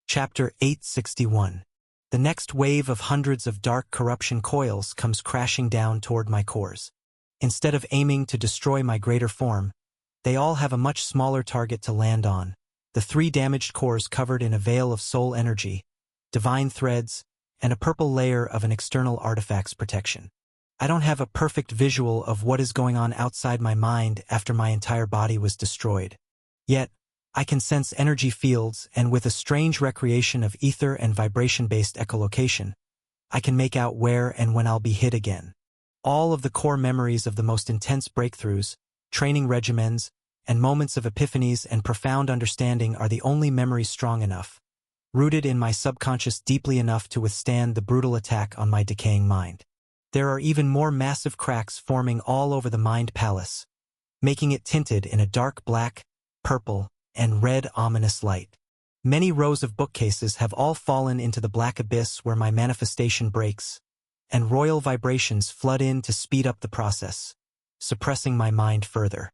Chapter 861. The next wave of hundreds of dark corruption coils comes crashing down toward my cores. Instead of aiming to destroy my greater form, they all have a much smaller target to land on. The 3 damaged cores covered in a veil of soul energy, divine threads, and a purple layer of an external artifact's protection. I don't have a perfect visual of what is going on outside my mind after my entire body was destroyed. Yet, I can sense energy fields, and with a strange recreation of ether and vibration-based echolocation, I can make out where and when I'll be hit again. All of the core memories of the most intense breakthroughs, training regimens, and moments of epiphanies and profound understanding are the only memories strong enough, rooted in my subconscious deeply enough to withstand the brutal attack on my decaying mind. There are even more massive cracks forming all over the mind palace, making it tinted in a dark black, purple, and red ominous light. Many rows of bookcases have all fallen into the black abyss where my manifestation breaks, and royal vibrations flood in to speed up the process, suppressing my mind further.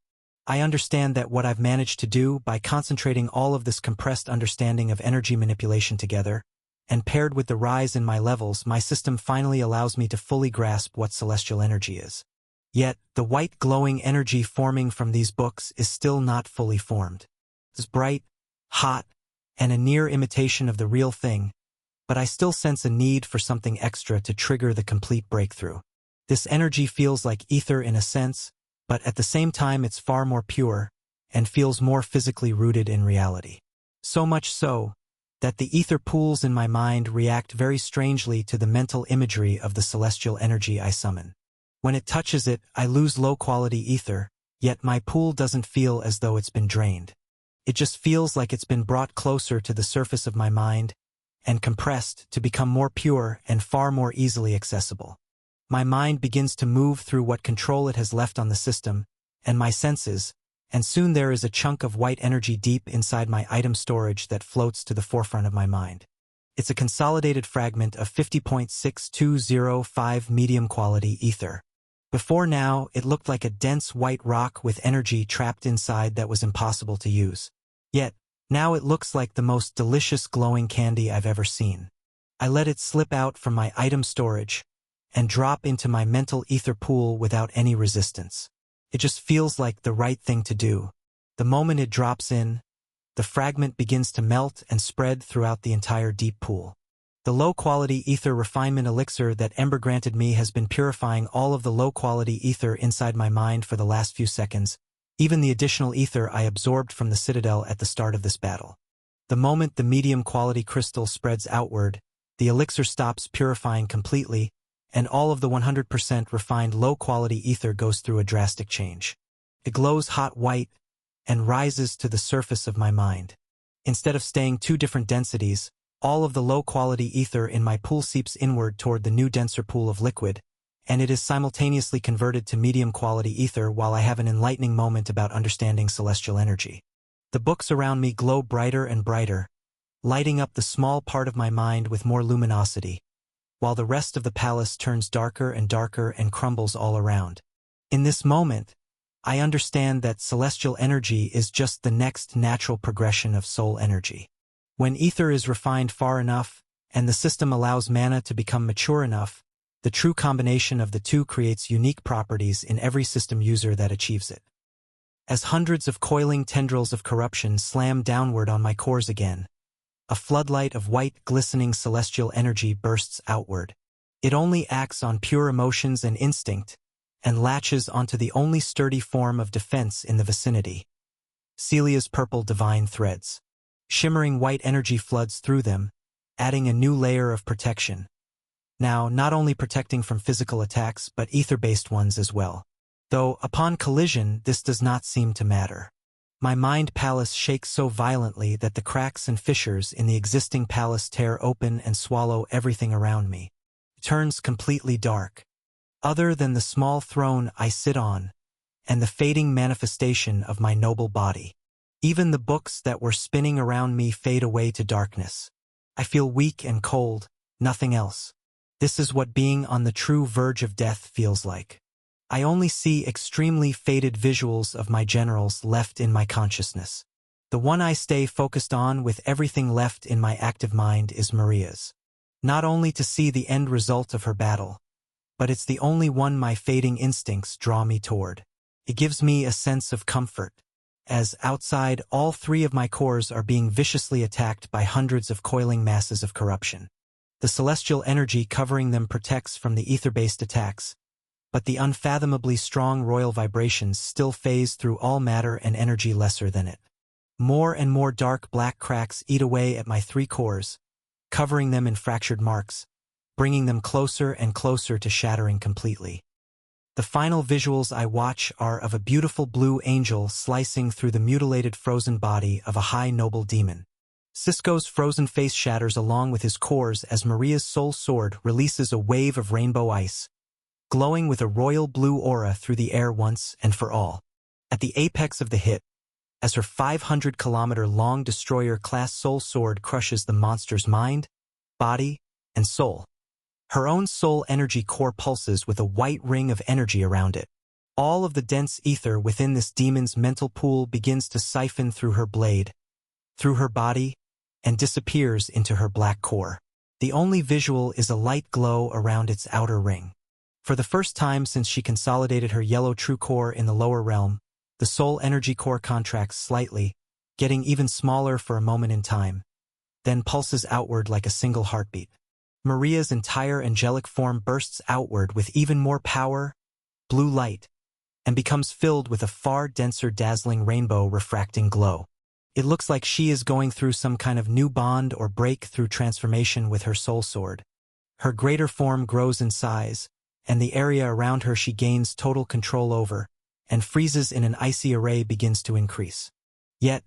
I understand that what I've managed to do by concentrating all of this compressed understanding of energy manipulation together, and paired with the rise in my levels, my system finally allows me to fully grasp what celestial energy is. Yet, the white glowing energy forming from these books is still not fully formed. It's bright, hot, and a near imitation of the real thing, but I still sense a need for something extra to trigger the complete breakthrough. This energy feels like ether in a sense, but at the same time it's far more pure, and feels more physically rooted in reality. So much so, that the ether pools in my mind react very strangely to the mental imagery of the celestial energy I summon. When it touches it, I lose low-quality ether, yet my pool doesn't feel as though it's been drained. It just feels like it's been brought closer to the surface of my mind and compressed to become more pure and far more easily accessible. My mind begins to move through what control it has left on the system and my senses, and soon there is a chunk of white energy deep inside my item storage that floats to the forefront of my mind. It's a consolidated fragment of 50.6205 medium-quality ether. Before now, it looked like a dense white rock with energy trapped inside that was impossible to use. Yet, now it looks like the most delicious glowing candy I've ever seen. I let it slip out from my item storage and drop into my mental ether pool without any resistance. It just feels like the right thing to do. The moment it drops in, the fragment begins to melt and spread throughout the entire deep pool. The low-quality ether refinement elixir that Ember granted me has been purifying all of the low-quality ether inside my mind for the last few seconds, even the additional ether I absorbed from the Citadel at the start of this battle. The moment the medium-quality crystal spreads outward, the elixir stops purifying completely, and all of the 100% refined low-quality ether goes through a drastic change. It glows hot white and rises to the surface of my mind. Instead of staying 2 different densities, all of the low-quality ether in my pool seeps inward toward the new denser pool of liquid, and it is simultaneously converted to medium-quality ether while I have an enlightening moment about understanding celestial energy. The books around me glow brighter and brighter, lighting up the small part of my mind with more luminosity, while the rest of the palace turns darker and darker and crumbles all around. In this moment, I understand that celestial energy is just the next natural progression of soul energy. When ether is refined far enough, and the system allows mana to become mature enough, the true combination of the two creates unique properties in every system user that achieves it. As hundreds of coiling tendrils of corruption slam downward on my cores again, a floodlight of white, glistening celestial energy bursts outward. It only acts on pure emotions and instinct, and latches onto the only sturdy form of defense in the vicinity: Celia's purple divine threads. Shimmering white energy floods through them, adding a new layer of protection. Now, not only protecting from physical attacks, but ether-based ones as well. Though, upon collision, this does not seem to matter. My mind palace shakes so violently that the cracks and fissures in the existing palace tear open and swallow everything around me. It turns completely dark. Other than the small throne I sit on, and the fading manifestation of my noble body. Even the books that were spinning around me fade away to darkness. I feel weak and cold, nothing else. This is what being on the true verge of death feels like. I only see extremely faded visuals of my generals left in my consciousness. The one I stay focused on with everything left in my active mind is Maria's. Not only to see the end result of her battle, but it's the only one my fading instincts draw me toward. It gives me a sense of comfort, as outside all three of my cores are being viciously attacked by hundreds of coiling masses of corruption. The celestial energy covering them protects from the ether-based attacks, but the unfathomably strong royal vibrations still phase through all matter and energy lesser than it. More and more dark black cracks eat away at my three cores, covering them in fractured marks, bringing them closer and closer to shattering completely. The final visuals I watch are of a beautiful blue angel slicing through the mutilated frozen body of a high noble demon. Cisco's frozen face shatters along with his cores as Maria's soul sword releases a wave of rainbow ice, glowing with a royal blue aura through the air once and for all. At the apex of the hit, as her 500-kilometer-long destroyer-class soul sword crushes the monster's mind, body, and soul. Her own soul energy core pulses with a white ring of energy around it. All of the dense ether within this demon's mental pool begins to siphon through her blade, through her body, and disappears into her black core. The only visual is a light glow around its outer ring. For the first time since she consolidated her yellow true core in the lower realm, the soul energy core contracts slightly, getting even smaller for a moment in time, then pulses outward like a single heartbeat. Maria's entire angelic form bursts outward with even more power, blue light, and becomes filled with a far denser dazzling rainbow refracting glow. It looks like she is going through some kind of new bond or breakthrough transformation with her soul sword. Her greater form grows in size, and the area around her she gains total control over, and freezes in an icy array begins to increase. Yet,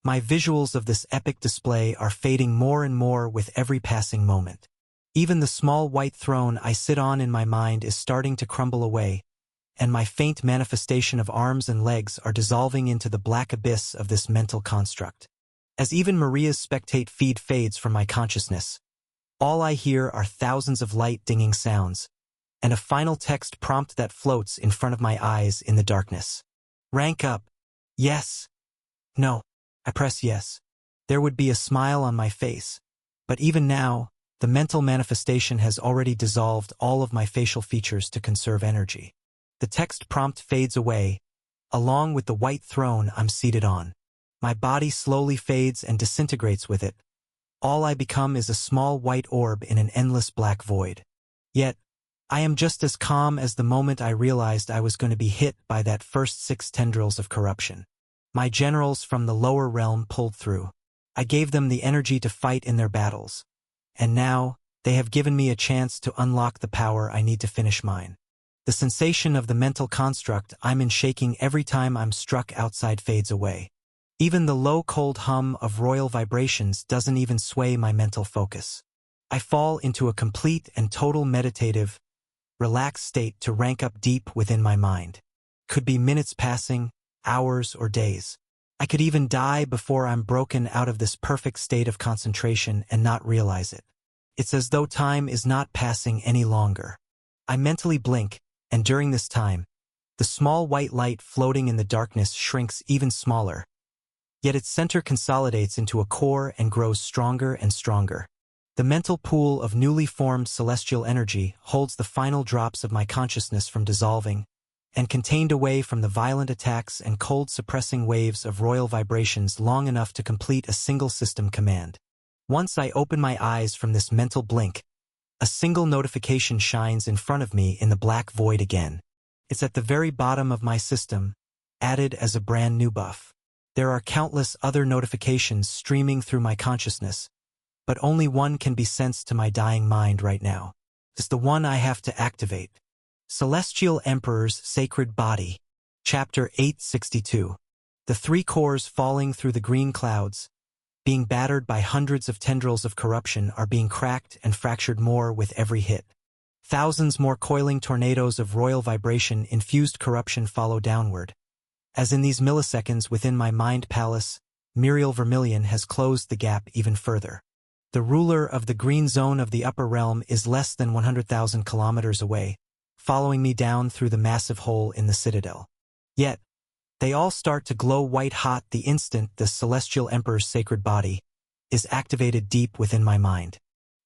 my visuals of this epic display are fading more and more with every passing moment. Even the small white throne I sit on in my mind is starting to crumble away, and my faint manifestation of arms and legs are dissolving into the black abyss of this mental construct. As even Maria's spectate feed fades from my consciousness, all I hear are thousands of light dinging sounds, and a final text prompt that floats in front of my eyes in the darkness. Rank up. Yes. No. I press yes. There would be a smile on my face, but even now, the mental manifestation has already dissolved all of my facial features to conserve energy. The text prompt fades away, along with the white throne I'm seated on. My body slowly fades and disintegrates with it. All I become is a small white orb in an endless black void. Yet, I am just as calm as the moment I realized I was going to be hit by that first 6 tendrils of corruption. My generals from the lower realm pulled through. I gave them the energy to fight in their battles. And now, they have given me a chance to unlock the power I need to finish mine. The sensation of the mental construct I'm in shaking every time I'm struck outside fades away. Even the low cold hum of royal vibrations doesn't even sway my mental focus. I fall into a complete and total meditative, relaxed state to rank up deep within my mind. Could be minutes passing, hours or days. I could even die before I'm broken out of this perfect state of concentration and not realize it. It's as though time is not passing any longer. I mentally blink, and during this time, the small white light floating in the darkness shrinks even smaller, yet its center consolidates into a core and grows stronger and stronger. The mental pool of newly formed celestial energy holds the final drops of my consciousness from dissolving, and contained away from the violent attacks and cold suppressing waves of royal vibrations long enough to complete a single system command. Once I open my eyes from this mental blink, a single notification shines in front of me in the black void again. It's at the very bottom of my system, added as a brand new buff. There are countless other notifications streaming through my consciousness, but only one can be sensed to my dying mind right now. It's the one I have to activate. Celestial Emperor's Sacred Body. Chapter 862. The 3 cores falling through the green clouds, being battered by hundreds of tendrils of corruption, are being cracked and fractured more with every hit. Thousands more coiling tornadoes of royal vibration-infused corruption follow downward. As in these milliseconds within my mind palace, Muriel Vermilion has closed the gap even further. The ruler of the green zone of the upper realm is less than 100,000 kilometers away, following me down through the massive hole in the citadel. Yet, They all start to glow white-hot the instant the Celestial Emperor's sacred body is activated deep within my mind.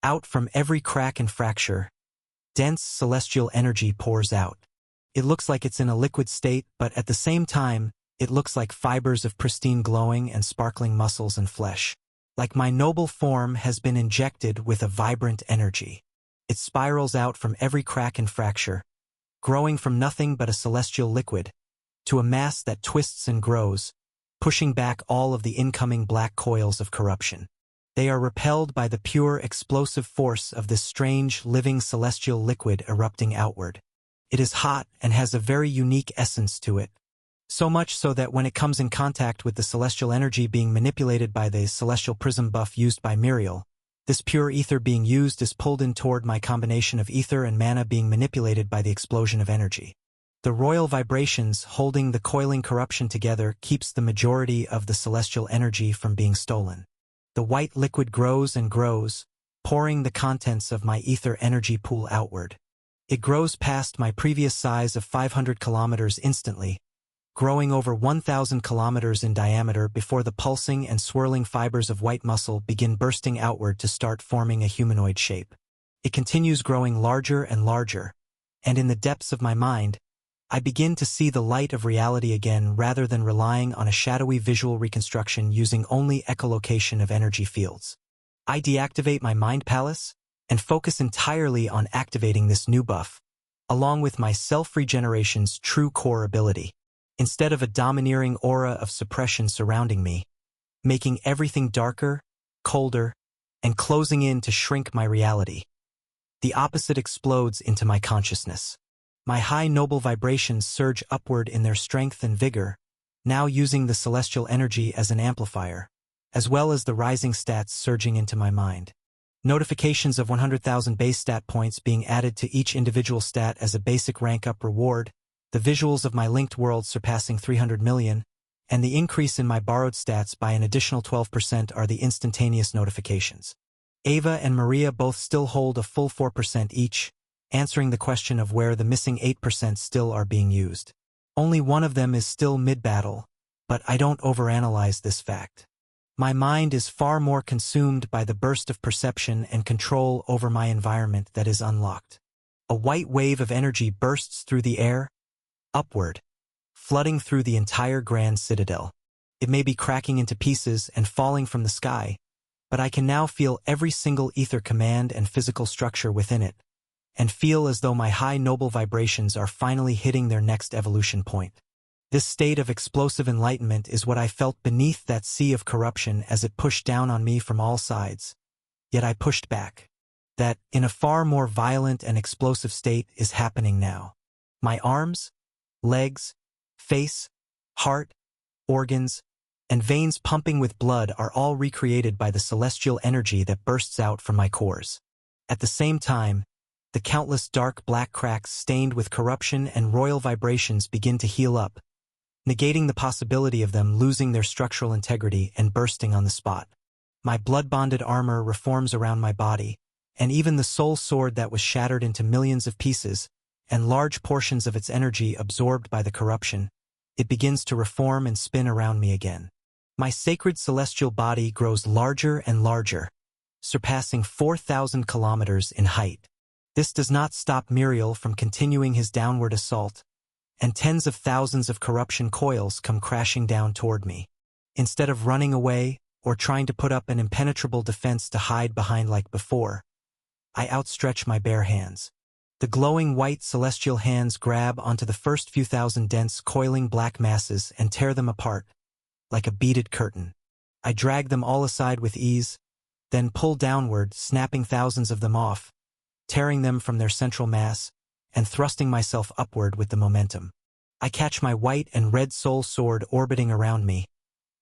Out from every crack and fracture, dense celestial energy pours out. It looks like it's in a liquid state, but at the same time, it looks like fibers of pristine glowing and sparkling muscles and flesh. Like my noble form has been injected with a vibrant energy. It spirals out from every crack and fracture, growing from nothing but a celestial liquid, to a mass that twists and grows, pushing back all of the incoming black coils of corruption. They are repelled by the pure explosive force of this strange, living celestial liquid erupting outward. It is hot and has a very unique essence to it. So much so that when it comes in contact with the celestial energy being manipulated by the celestial prism buff used by Muriel, this pure ether being used is pulled in toward my combination of ether and mana being manipulated by the explosion of energy. The royal vibrations holding the coiling corruption together keeps the majority of the celestial energy from being stolen. The white liquid grows and grows, pouring the contents of my ether energy pool outward. It grows past my previous size of 500 kilometers instantly, growing over 1,000 kilometers in diameter before the pulsing and swirling fibers of white muscle begin bursting outward to start forming a humanoid shape. It continues growing larger and larger, and in the depths of my mind, I begin to see the light of reality again rather than relying on a shadowy visual reconstruction using only echolocation of energy fields. I deactivate my mind palace and focus entirely on activating this new buff, along with my self-regeneration's true core ability, instead of a domineering aura of suppression surrounding me, making everything darker, colder, and closing in to shrink my reality. The opposite explodes into my consciousness. My high noble vibrations surge upward in their strength and vigor, now using the celestial energy as an amplifier, as well as the rising stats surging into my mind. Notifications of 100,000 base stat points being added to each individual stat as a basic rank-up reward, the visuals of my linked world surpassing 300 million, and the increase in my borrowed stats by an additional 12% are the instantaneous notifications. Ava and Maria both still hold a full 4% each, answering the question of where the missing 8% still are being used. Only one of them is still mid-battle, but I don't overanalyze this fact. My mind is far more consumed by the burst of perception and control over my environment that is unlocked. A white wave of energy bursts through the air, upward, flooding through the entire Grand Citadel. It may be cracking into pieces and falling from the sky, but I can now feel every single ether command and physical structure within it, and feel as though my high noble vibrations are finally hitting their next evolution point. This state of explosive enlightenment is what I felt beneath that sea of corruption as it pushed down on me from all sides. Yet I pushed back. That, in a far more violent and explosive state, is happening now. My arms, legs, face, heart, organs, and veins pumping with blood are all recreated by the celestial energy that bursts out from my cores. At the same time, the countless dark black cracks stained with corruption and royal vibrations begin to heal up, negating the possibility of them losing their structural integrity and bursting on the spot. My blood-bonded armor reforms around my body, and even the soul sword that was shattered into millions of pieces, and large portions of its energy absorbed by the corruption, it begins to reform and spin around me again. My sacred celestial body grows larger and larger, surpassing 4,000 kilometers in height. This does not stop Muriel from continuing his downward assault, and tens of thousands of corruption coils come crashing down toward me. Instead of running away or trying to put up an impenetrable defense to hide behind like before, I outstretch my bare hands. The glowing white celestial hands grab onto the first few thousand dense coiling black masses and tear them apart, like a beaded curtain. I drag them all aside with ease, then pull downward, snapping thousands of them off, tearing them from their central mass, and thrusting myself upward with the momentum. I catch my white and red soul sword orbiting around me,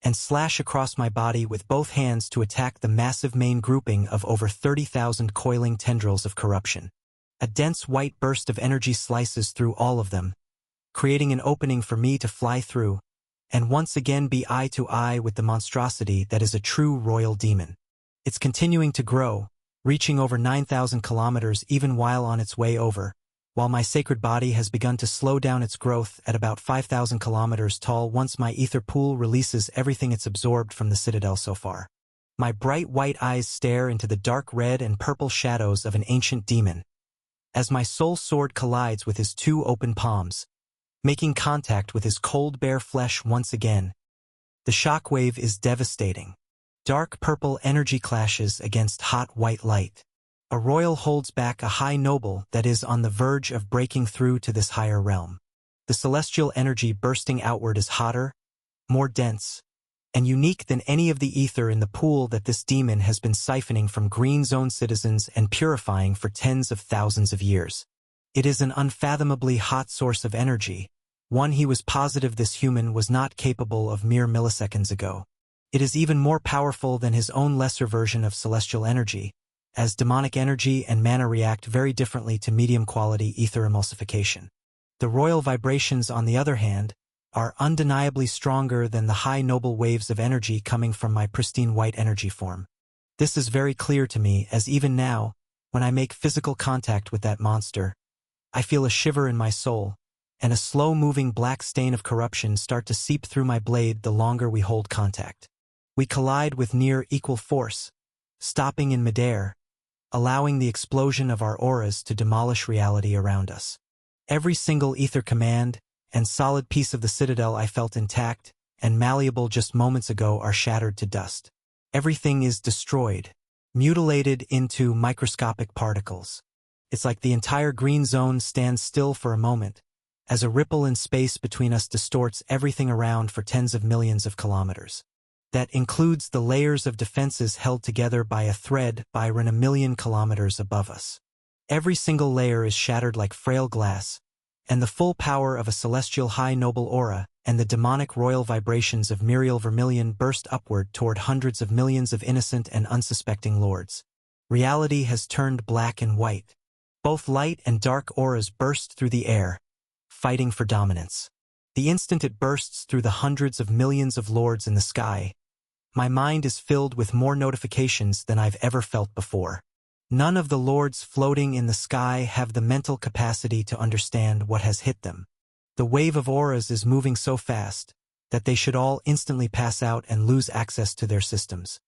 and slash across my body with both hands to attack the massive main grouping of over 30,000 coiling tendrils of corruption. A dense white burst of energy slices through all of them, creating an opening for me to fly through, and once again be eye to eye with the monstrosity that is a true royal demon. It's continuing to grow, reaching over 9,000 kilometers even while on its way over, while my sacred body has begun to slow down its growth at about 5,000 kilometers tall once my ether pool releases everything it's absorbed from the citadel so far. My bright white eyes stare into the dark red and purple shadows of an ancient demon, as my soul sword collides with his two open palms, making contact with his cold bare flesh once again. The shockwave is devastating. Dark purple energy clashes against hot white light. A royal holds back a high noble that is on the verge of breaking through to this higher realm. The celestial energy bursting outward is hotter, more dense, and unique than any of the ether in the pool that this demon has been siphoning from Green Zone citizens and purifying for tens of thousands of years. It is an unfathomably hot source of energy, one he was positive this human was not capable of mere milliseconds ago. It is even more powerful than his own lesser version of celestial energy, as demonic energy and mana react very differently to medium-quality ether emulsification. The royal vibrations, on the other hand, are undeniably stronger than the high noble waves of energy coming from my pristine white energy form. This is very clear to me, as even now, when I make physical contact with that monster, I feel a shiver in my soul, and a slow-moving black stain of corruption start to seep through my blade the longer we hold contact. We collide with near equal force, stopping in midair, allowing the explosion of our auras to demolish reality around us. Every single ether command and solid piece of the citadel I felt intact and malleable just moments ago are shattered to dust. Everything is destroyed, mutilated into microscopic particles. It's like the entire green zone stands still for a moment, as a ripple in space between us distorts everything around for tens of millions of kilometers. That includes the layers of defenses held together by a thread Byron a million kilometers above us. Every single layer is shattered like frail glass, and the full power of a celestial high noble aura and the demonic royal vibrations of Muriel Vermilion burst upward toward hundreds of millions of innocent and unsuspecting lords. Reality has turned black and white. Both light and dark auras burst through the air, fighting for dominance. The instant it bursts through the hundreds of millions of lords in the sky, my mind is filled with more notifications than I've ever felt before. None of the lords floating in the sky have the mental capacity to understand what has hit them. The wave of auras is moving so fast that they should all instantly pass out and lose access to their systems.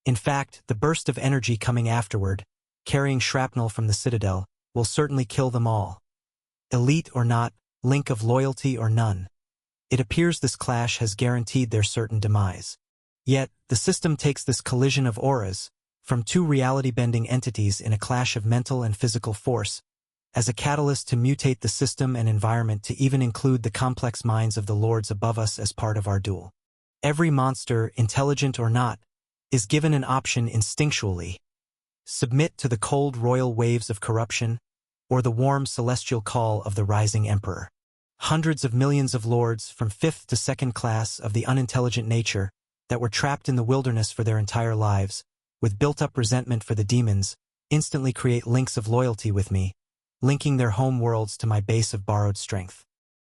In fact, the burst of energy coming afterward, carrying shrapnel from the citadel, will certainly kill them all. Elite or not, link of loyalty or none. It appears this clash has guaranteed their certain demise. Yet, the system takes this collision of auras, from two reality-bending entities in a clash of mental and physical force, as a catalyst to mutate the system and environment to even include the complex minds of the lords above us as part of our duel. Every monster, intelligent or not, is given an option instinctually: submit to the cold royal waves of corruption, or the warm celestial call of the rising emperor. Hundreds of millions of lords, from 5th to 2nd class of the unintelligent nature, that were trapped in the wilderness for their entire lives, with built-up resentment for the demons, instantly create links of loyalty with me, linking their home worlds to my base of borrowed strength.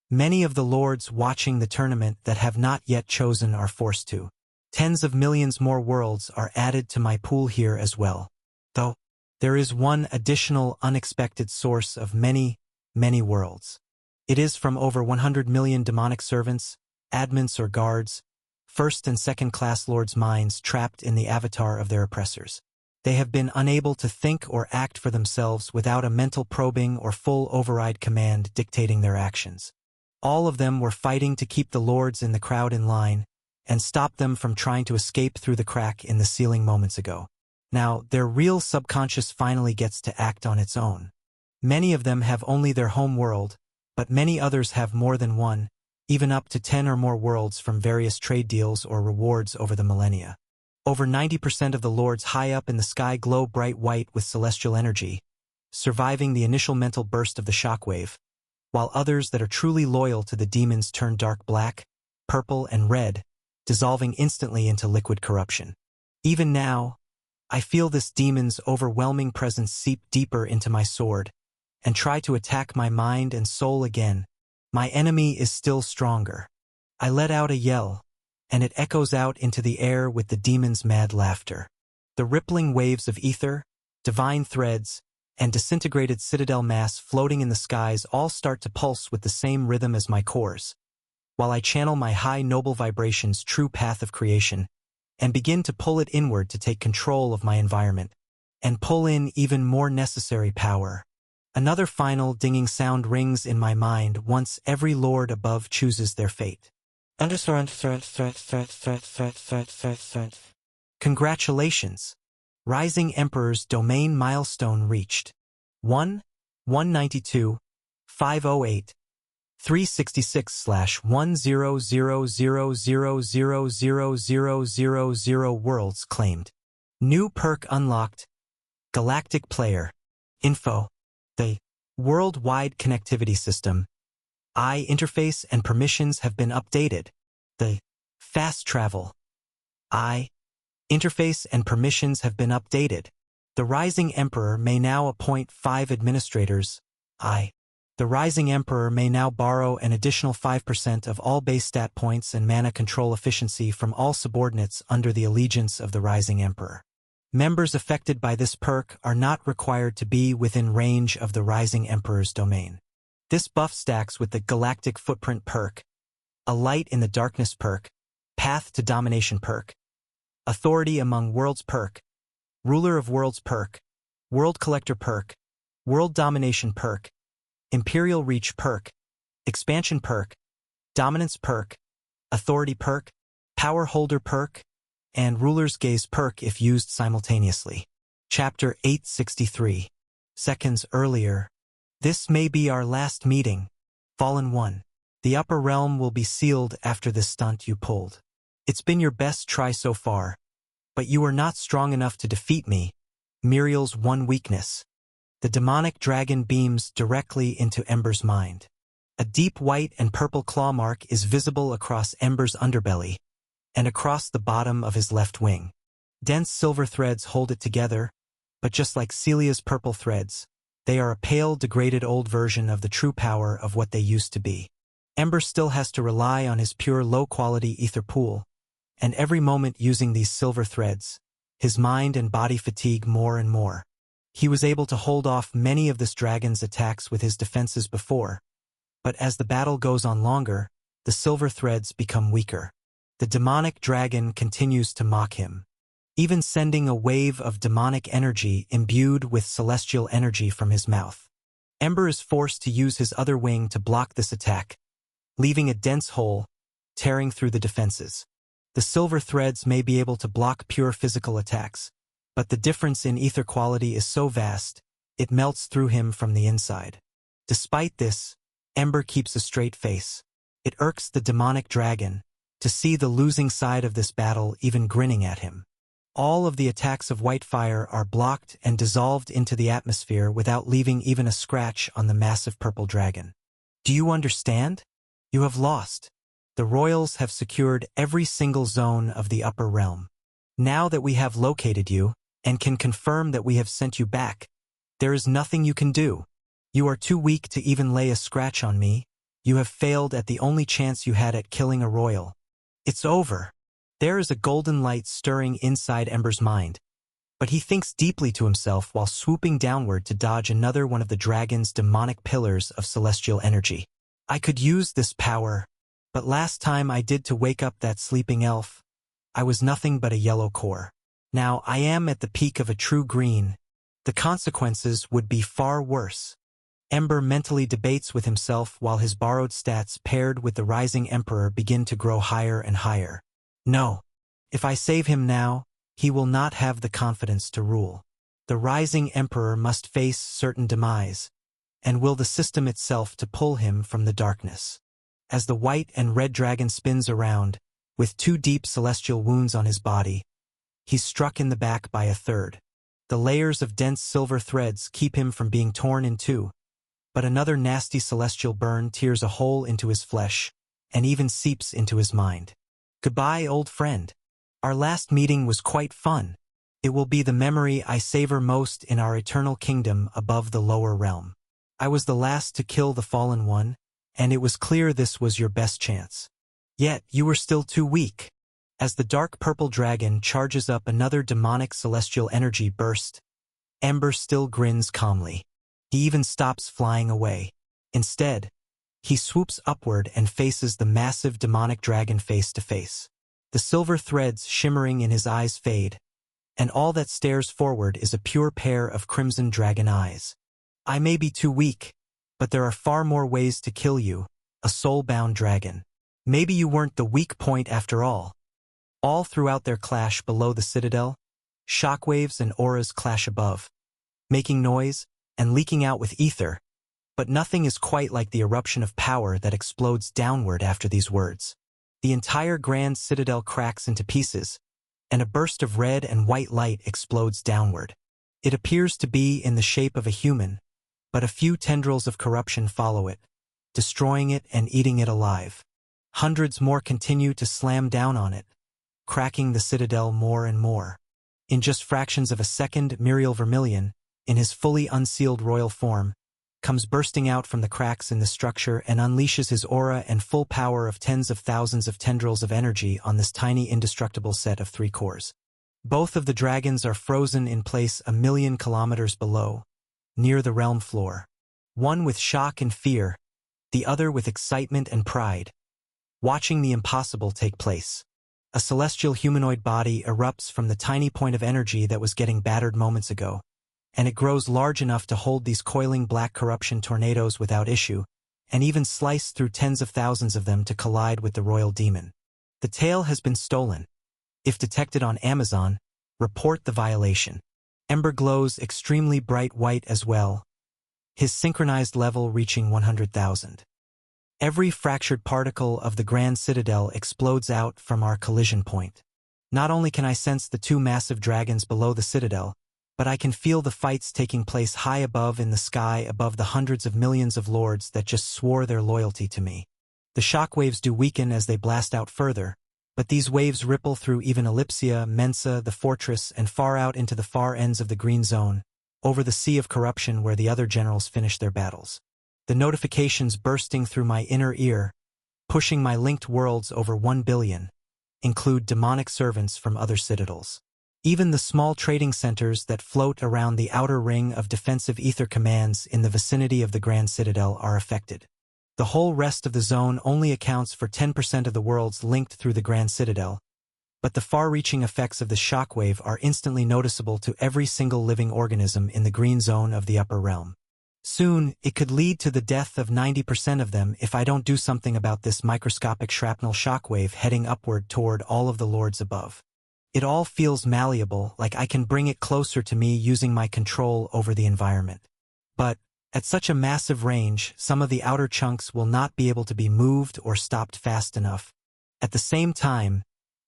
Many of the lords watching the tournament that have not yet chosen are forced to. Tens of millions more worlds are added to my pool here as well. Though, there is one additional unexpected source of many, many worlds. It is from over 100 million demonic servants, admins or guards, 1st and 2nd class lords' minds trapped in the avatar of their oppressors. They have been unable to think or act for themselves without a mental probing or full override command dictating their actions. All of them were fighting to keep the lords in the crowd in line and stop them from trying to escape through the crack in the ceiling moments ago. Now, their real subconscious finally gets to act on its own. Many of them have only their home world, but many others have more than one, even up to 10 or more worlds from various trade deals or rewards over the millennia. Over 90% of the lords high up in the sky glow bright white with celestial energy, surviving the initial mental burst of the shockwave, while others that are truly loyal to the demons turn dark black, purple, and red, dissolving instantly into liquid corruption. Even now, I feel this demon's overwhelming presence seep deeper into my sword and try to attack my mind and soul again. My enemy is still stronger. I let out a yell, and it echoes out into the air with the demon's mad laughter. The rippling waves of ether, divine threads, and disintegrated citadel mass floating in the skies all start to pulse with the same rhythm as my cores, while I channel my high noble vibrations' true path of creation, and begin to pull it inward to take control of my environment, and pull in even more necessary power. Another final dinging sound rings in my mind once every lord above chooses their fate. Congratulations! Rising Emperor's domain milestone reached. 1, 192, 508, 366/100000000 worlds claimed. New perk unlocked. Galactic Player. Info. The Worldwide Connectivity System. I interface and permissions have been updated. The Fast Travel. I interface and permissions have been updated. The Rising Emperor may now appoint 5 administrators. The Rising Emperor may now borrow an additional 5% of all base stat points and mana control efficiency from all subordinates under the allegiance of the Rising Emperor. Members affected by this perk are not required to be within range of the Rising Emperor's domain. This buff stacks with the Galactic Footprint perk, a Light in the Darkness perk, Path to Domination perk, Authority Among Worlds perk, Ruler of Worlds perk, World Collector perk, World Domination perk, Imperial Reach perk, Expansion perk, Dominance perk, Authority perk, Power Holder perk, and Ruler's Gaze perk if used simultaneously. Chapter 863. Seconds earlier. This may be our last meeting. Fallen One. The upper realm will be sealed after this stunt you pulled. It's been your best try so far, but you are not strong enough to defeat me. Muriel's one weakness. The demonic dragon beams directly into Ember's mind. A deep white and purple claw mark is visible across Ember's underbelly and across the bottom of his left wing. Dense silver threads hold it together, but just like Celia's purple threads, they are a pale, degraded old version of the true power of what they used to be. Ember still has to rely on his pure low-quality ether pool, and every moment using these silver threads, his mind and body fatigue more and more. He was able to hold off many of this dragon's attacks with his defenses before, but as the battle goes on longer, the silver threads become weaker. The demonic dragon continues to mock him, even sending a wave of demonic energy imbued with celestial energy from his mouth. Ember is forced to use his other wing to block this attack, leaving a dense hole, tearing through the defenses. The silver threads may be able to block pure physical attacks, but the difference in ether quality is so vast, it melts through him from the inside. Despite this, Ember keeps a straight face. It irks the demonic dragon to see the losing side of this battle even grinning at him. All of the attacks of Whitefire are blocked and dissolved into the atmosphere without leaving even a scratch on the massive purple dragon. Do you understand? You have lost. The royals have secured every single zone of the upper realm. Now that we have located you, and can confirm that we have sent you back, there is nothing you can do. You are too weak to even lay a scratch on me. You have failed at the only chance you had at killing a royal. It's over. There is a golden light stirring inside Ember's mind, but he thinks deeply to himself while swooping downward to dodge another one of the dragon's demonic pillars of celestial energy. I could use this power, but last time I did to wake up that sleeping elf, I was nothing but a yellow core. Now I am at the peak of a true green. The consequences would be far worse. Ember mentally debates with himself while his borrowed stats paired with the Rising Emperor begin to grow higher and higher. No. If I save him now, he will not have the confidence to rule. The Rising Emperor must face certain demise, and will the system itself to pull him from the darkness. As the white and red dragon spins around, with 2 deep celestial wounds on his body, he's struck in the back by a third. The layers of dense silver threads keep him from being torn in two, but another nasty celestial burn tears a hole into his flesh, and even seeps into his mind. Goodbye, old friend. Our last meeting was quite fun. It will be the memory I savor most in our eternal kingdom above the lower realm. I was the last to kill the Fallen One, and it was clear this was your best chance. Yet, you were still too weak. As the dark purple dragon charges up another demonic celestial energy burst, Ember still grins calmly. He even stops flying away. Instead, he swoops upward and faces the massive demonic dragon face to face. The silver threads shimmering in his eyes fade, and all that stares forward is a pure pair of crimson dragon eyes. I may be too weak, but there are far more ways to kill you, a soul-bound dragon. Maybe you weren't the weak point after all. All throughout their clash below the citadel, shockwaves and auras clash above, making noise and leaking out with ether, but nothing is quite like the eruption of power that explodes downward after these words. The entire grand citadel cracks into pieces, and a burst of red and white light explodes downward. It appears to be in the shape of a human, but a few tendrils of corruption follow it, destroying it and eating it alive. Hundreds more continue to slam down on it, cracking the citadel more and more. In just fractions of a second, Muriel Vermilion, in his fully unsealed royal form, comes bursting out from the cracks in the structure and unleashes his aura and full power of tens of thousands of tendrils of energy on this tiny indestructible set of 3 cores. Both of the dragons are frozen in place 1,000,000 kilometers below, near the realm floor. One with shock and fear, the other with excitement and pride, watching the impossible take place. A celestial humanoid body erupts from the tiny point of energy that was getting battered moments ago, and it grows large enough to hold these coiling black corruption tornadoes without issue, and even slice through tens of thousands of them to collide with the royal demon. The tail has been stolen. If detected on Amazon, report the violation. Ember glows extremely bright white as well, his synchronized level reaching 100,000. Every fractured particle of the Grand Citadel explodes out from our collision point. Not only can I sense the 2 massive dragons below the citadel, but I can feel the fights taking place high above in the sky above the hundreds of millions of lords that just swore their loyalty to me. The shockwaves do weaken as they blast out further, but these waves ripple through even Ellipsia, Mensa, the fortress, and far out into the far ends of the green zone, over the sea of corruption where the other generals finish their battles. The notifications bursting through my inner ear, pushing my linked worlds over 1 billion, include demonic servants from other citadels. Even the small trading centers that float around the outer ring of defensive ether commands in the vicinity of the Grand Citadel are affected. The whole rest of the zone only accounts for 10% of the worlds linked through the Grand Citadel, but the far-reaching effects of the shockwave are instantly noticeable to every single living organism in the green zone of the upper realm. Soon, it could lead to the death of 90% of them if I don't do something about this microscopic shrapnel shockwave heading upward toward all of the lords above. It all feels malleable, like I can bring it closer to me using my control over the environment. But, at such a massive range, some of the outer chunks will not be able to be moved or stopped fast enough. At the same time,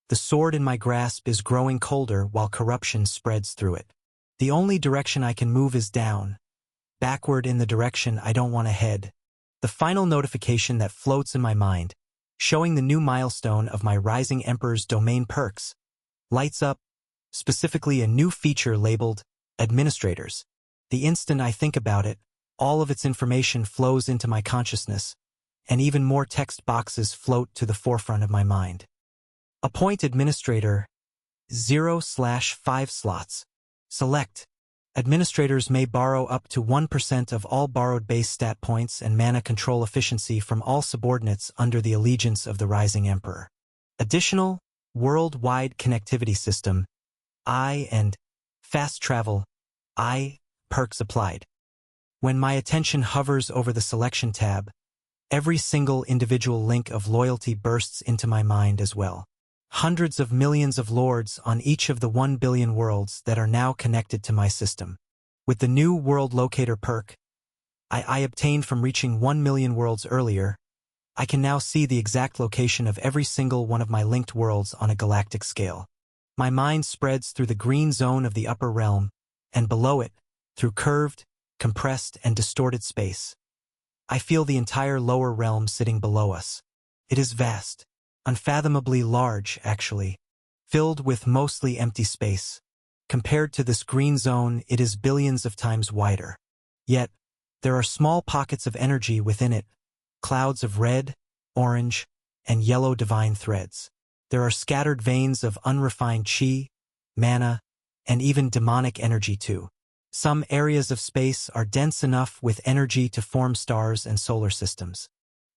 the sword in my grasp is growing colder while corruption spreads through it. The only direction I can move is down, backward in the direction I don't want to head. The final notification that floats in my mind, showing the new milestone of my Rising Emperor's domain perks, lights up, specifically a new feature labeled Administrators. The instant I think about it, all of its information flows into my consciousness, and even more text boxes float to the forefront of my mind. Appoint Administrator 0/5 slots. Select. Administrators may borrow up to 1% of all borrowed base stat points and mana control efficiency from all subordinates under the allegiance of the Rising Emperor. Additional worldwide connectivity system, I, and fast travel, I, perks applied. When my attention hovers over the selection tab, every single individual link of loyalty bursts into my mind as well. Hundreds of millions of lords on each of the 1 billion worlds that are now connected to my system. With the new World Locator perk I obtained from reaching 1 million worlds earlier, I can now see the exact location of every single one of my linked worlds on a galactic scale. My mind spreads through the green zone of the upper realm, and below it, through curved, compressed, and distorted space. I feel the entire lower realm sitting below us. It is vast, unfathomably large, actually, filled with mostly empty space. Compared to this green zone, it is billions of times wider. Yet, there are small pockets of energy within it, clouds of red, orange, and yellow divine threads. There are scattered veins of unrefined chi, mana, and even demonic energy too. Some areas of space are dense enough with energy to form stars and solar systems.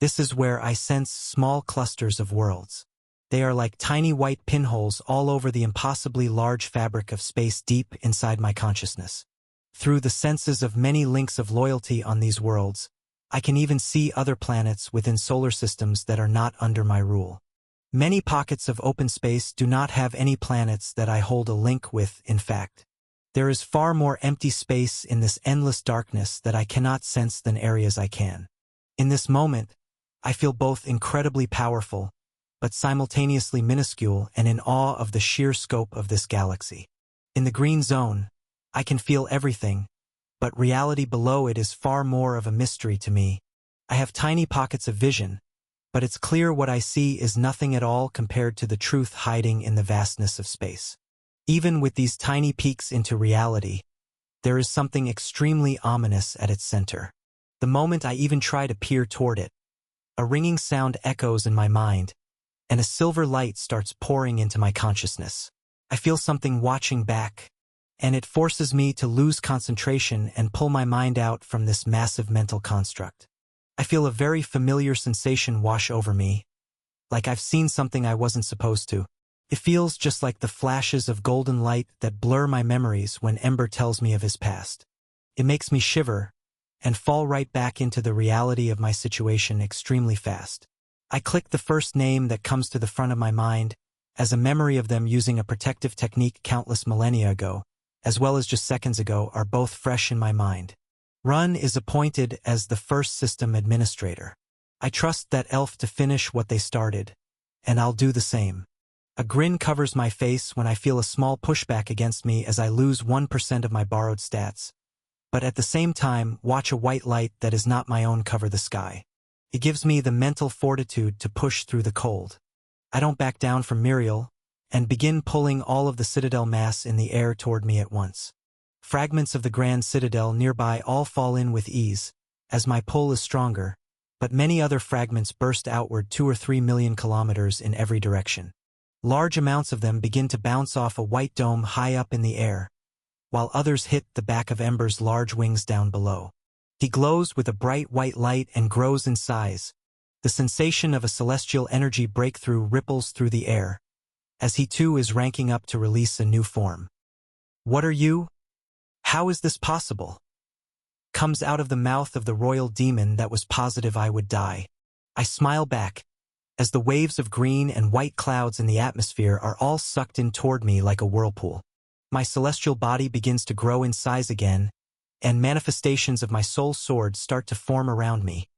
This is where I sense small clusters of worlds. They are like tiny white pinholes all over the impossibly large fabric of space deep inside my consciousness. Through the senses of many links of loyalty on these worlds, I can even see other planets within solar systems that are not under my rule. Many pockets of open space do not have any planets that I hold a link with, in fact. There is far more empty space in this endless darkness that I cannot sense than areas I can. In this moment, I feel both incredibly powerful, but simultaneously minuscule and in awe of the sheer scope of this galaxy. In the green zone, I can feel everything, but reality below it is far more of a mystery to me. I have tiny pockets of vision, but it's clear what I see is nothing at all compared to the truth hiding in the vastness of space. Even with these tiny peeks into reality, there is something extremely ominous at its center. The moment I even try to peer toward it, a ringing sound echoes in my mind, and a silver light starts pouring into my consciousness. I feel something watching back, and it forces me to lose concentration and pull my mind out from this massive mental construct. I feel a very familiar sensation wash over me, like I've seen something I wasn't supposed to. It feels just like the flashes of golden light that blur my memories when Ember tells me of his past. It makes me shiver and fall right back into the reality of my situation extremely fast. I click the first name that comes to the front of my mind, as a memory of them using a protective technique countless millennia ago, as well as just seconds ago, are both fresh in my mind. Run is appointed as the first system administrator. I trust that elf to finish what they started, and I'll do the same. A grin covers my face when I feel a small pushback against me as I lose 1% of my borrowed stats, but at the same time watch a white light that is not my own cover the sky. It gives me the mental fortitude to push through the cold. I don't back down from Muriel, and begin pulling all of the Citadel mass in the air toward me at once. Fragments of the Grand Citadel nearby all fall in with ease, as my pull is stronger, but many other fragments burst outward 2 or 3 million kilometers in every direction. Large amounts of them begin to bounce off a white dome high up in the air, while others hit the back of Ember's large wings down below. He glows with a bright white light and grows in size. The sensation of a celestial energy breakthrough ripples through the air, as he too is ranking up to release a new form. "What are you? How is this possible?" comes out of the mouth of the royal demon that was positive I would die. I smile back, as the waves of green and white clouds in the atmosphere are all sucked in toward me like a whirlpool. My celestial body begins to grow in size again, and manifestations of my soul sword start to form around me,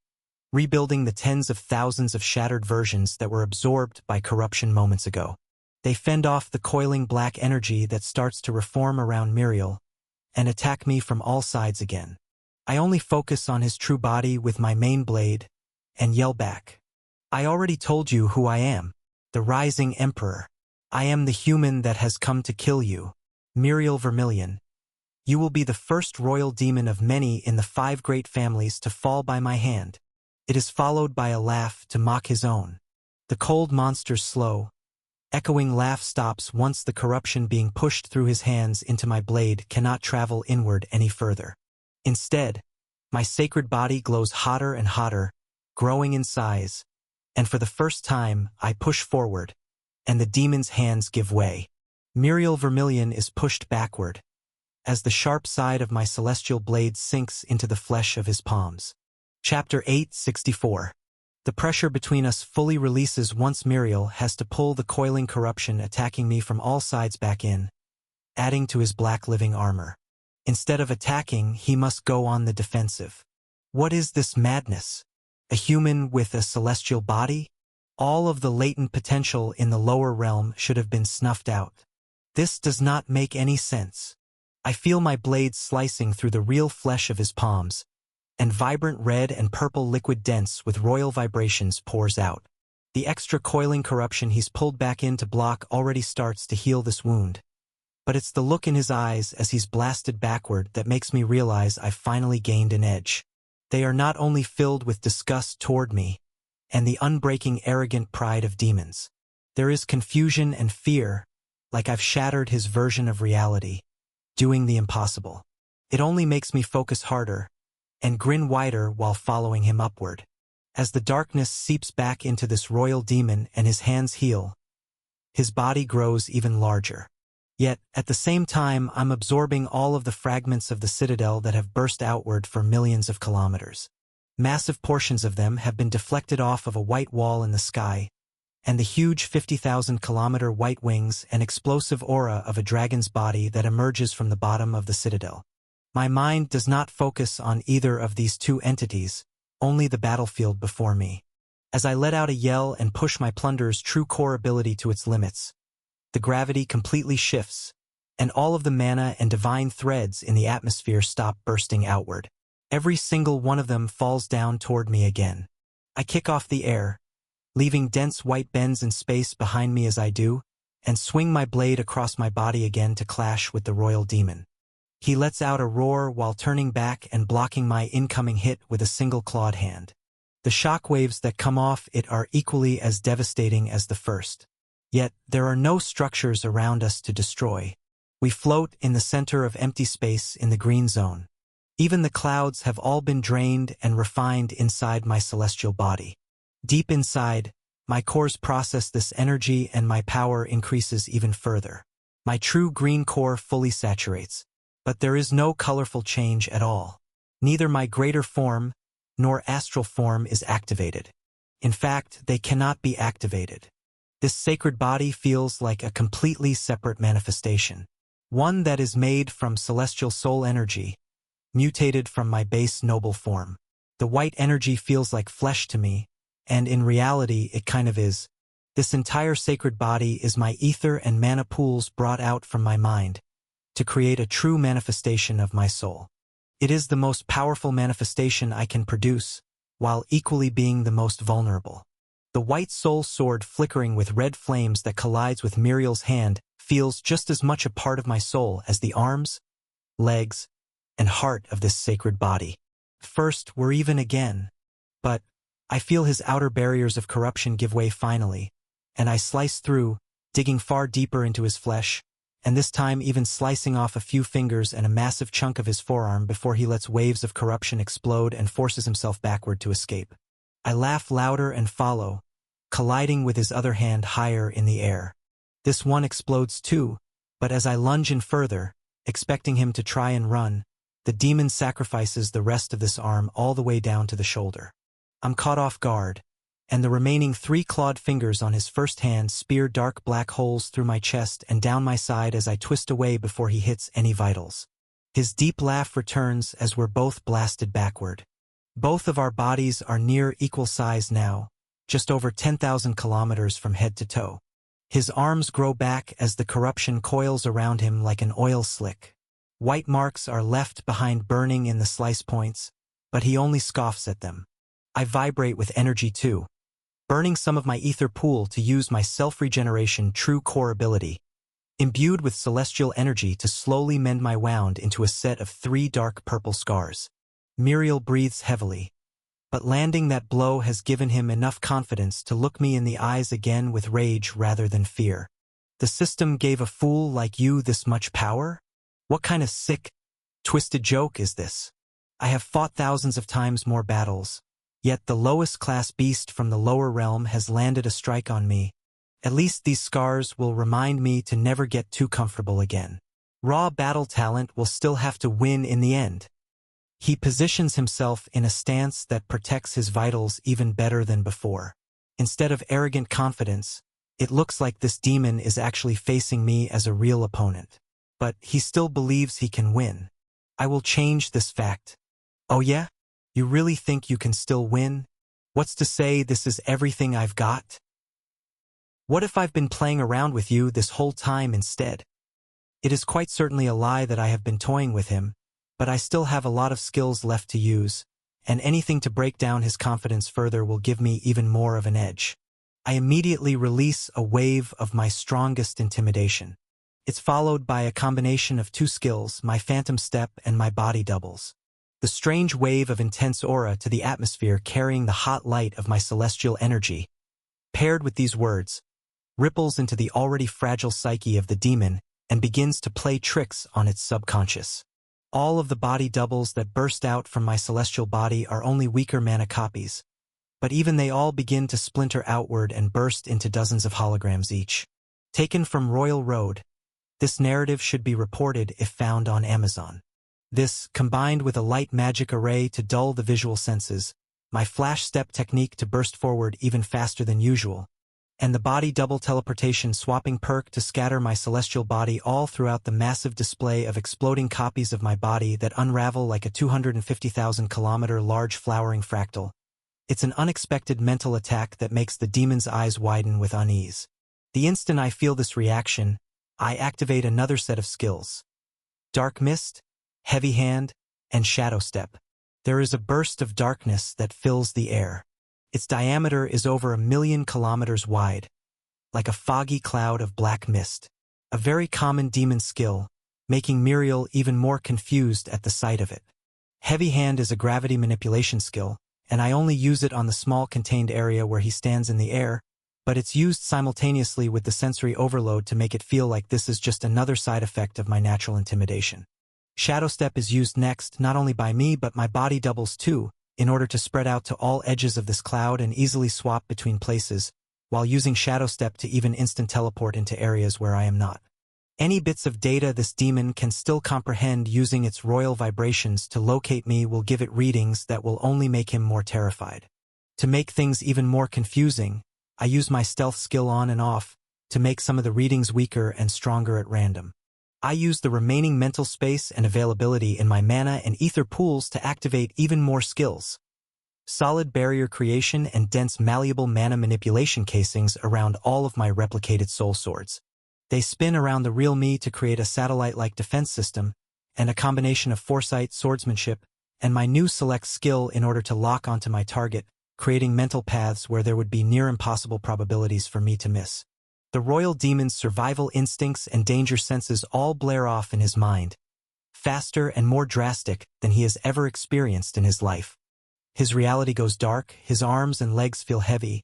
rebuilding the tens of thousands of shattered versions that were absorbed by corruption moments ago. They fend off the coiling black energy that starts to reform around Muriel, and attack me from all sides again. I only focus on his true body with my main blade, and yell back. "I already told you who I am, the Rising Emperor. I am the human that has come to kill you, Muriel Vermilion. You will be the first royal demon of many in the 5 great families to fall by my hand." It is followed by a laugh to mock his own. The cold monster's slow, echoing laugh stops once the corruption being pushed through his hands into my blade cannot travel inward any further. Instead, my sacred body glows hotter and hotter, growing in size, and for the first time I push forward, and the demon's hands give way. Muriel Vermilion is pushed backward, as the sharp side of my celestial blade sinks into the flesh of his palms. Chapter 864. The pressure between us fully releases once Muriel has to pull the coiling corruption attacking me from all sides back in, adding to his black living armor. Instead of attacking, he must go on the defensive. What is this madness? A human with a celestial body? All of the latent potential in the lower realm should have been snuffed out. This does not make any sense. I feel my blade slicing through the real flesh of his palms, and vibrant red and purple liquid dense with royal vibrations pours out. The extra coiling corruption he's pulled back in to block already starts to heal this wound. But it's the look in his eyes as he's blasted backward that makes me realize I've finally gained an edge. They are not only filled with disgust toward me, and the unbreaking arrogant pride of demons. There is confusion and fear, like I've shattered his version of reality, doing the impossible. It only makes me focus harder and grin wider while following him upward. As the darkness seeps back into this royal demon and his hands heal, his body grows even larger. Yet, at the same time, I'm absorbing all of the fragments of the citadel that have burst outward for millions of kilometers. Massive portions of them have been deflected off of a white wall in the sky, and the huge 50,000-kilometer white wings and explosive aura of a dragon's body that emerges from the bottom of the citadel. My mind does not focus on either of these two entities, only the battlefield before me. As I let out a yell and push my plunder's true core ability to its limits, the gravity completely shifts, and all of the mana and divine threads in the atmosphere stop bursting outward. Every single one of them falls down toward me again. I kick off the air, leaving dense white bends in space behind me as I do, and swing my blade across my body again to clash with the royal demon. He lets out a roar while turning back and blocking my incoming hit with a single clawed hand. The shockwaves that come off it are equally as devastating as the first. Yet, there are no structures around us to destroy. We float in the center of empty space in the green zone. Even the clouds have all been drained and refined inside my celestial body. Deep inside, my cores process this energy and my power increases even further. My true green core fully saturates, but there is no colorful change at all. Neither my greater form nor astral form is activated. In fact, they cannot be activated. This sacred body feels like a completely separate manifestation, one that is made from celestial soul energy, mutated from my base noble form. The white energy feels like flesh to me, and in reality it kind of is. This entire sacred body is my ether and mana pools brought out from my mind to create a true manifestation of my soul. It is the most powerful manifestation I can produce, while equally being the most vulnerable. The white soul sword flickering with red flames that collides with Muriel's hand feels just as much a part of my soul as the arms, legs, and heart of this sacred body. First, we're even again. But I feel his outer barriers of corruption give way finally, and I slice through, digging far deeper into his flesh, and this time even slicing off a few fingers and a massive chunk of his forearm before he lets waves of corruption explode and forces himself backward to escape. I laugh louder and follow, colliding with his other hand higher in the air. This one explodes too, but as I lunge in further, expecting him to try and run, the demon sacrifices the rest of this arm all the way down to the shoulder. I'm caught off guard, and the remaining 3 clawed fingers on his first hand spear dark black holes through my chest and down my side as I twist away before he hits any vitals. His deep laugh returns as we're both blasted backward. Both of our bodies are near equal size now, just over 10,000 kilometers from head to toe. His arms grow back as the corruption coils around him like an oil slick. White marks are left behind burning in the slice points, but he only scoffs at them. I vibrate with energy too, burning some of my ether pool to use my self-regeneration true core ability, imbued with celestial energy to slowly mend my wound into a set of 3 dark purple scars. Muriel breathes heavily, but landing that blow has given him enough confidence to look me in the eyes again with rage rather than fear. The system gave a fool like you this much power? What kind of sick, twisted joke is this? I have fought thousands of times more battles, yet the lowest class beast from the lower realm has landed a strike on me. At least these scars will remind me to never get too comfortable again. Raw battle talent will still have to win in the end. He positions himself in a stance that protects his vitals even better than before. Instead of arrogant confidence, it looks like this demon is actually facing me as a real opponent. But he still believes he can win. I will change this fact. Oh yeah? You really think you can still win? What's to say this is everything I've got? What if I've been playing around with you this whole time instead? It is quite certainly a lie that I have been toying with him, but I still have a lot of skills left to use, and anything to break down his confidence further will give me even more of an edge. I immediately release a wave of my strongest intimidation. It's followed by a combination of 2 skills, my phantom step and my body doubles. The strange wave of intense aura to the atmosphere carrying the hot light of my celestial energy, paired with these words, ripples into the already fragile psyche of the demon and begins to play tricks on its subconscious. All of the body doubles that burst out from my celestial body are only weaker mana copies, but even they all begin to splinter outward and burst into dozens of holograms each. Taken from Royal Road, this narrative should be reported if found on Amazon. This, combined with a light magic array to dull the visual senses, my flash step technique to burst forward even faster than usual, and the body double teleportation swapping perk to scatter my celestial body all throughout the massive display of exploding copies of my body that unravel like a 250,000-kilometer large flowering fractal. It's an unexpected mental attack that makes the demon's eyes widen with unease. The instant I feel this reaction, I activate another set of skills. Dark Mist, Heavy Hand, and Shadow Step. There is a burst of darkness that fills the air. Its diameter is over 1,000,000 kilometers wide, like a foggy cloud of black mist. A very common demon skill, making Muriel even more confused at the sight of it. Heavy Hand is a gravity manipulation skill, and I only use it on the small contained area where he stands in the air, but it's used simultaneously with the sensory overload to make it feel like this is just another side effect of my natural intimidation. Shadow Step is used next, not only by me but my body doubles too, in order to spread out to all edges of this cloud and easily swap between places, while using Shadow Step to even instant teleport into areas where I am not. Any bits of data this demon can still comprehend using its royal vibrations to locate me will give it readings that will only make him more terrified. To make things even more confusing, I use my stealth skill on and off to make some of the readings weaker and stronger at random. I use the remaining mental space and availability in my mana and ether pools to activate even more skills. Solid barrier creation and dense malleable mana manipulation casings around all of my replicated soul swords. They spin around the real me to create a satellite-like defense system, and a combination of foresight, swordsmanship, and my new select skill in order to lock onto my target, creating mental paths where there would be near impossible probabilities for me to miss. The royal demon's survival instincts and danger senses all blare off in his mind, faster and more drastic than he has ever experienced in his life. His reality goes dark, his arms and legs feel heavy,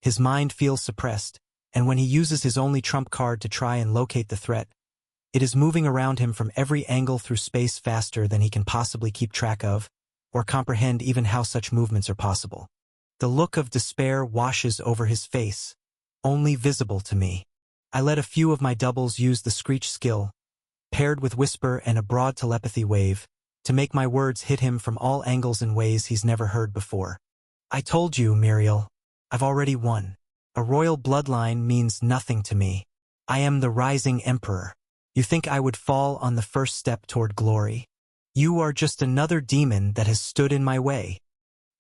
his mind feels suppressed, and when he uses his only trump card to try and locate the threat, it is moving around him from every angle through space faster than he can possibly keep track of, or comprehend even how such movements are possible. The look of despair washes over his face, only visible to me. I let a few of my doubles use the Screech skill, paired with Whisper and a broad telepathy wave, to make my words hit him from all angles in ways he's never heard before. I told you, Muriel, I've already won. A royal bloodline means nothing to me. I am the rising emperor. You think I would fall on the first step toward glory? You are just another demon that has stood in my way.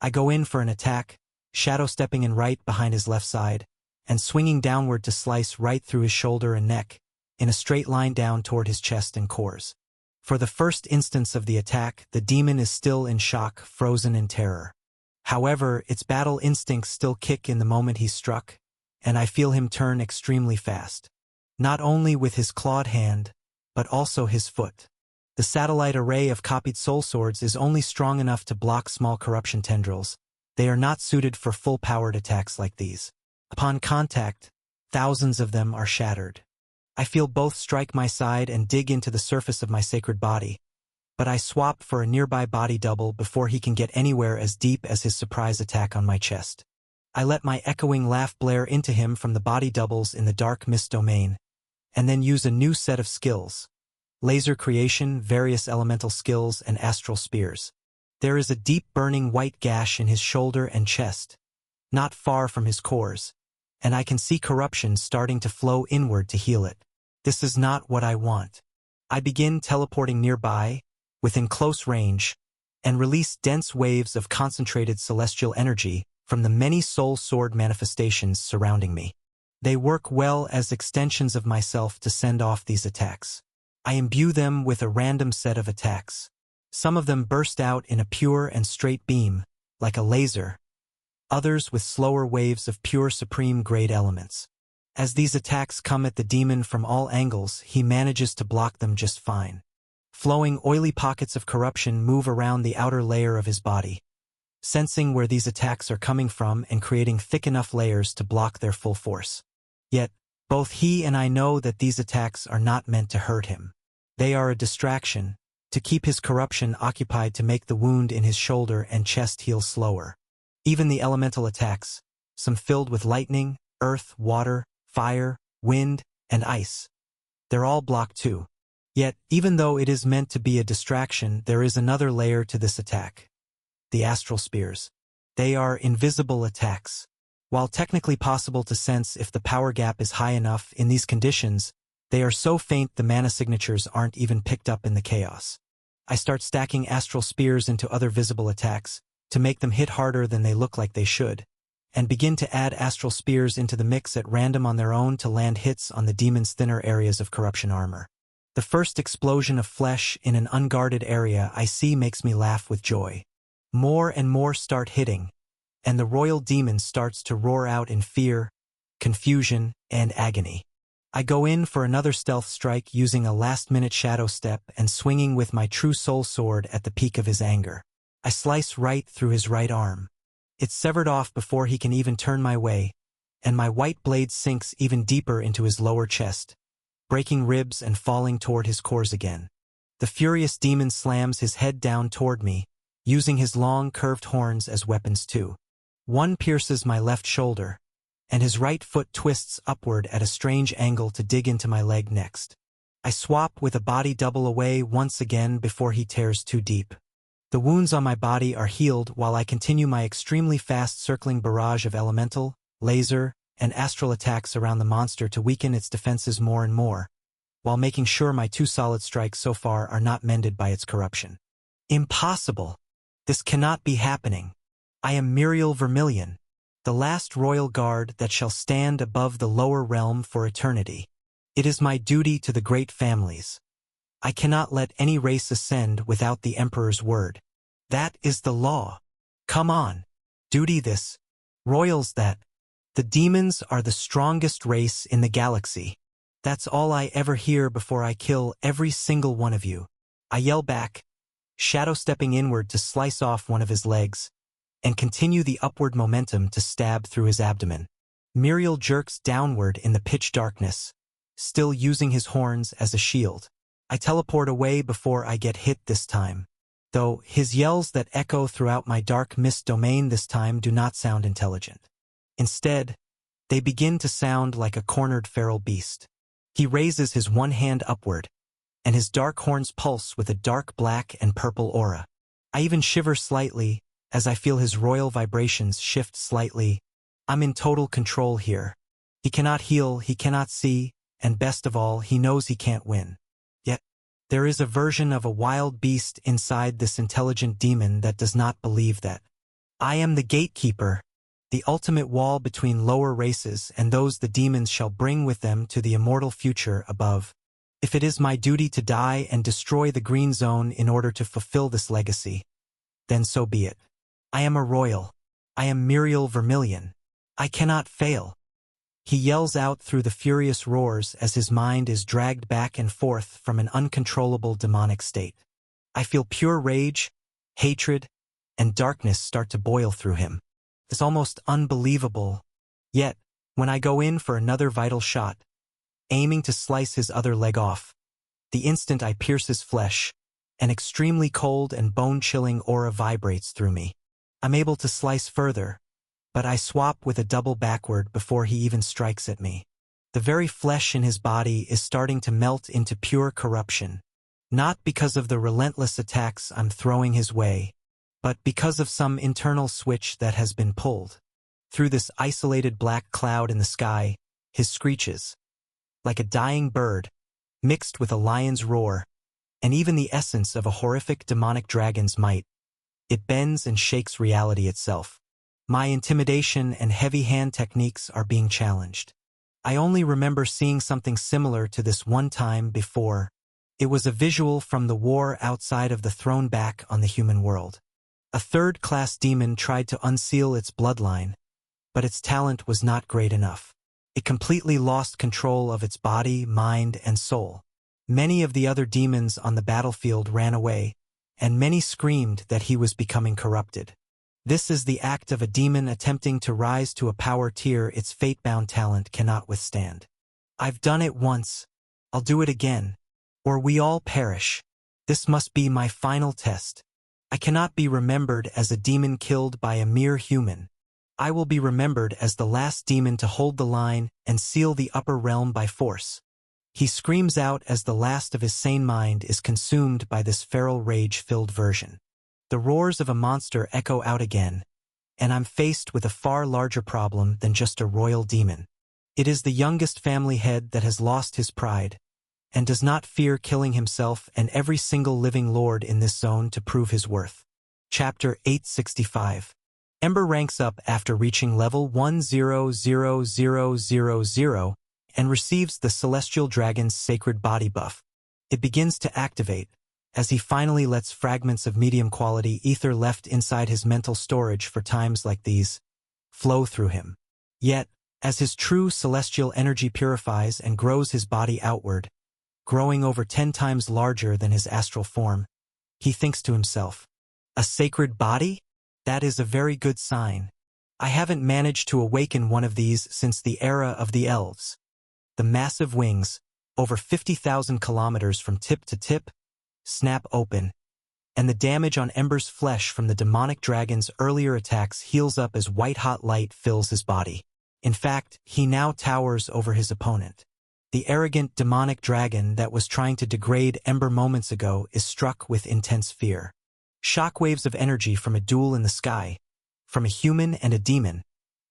I go in for an attack, shadow stepping in right behind his left side, and swinging downward to slice right through his shoulder and neck, in a straight line down toward his chest and cores. For the first instance of the attack, the demon is still in shock, frozen in terror. However, its battle instincts still kick in the moment he's struck, and I feel him turn extremely fast. Not only with his clawed hand, but also his foot. The satellite array of copied soul swords is only strong enough to block small corruption tendrils. They are not suited for full-powered attacks like these. Upon contact, thousands of them are shattered. I feel both strike my side and dig into the surface of my sacred body, but I swap for a nearby body double before he can get anywhere as deep as his surprise attack on my chest. I let my echoing laugh blare into him from the body doubles in the dark mist domain, and then use a new set of skills. Laser creation, various elemental skills, and astral spears. There is a deep burning white gash in his shoulder and chest, not far from his cores, and I can see corruption starting to flow inward to heal it. This is not what I want. I begin teleporting nearby, within close range, and release dense waves of concentrated celestial energy from the many soul sword manifestations surrounding me. They work well as extensions of myself to send off these attacks. I imbue them with a random set of attacks. Some of them burst out in a pure and straight beam, like a laser, others with slower waves of pure supreme-grade elements. As these attacks come at the demon from all angles, he manages to block them just fine. Flowing oily pockets of corruption move around the outer layer of his body, sensing where these attacks are coming from and creating thick enough layers to block their full force. Yet, both he and I know that these attacks are not meant to hurt him. They are a distraction, to keep his corruption occupied to make the wound in his shoulder and chest heal slower. Even the elemental attacks, some filled with lightning, earth, water, fire, wind, and ice. They're all blocked too. Yet, even though it is meant to be a distraction, there is another layer to this attack. The astral spears. They are invisible attacks. While technically possible to sense if the power gap is high enough in these conditions, they are so faint the mana signatures aren't even picked up in the chaos. I start stacking astral spears into other visible attacks, to make them hit harder than they look like they should, and begin to add astral spears into the mix at random on their own to land hits on the demon's thinner areas of corruption armor. The first explosion of flesh in an unguarded area I see makes me laugh with joy. More and more start hitting, and the royal demon starts to roar out in fear, confusion, and agony. I go in for another stealth strike using a last-minute shadow step and swinging with my true soul sword at the peak of his anger. I slice right through his right arm. It's severed off before he can even turn my way, and my white blade sinks even deeper into his lower chest, breaking ribs and falling toward his cores again. The furious demon slams his head down toward me, using his long, curved horns as weapons too. One pierces my left shoulder, and his right foot twists upward at a strange angle to dig into my leg next. I swap with a body double away once again before he tears too deep. The wounds on my body are healed while I continue my extremely fast circling barrage of elemental, laser, and astral attacks around the monster to weaken its defenses more and more, while making sure my 2 solid strikes so far are not mended by its corruption. Impossible! This cannot be happening. I am Muriel Vermilion, the last royal guard that shall stand above the lower realm for eternity. It is my duty to the great families. I cannot let any race ascend without the Emperor's word. That is the law. Come on. Duty this. Royals that. The demons are the strongest race in the galaxy. That's all I ever hear before I kill every single one of you. I yell back, shadow stepping inward to slice off one of his legs, and continue the upward momentum to stab through his abdomen. Muriel jerks downward in the pitch darkness, still using his horns as a shield. I teleport away before I get hit this time, though his yells that echo throughout my dark mist domain this time do not sound intelligent. Instead, they begin to sound like a cornered feral beast. He raises his one hand upward, and his dark horns pulse with a dark black and purple aura. I even shiver slightly as I feel his royal vibrations shift slightly. I'm in total control here. He cannot heal, he cannot see, and best of all, he knows he can't win. Yet, there is a version of a wild beast inside this intelligent demon that does not believe that. I am the gatekeeper, the ultimate wall between lower races and those the demons shall bring with them to the immortal future above. If it is my duty to die and destroy the green zone in order to fulfill this legacy, then so be it. I am a royal. I am Muriel Vermilion. I cannot fail. He yells out through the furious roars as his mind is dragged back and forth from an uncontrollable demonic state. I feel pure rage, hatred, and darkness start to boil through him. It's almost unbelievable. Yet, when I go in for another vital shot, aiming to slice his other leg off, the instant I pierce his flesh, an extremely cold and bone-chilling aura vibrates through me. I'm able to slice further, but I swap with a double backward before he even strikes at me. The very flesh in his body is starting to melt into pure corruption, not because of the relentless attacks I'm throwing his way, but because of some internal switch that has been pulled. Through this isolated black cloud in the sky, his screeches, like a dying bird, mixed with a lion's roar, and even the essence of a horrific demonic dragon's might, it bends and shakes reality itself. My intimidation and heavy hand techniques are being challenged. I only remember seeing something similar to this one time before. It was a visual from the war outside of the throne back on the human world. A third-class demon tried to unseal its bloodline, but its talent was not great enough. It completely lost control of its body, mind, and soul. Many of the other demons on the battlefield ran away, and many screamed that he was becoming corrupted. This is the act of a demon attempting to rise to a power tier its fate-bound talent cannot withstand. I've done it once. I'll do it again, or we all perish. This must be my final test. I cannot be remembered as a demon killed by a mere human. I will be remembered as the last demon to hold the line and seal the upper realm by force. He screams out as the last of his sane mind is consumed by this feral rage-filled version. The roars of a monster echo out again, and I'm faced with a far larger problem than just a royal demon. It is the youngest family head that has lost his pride, and does not fear killing himself and every single living lord in this zone to prove his worth. Chapter 865. Ember ranks up after reaching level 100000 and receives the Celestial Dragon's Sacred Body buff. It begins to activate, as he finally lets fragments of medium-quality ether left inside his mental storage for times like these flow through him. Yet, as his true celestial energy purifies and grows his body outward, growing over 10 times larger than his astral form, he thinks to himself, "A sacred body? That is a very good sign. I haven't managed to awaken one of these since the era of the elves." The massive wings, over 50,000 kilometers from tip to tip, snap open, and the damage on Ember's flesh from the demonic dragon's earlier attacks heals up as white-hot light fills his body. In fact, he now towers over his opponent. The arrogant demonic dragon that was trying to degrade Ember moments ago is struck with intense fear. Shockwaves of energy from a duel in the sky, from a human and a demon,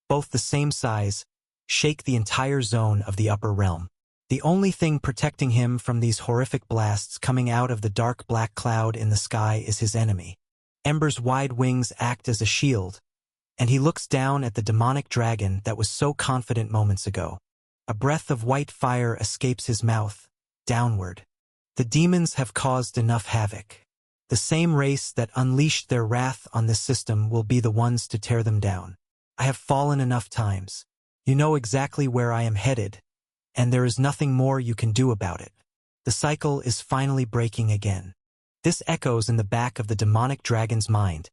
both the same size, shake the entire zone of the upper realm. The only thing protecting him from these horrific blasts coming out of the dark black cloud in the sky is his enemy. Ember's wide wings act as a shield, and he looks down at the demonic dragon that was so confident moments ago. A breath of white fire escapes his mouth, downward. The demons have caused enough havoc. The same race that unleashed their wrath on this system will be the ones to tear them down. I have fallen enough times. You know exactly where I am headed, and there is nothing more you can do about it. The cycle is finally breaking again. This echoes in the back of the demonic dragon's mind,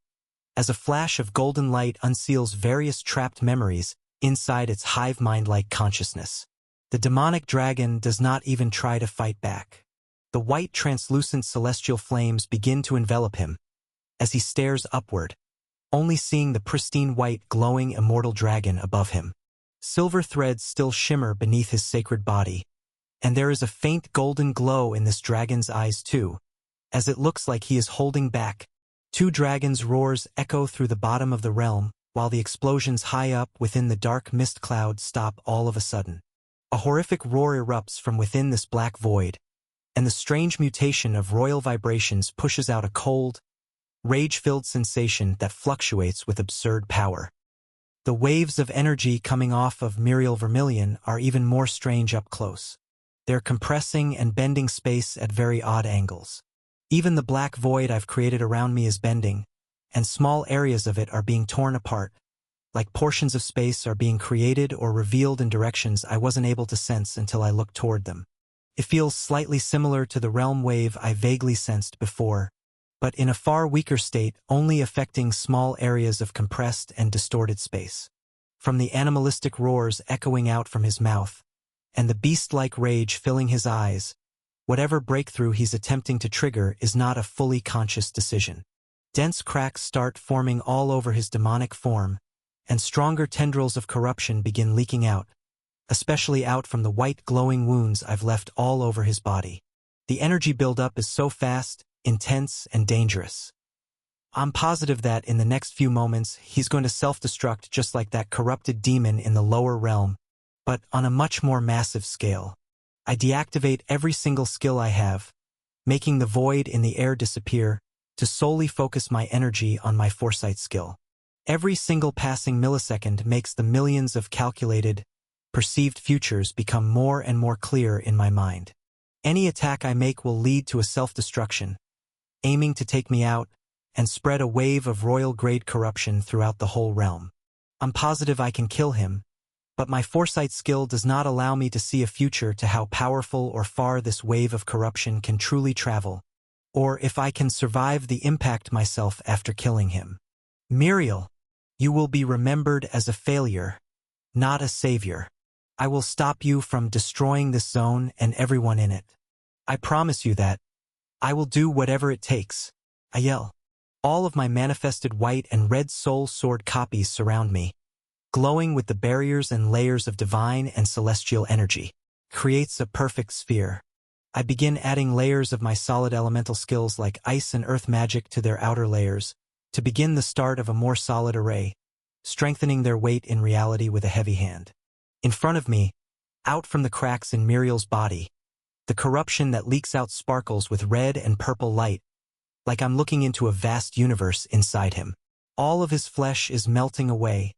as a flash of golden light unseals various trapped memories inside its hive mind-like consciousness. The demonic dragon does not even try to fight back. The white translucent celestial flames begin to envelop him, as he stares upward, only seeing the pristine white glowing immortal dragon above him. Silver threads still shimmer beneath his sacred body, and there is a faint golden glow in this dragon's eyes too, as it looks like he is holding back. Two dragons' roars echo through the bottom of the realm, while the explosions high up within the dark mist cloud stop all of a sudden. A horrific roar erupts from within this black void, and the strange mutation of royal vibrations pushes out a cold, rage-filled sensation that fluctuates with absurd power. The waves of energy coming off of Muriel Vermilion are even more strange up close. They're compressing and bending space at very odd angles. Even the black void I've created around me is bending, and small areas of it are being torn apart, like portions of space are being created or revealed in directions I wasn't able to sense until I looked toward them. It feels slightly similar to the realm wave I vaguely sensed before, but in a far weaker state, only affecting small areas of compressed and distorted space. From the animalistic roars echoing out from his mouth, and the beast-like rage filling his eyes, whatever breakthrough he's attempting to trigger is not a fully conscious decision. Dense cracks start forming all over his demonic form, and stronger tendrils of corruption begin leaking out, especially out from the white glowing wounds I've left all over his body. The energy buildup is so fast, intense, and dangerous. I'm positive that in the next few moments he's going to self-destruct just like that corrupted demon in the lower realm, but on a much more massive scale. I deactivate every single skill I have, making the void in the air disappear, to solely focus my energy on my foresight skill. Every single passing millisecond makes the millions of calculated, perceived futures become more and more clear in my mind. Any attack I make will lead to a self-destruction, aiming to take me out and spread a wave of royal-grade corruption throughout the whole realm. I'm positive I can kill him, but my foresight skill does not allow me to see a future to how powerful or far this wave of corruption can truly travel, or if I can survive the impact myself after killing him. Muriel, you will be remembered as a failure, not a savior. I will stop you from destroying this zone and everyone in it. I promise you that, I will do whatever it takes, I yell. All of my manifested white and red soul sword copies surround me, glowing with the barriers and layers of divine and celestial energy. Creates a perfect sphere. I begin adding layers of my solid elemental skills like ice and earth magic to their outer layers, to begin the start of a more solid array, strengthening their weight in reality with a heavy hand. In front of me, out from the cracks in Muriel's body, the corruption that leaks out sparkles with red and purple light, like I'm looking into a vast universe inside him. All of his flesh is melting away,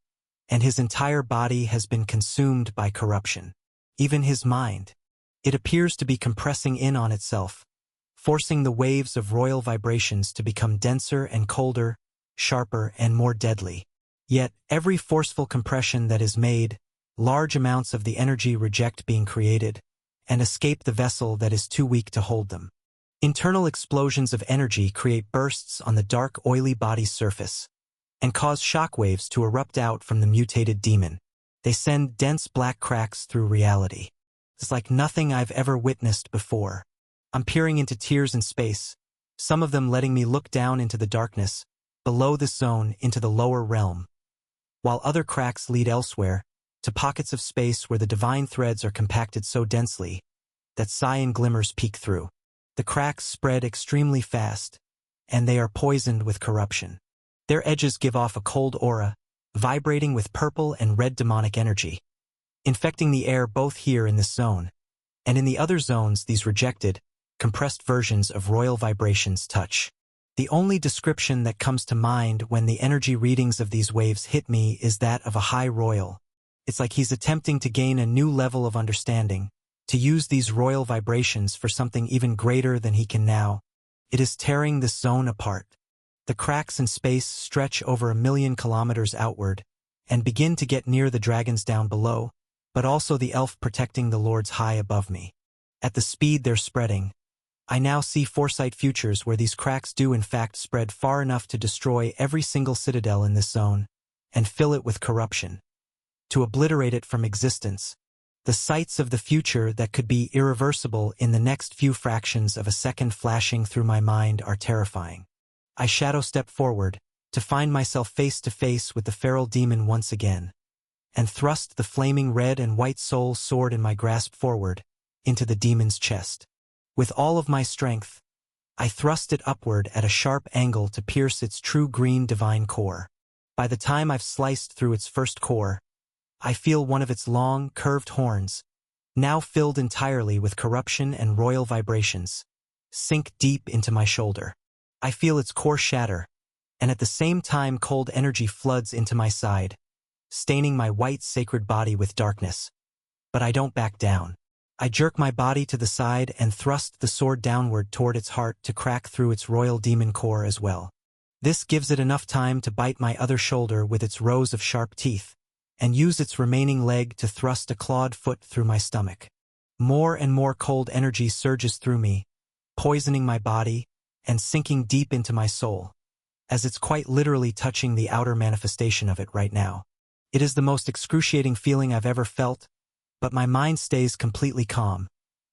and his entire body has been consumed by corruption. Even his mind. It appears to be compressing in on itself, forcing the waves of royal vibrations to become denser and colder, sharper and more deadly. Yet, every forceful compression that is made, large amounts of the energy reject being created, and escape the vessel that is too weak to hold them. Internal explosions of energy create bursts on the dark, oily body's surface, and cause shockwaves to erupt out from the mutated demon. They send dense black cracks through reality. It's like nothing I've ever witnessed before. I'm peering into tears in space, some of them letting me look down into the darkness, below this zone into the lower realm, while other cracks lead elsewhere, to pockets of space where the divine threads are compacted so densely that cyan glimmers peek through. The cracks spread extremely fast, and they are poisoned with corruption. Their edges give off a cold aura, vibrating with purple and red demonic energy, infecting the air both here in this zone, and in the other zones these rejected, compressed versions of royal vibrations touch. The only description that comes to mind when the energy readings of these waves hit me is that of a high royal. It's like he's attempting to gain a new level of understanding, to use these royal vibrations for something even greater than he can now. It is tearing this zone apart. The cracks in space stretch over 1,000,000 kilometers outward and begin to get near the dragons down below, but also the elf protecting the lords high above me. At the speed they're spreading, I now see foresight futures where these cracks do in fact spread far enough to destroy every single citadel in this zone and fill it with corruption, to obliterate it from existence. The sights of the future that could be irreversible in the next few fractions of a second flashing through my mind are terrifying. I shadow step forward, to find myself face to face with the feral demon once again, and thrust the flaming red and white soul sword in my grasp forward, into the demon's chest. With all of my strength, I thrust it upward at a sharp angle to pierce its true green divine core. By the time I've sliced through its first core, I feel one of its long, curved horns, now filled entirely with corruption and royal vibrations, sink deep into my shoulder. I feel its core shatter, and at the same time cold energy floods into my side, staining my white sacred body with darkness. But I don't back down. I jerk my body to the side and thrust the sword downward toward its heart to crack through its royal demon core as well. This gives it enough time to bite my other shoulder with its rows of sharp teeth, and use its remaining leg to thrust a clawed foot through my stomach. More and more cold energy surges through me, poisoning my body and sinking deep into my soul, as it's quite literally touching the outer manifestation of it right now. It is the most excruciating feeling I've ever felt, but my mind stays completely calm,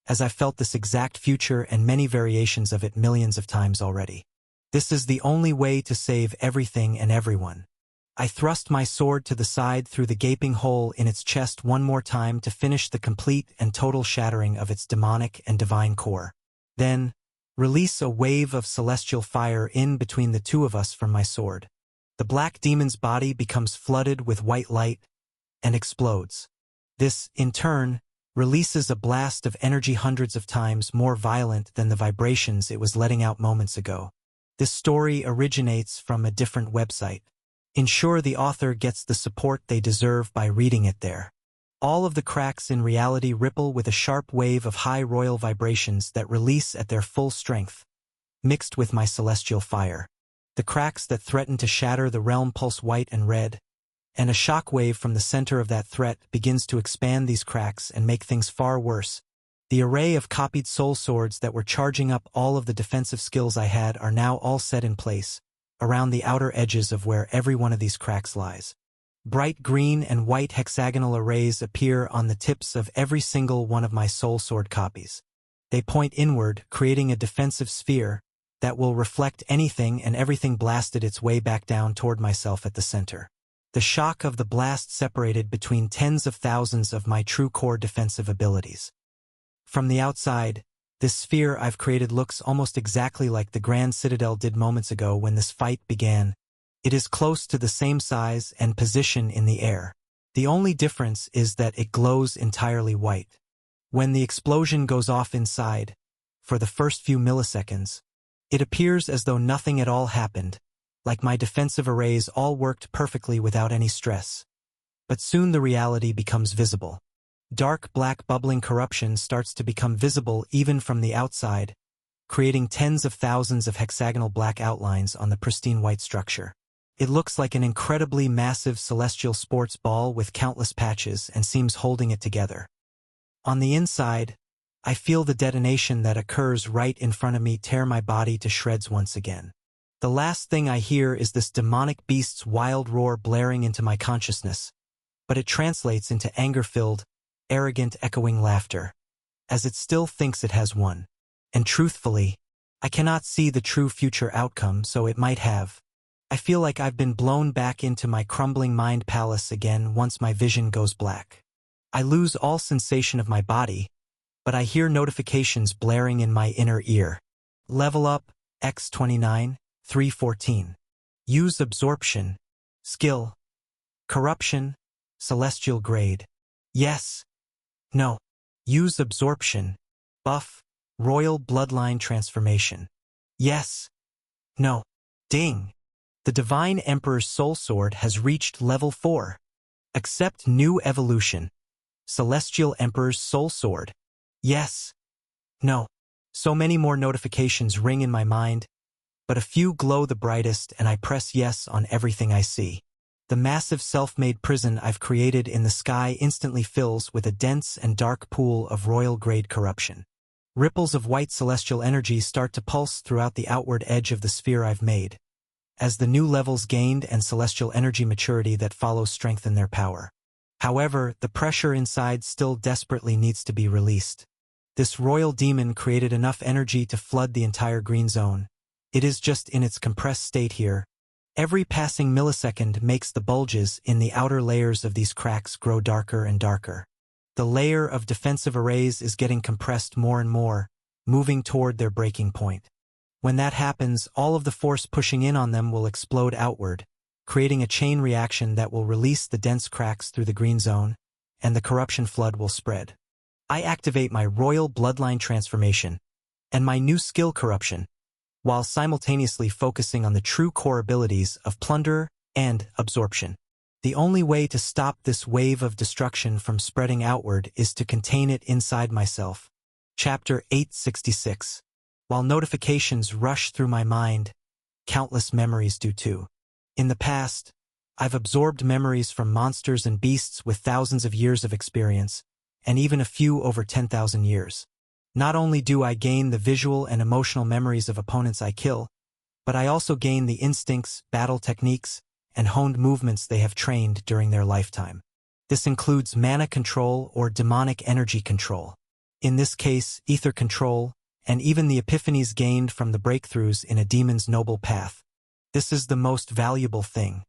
as I've felt this exact future and many variations of it millions of times already. This is the only way to save everything and everyone. I thrust my sword to the side through the gaping hole in its chest one more time to finish the complete and total shattering of its demonic and divine core. Then, release a wave of celestial fire in between the two of us from my sword. The black demon's body becomes flooded with white light and explodes. This, in turn, releases a blast of energy hundreds of times more violent than the vibrations it was letting out moments ago. This story originates from a different website. Ensure the author gets the support they deserve by reading it there. All of the cracks in reality ripple with a sharp wave of high royal vibrations that release at their full strength, mixed with my celestial fire. The cracks that threaten to shatter the realm pulse white and red, and a shock wave from the center of that threat begins to expand these cracks and make things far worse. The array of copied soul swords that were charging up all of the defensive skills I had are now all set in place, around the outer edges of where every one of these cracks lies. Bright green and white hexagonal arrays appear on the tips of every single one of my soul sword copies. They point inward, creating a defensive sphere that will reflect anything and everything blasted its way back down toward myself at the center. The shock of the blast separated between tens of thousands of my true core defensive abilities. From the outside, this sphere I've created looks almost exactly like the Grand Citadel did moments ago when this fight began. It is close to the same size and position in the air. The only difference is that it glows entirely white. When the explosion goes off inside, for the first few milliseconds, it appears as though nothing at all happened, like my defensive arrays all worked perfectly without any stress. But soon the reality becomes visible. Dark black bubbling corruption starts to become visible even from the outside, creating tens of thousands of hexagonal black outlines on the pristine white structure. It looks like an incredibly massive celestial sports ball with countless patches and seems holding it together. On the inside, I feel the detonation that occurs right in front of me tear my body to shreds once again. The last thing I hear is this demonic beast's wild roar blaring into my consciousness, but it translates into anger-filled, arrogant, echoing laughter, as it still thinks it has won. And truthfully, I cannot see the true future outcome, so it might have. I feel like I've been blown back into my crumbling mind palace again once my vision goes black. I lose all sensation of my body, but I hear notifications blaring in my inner ear. Level up, X29, 314. Use absorption. Skill. Corruption. Celestial grade. Yes. No. Use absorption. Buff. Royal bloodline transformation. Yes. No. Ding. The Divine Emperor's Soul Sword has reached level 4. Accept new evolution. Celestial Emperor's Soul Sword. Yes. No. So many more notifications ring in my mind, but a few glow the brightest and I press yes on everything I see. The massive self-made prison I've created in the sky instantly fills with a dense and dark pool of royal-grade corruption. Ripples of white celestial energy start to pulse throughout the outward edge of the sphere I've made, as the new levels gained and celestial energy maturity that follows strengthen their power. However, the pressure inside still desperately needs to be released. This royal demon created enough energy to flood the entire green zone. It is just in its compressed state here. Every passing millisecond makes the bulges in the outer layers of these cracks grow darker and darker. The layer of defensive arrays is getting compressed more and more, moving toward their breaking point. When that happens, all of the force pushing in on them will explode outward, creating a chain reaction that will release the dense cracks through the green zone, and the corruption flood will spread. I activate my royal bloodline transformation and my new skill corruption, while simultaneously focusing on the true core abilities of plunder and absorption. The only way to stop this wave of destruction from spreading outward is to contain it inside myself. Chapter 866. While notifications rush through my mind, countless memories do too. In the past, I've absorbed memories from monsters and beasts with thousands of years of experience, and even a few over 10,000 years. Not only do I gain the visual and emotional memories of opponents I kill, but I also gain the instincts, battle techniques, and honed movements they have trained during their lifetime. This includes mana control or demonic energy control. In this case, ether control, and even the epiphanies gained from the breakthroughs in a demon's noble path. This is the most valuable thing.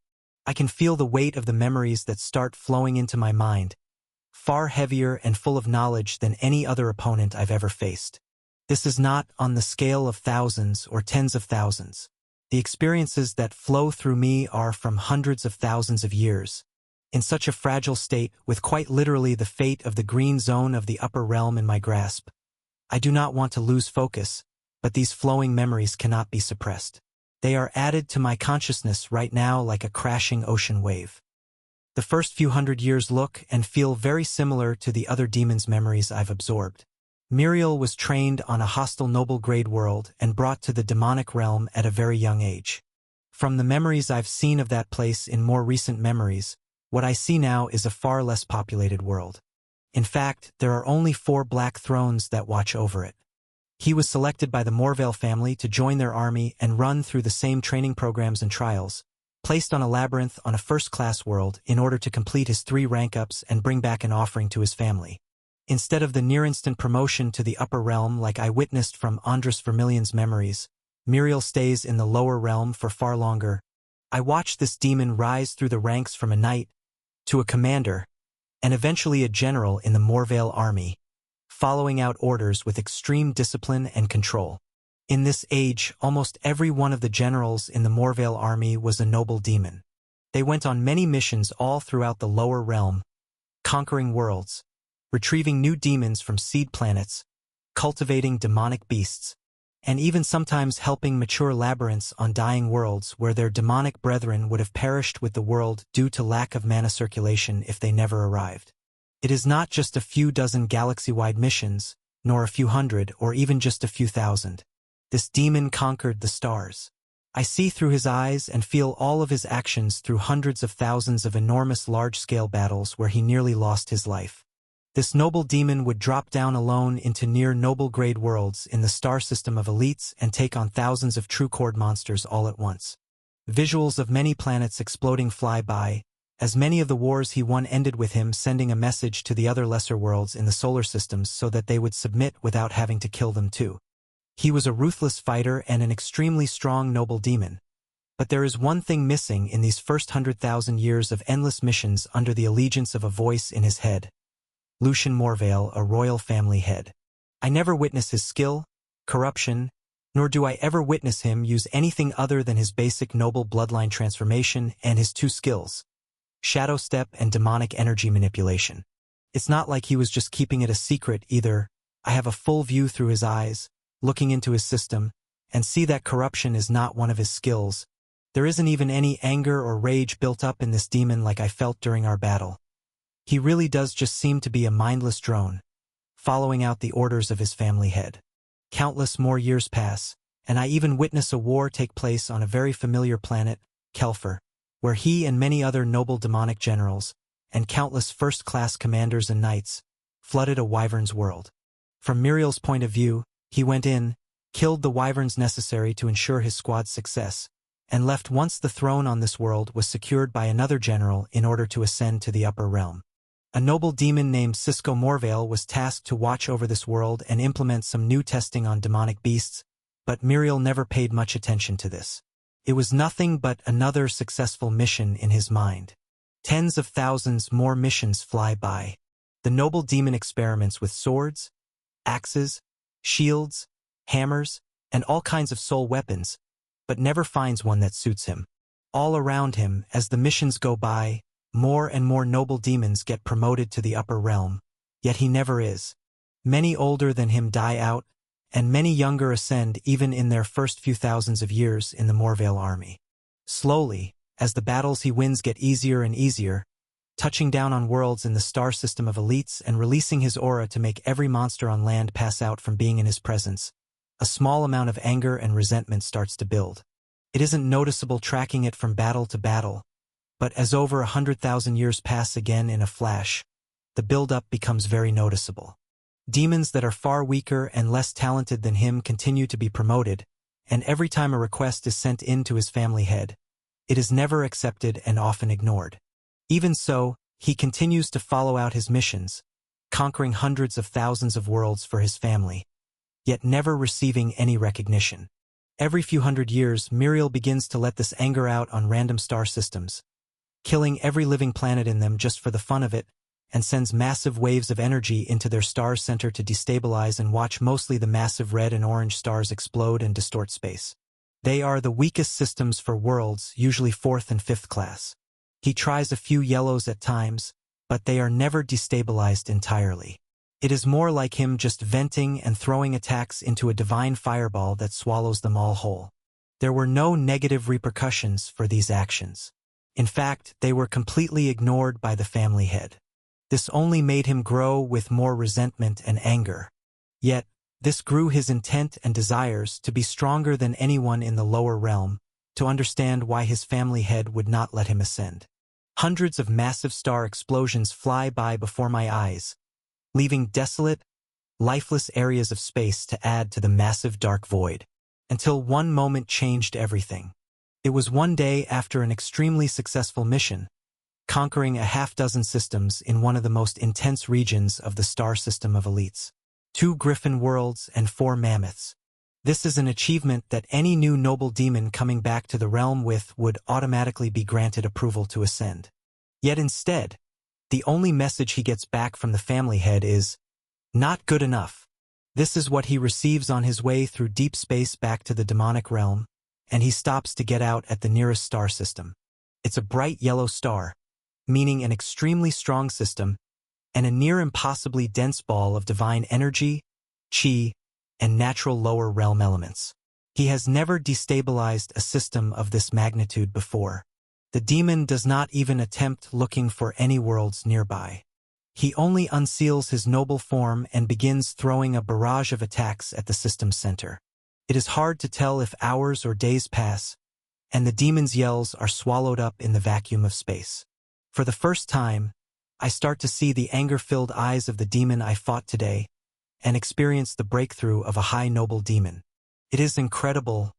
I can feel the weight of the memories that start flowing into my mind, far heavier and full of knowledge than any other opponent I've ever faced. This is not on the scale of thousands or tens of thousands. The experiences that flow through me are from hundreds of thousands of years. In such a fragile state, with quite literally the fate of the green zone of the upper realm in my grasp, I do not want to lose focus, but these flowing memories cannot be suppressed. They are added to my consciousness right now like a crashing ocean wave. The first few hundred years look and feel very similar to the other demons' memories I've absorbed. Muriel was trained on a hostile noble-grade world and brought to the demonic realm at a very young age. From the memories I've seen of that place in more recent memories, what I see now is a far less populated world. In fact, there are only 4 black thrones that watch over it. He was selected by the Morvale family to join their army and run through the same training programs and trials, placed on a labyrinth on a first-class world in order to complete his 3 rank-ups and bring back an offering to his family. Instead of the near-instant promotion to the upper realm like I witnessed from Andres Vermillion's memories, Muriel stays in the lower realm for far longer. I watched this demon rise through the ranks from a knight to a commander, and eventually a general in the Morvale army, following out orders with extreme discipline and control. In this age, almost every one of the generals in the Morvale army was a noble demon. They went on many missions all throughout the lower realm, conquering worlds, retrieving new demons from seed planets, cultivating demonic beasts, and even sometimes helping mature labyrinths on dying worlds where their demonic brethren would have perished with the world due to lack of mana circulation if they never arrived. It is not just a few dozen galaxy-wide missions, nor a few hundred or even just a few thousand. This demon conquered the stars. I see through his eyes and feel all of his actions through hundreds of thousands of enormous large-scale battles where he nearly lost his life. This noble demon would drop down alone into near-noble-grade worlds in the star system of elites and take on thousands of true-cord monsters all at once. Visuals of many planets exploding fly by, as many of the wars he won ended with him sending a message to the other lesser worlds in the solar systems so that they would submit without having to kill them too. He was a ruthless fighter and an extremely strong noble demon. But there is one thing missing in these first 100,000 years of endless missions under the allegiance of a voice in his head. Lucien Morvale, a royal family head. I never witness his skill, corruption, nor do I ever witness him use anything other than his basic noble bloodline transformation and his two skills, shadow step and demonic energy manipulation. It's not like he was just keeping it a secret either. I have a full view through his eyes, looking into his system, and see that corruption is not one of his skills. There isn't even any anger or rage built up in this demon like I felt during our battle. He really does just seem to be a mindless drone, following out the orders of his family head. Countless more years pass, and I even witness a war take place on a very familiar planet, Kelfer, where he and many other noble demonic generals, and countless first-class commanders and knights, flooded a wyvern's world. From Muriel's point of view, he went in, killed the wyverns necessary to ensure his squad's success, and left once the throne on this world was secured by another general in order to ascend to the upper realm. A noble demon named Cisco Morvale was tasked to watch over this world and implement some new testing on demonic beasts, but Muriel never paid much attention to this. It was nothing but another successful mission in his mind. Tens of thousands more missions fly by. The noble demon experiments with swords, axes, shields, hammers, and all kinds of soul weapons, but never finds one that suits him. All around him, as the missions go by, more and more noble demons get promoted to the upper realm, yet he never is. Many older than him die out, and many younger ascend even in their first few thousands of years in the Morvale army. Slowly, as the battles he wins get easier and easier, touching down on worlds in the star system of elites and releasing his aura to make every monster on land pass out from being in his presence, a small amount of anger and resentment starts to build. It isn't noticeable tracking it from battle to battle, but as over 100,000 years pass again in a flash, the build-up becomes very noticeable. Demons that are far weaker and less talented than him continue to be promoted, and every time a request is sent in to his family head, it is never accepted and often ignored. Even so, he continues to follow out his missions, conquering hundreds of thousands of worlds for his family, yet never receiving any recognition. Every few hundred years, Muriel begins to let this anger out on random star systems, killing every living planet in them just for the fun of it, and sends massive waves of energy into their star center to destabilize and watch mostly the massive red and orange stars explode and distort space. They are the weakest systems for worlds, usually 4th and 5th class. He tries a few yellows at times, but they are never destabilized entirely. It is more like him just venting and throwing attacks into a divine fireball that swallows them all whole. There were no negative repercussions for these actions. In fact, they were completely ignored by the family head. This only made him grow with more resentment and anger. Yet, this grew his intent and desires to be stronger than anyone in the lower realm, to understand why his family head would not let him ascend. Hundreds of massive star explosions fly by before my eyes, leaving desolate, lifeless areas of space to add to the massive dark void, until one moment changed everything. It was one day after an extremely successful mission, conquering a half-dozen systems in one of the most intense regions of the star system of elites. 2 Griffin worlds and 4 mammoths. This is an achievement that any new noble demon coming back to the realm with would automatically be granted approval to ascend. Yet instead, the only message he gets back from the family head is, "Not good enough." This is what he receives on his way through deep space back to the demonic realm, and he stops to get out at the nearest star system. It's a bright yellow star, meaning an extremely strong system, and a near impossibly dense ball of divine energy, chi, and natural lower realm elements. He has never destabilized a system of this magnitude before. The demon does not even attempt looking for any worlds nearby. He only unseals his noble form and begins throwing a barrage of attacks at the system's center. It is hard to tell if hours or days pass, and the demon's yells are swallowed up in the vacuum of space. For the first time, I start to see the anger-filled eyes of the demon I fought today, and experience the breakthrough of a high noble demon. It is incredible,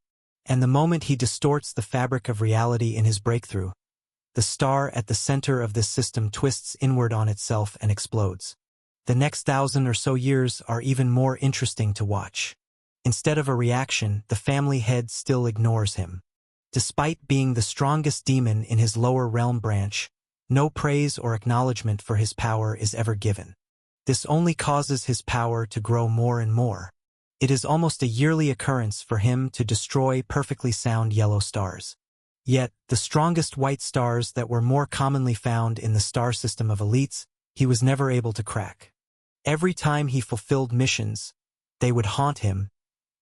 and the moment he distorts the fabric of reality in his breakthrough, the star at the center of this system twists inward on itself and explodes. The next 1,000 or so years are even more interesting to watch. Instead of a reaction, the family head still ignores him. Despite being the strongest demon in his lower realm branch, no praise or acknowledgement for his power is ever given. This only causes his power to grow more and more. It is almost a yearly occurrence for him to destroy perfectly sound yellow stars. Yet, the strongest white stars that were more commonly found in the star system of elites, he was never able to crack. Every time he fulfilled missions, they would haunt him,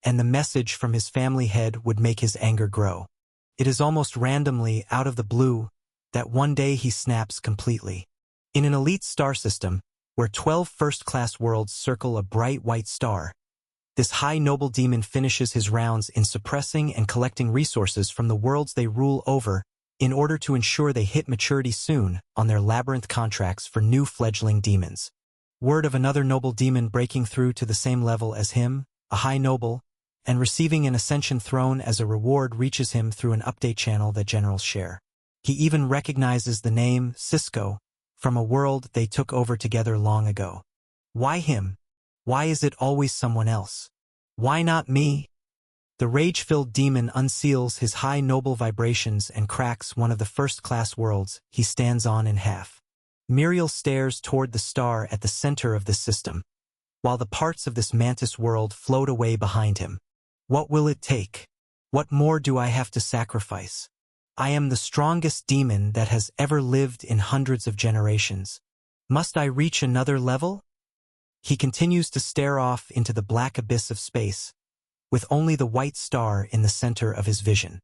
and the message from his family head would make his anger grow. It is almost randomly, out of the blue, that one day he snaps completely. In an elite star system, where 12 first-class worlds circle a bright white star, this high noble demon finishes his rounds in suppressing and collecting resources from the worlds they rule over in order to ensure they hit maturity soon on their labyrinth contracts for new fledgling demons. Word of another noble demon breaking through to the same level as him, a high noble, and receiving an ascension throne as a reward reaches him through an update channel that generals share. He even recognizes the name Cisco from a world they took over together long ago. Why him? Why is it always someone else? Why not me? The rage-filled demon unseals his high noble vibrations and cracks one of the first-class worlds he stands on in half. Muriel stares toward the star at the center of this system, while the parts of this mantis world float away behind him. What will it take? What more do I have to sacrifice? I am the strongest demon that has ever lived in hundreds of generations. Must I reach another level? He continues to stare off into the black abyss of space, with only the white star in the center of his vision.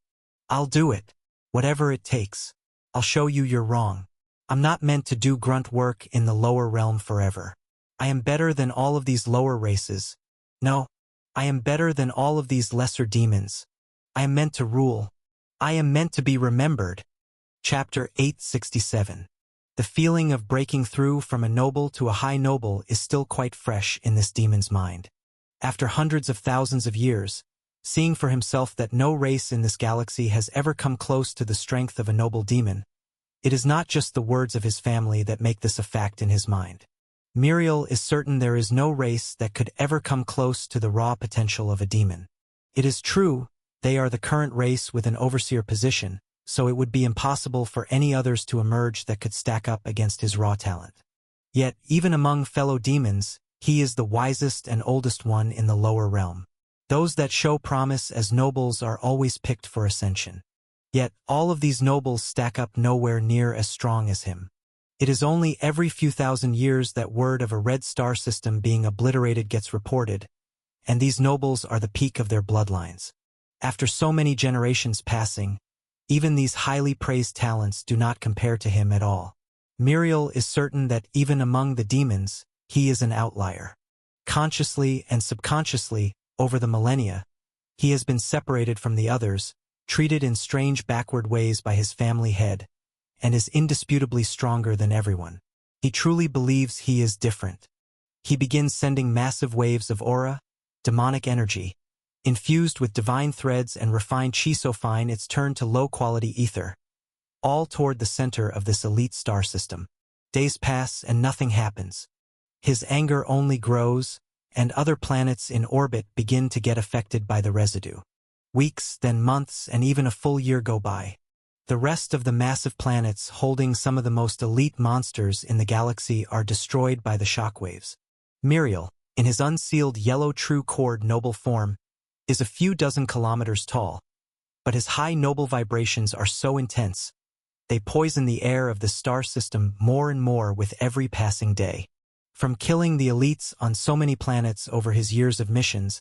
I'll do it, whatever it takes. I'll show you you're wrong. I'm not meant to do grunt work in the lower realm forever. I am better than all of these lower races. No, I am better than all of these lesser demons. I am meant to rule. I am meant to be remembered. Chapter 867. The feeling of breaking through from a noble to a high noble is still quite fresh in this demon's mind. After hundreds of thousands of years, seeing for himself that no race in this galaxy has ever come close to the strength of a noble demon, it is not just the words of his family that make this a fact in his mind. Muriel is certain there is no race that could ever come close to the raw potential of a demon. It is true, they are the current race with an overseer position, so it would be impossible for any others to emerge that could stack up against his raw talent. Yet, even among fellow demons, he is the wisest and oldest one in the lower realm. Those that show promise as nobles are always picked for ascension. Yet, all of these nobles stack up nowhere near as strong as him. It is only every few thousand years that word of a red star system being obliterated gets reported, and these nobles are the peak of their bloodlines. After so many generations passing, even these highly praised talents do not compare to him at all. Muriel is certain that even among the demons, he is an outlier. Consciously and subconsciously, over the millennia, he has been separated from the others, treated in strange backward ways by his family head, and is indisputably stronger than everyone. He truly believes he is different. He begins sending massive waves of aura, demonic energy, infused with divine threads and refined chi so fine it's turned to low-quality ether, all toward the center of this elite star system. Days pass and nothing happens. His anger only grows, and other planets in orbit begin to get affected by the residue. Weeks, then months, and even a full year go by. The rest of the massive planets holding some of the most elite monsters in the galaxy are destroyed by the shockwaves. Miriel, in his unsealed yellow true chord noble form, is a few dozen kilometers tall, but his high noble vibrations are so intense, they poison the air of the star system more and more with every passing day. From killing the elites on so many planets over his years of missions,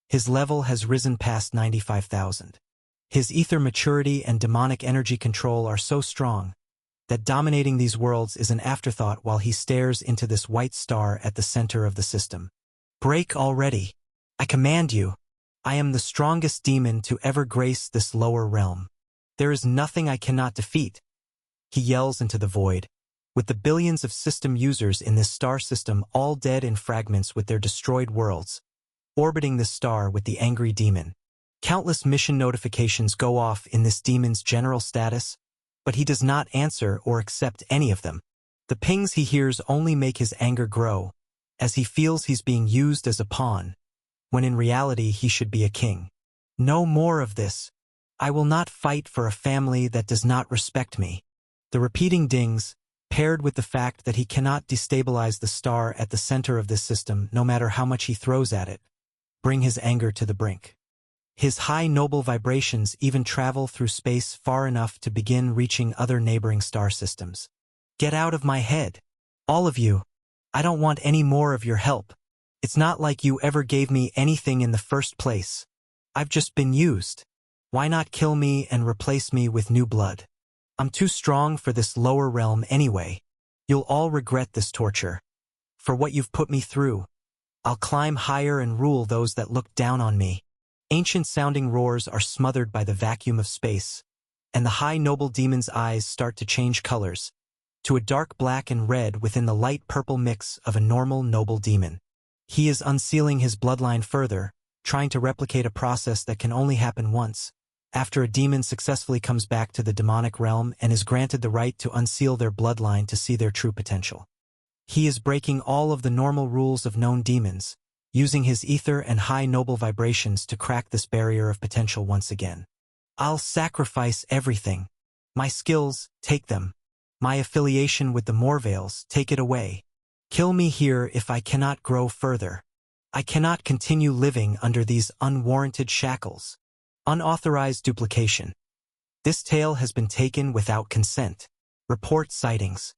his level has risen past 95,000. His ether maturity and demonic energy control are so strong that dominating these worlds is an afterthought while he stares into this white star at the center of the system. Break already. I command you. I am the strongest demon to ever grace this lower realm. There is nothing I cannot defeat. He yells into the void. With the billions of system users in this star system all dead in fragments with their destroyed worlds, orbiting this star with the angry demon. Countless mission notifications go off in this demon's general status, but he does not answer or accept any of them. The pings he hears only make his anger grow, as he feels he's being used as a pawn, when in reality he should be a king. No more of this. I will not fight for a family that does not respect me. The repeating dings, paired with the fact that he cannot destabilize the star at the center of this system no matter how much he throws at it, bring his anger to the brink. His high noble vibrations even travel through space far enough to begin reaching other neighboring star systems. Get out of my head. All of you. I don't want any more of your help. It's not like you ever gave me anything in the first place. I've just been used. Why not kill me and replace me with new blood? I'm too strong for this lower realm anyway. You'll all regret this torture. For what you've put me through. I'll climb higher and rule those that look down on me. Ancient-sounding roars are smothered by the vacuum of space, and the high noble demon's eyes start to change colors, to a dark black and red within the light purple mix of a normal noble demon. He is unsealing his bloodline further, trying to replicate a process that can only happen once, after a demon successfully comes back to the demonic realm and is granted the right to unseal their bloodline to see their true potential. He is breaking all of the normal rules of known demons, using his ether and high noble vibrations to crack this barrier of potential once again. I'll sacrifice everything. My skills, take them. My affiliation with the Morvales, take it away. Kill me here if I cannot grow further. I cannot continue living under these unwarranted shackles. Unauthorized duplication. This tale has been taken without consent. Report sightings.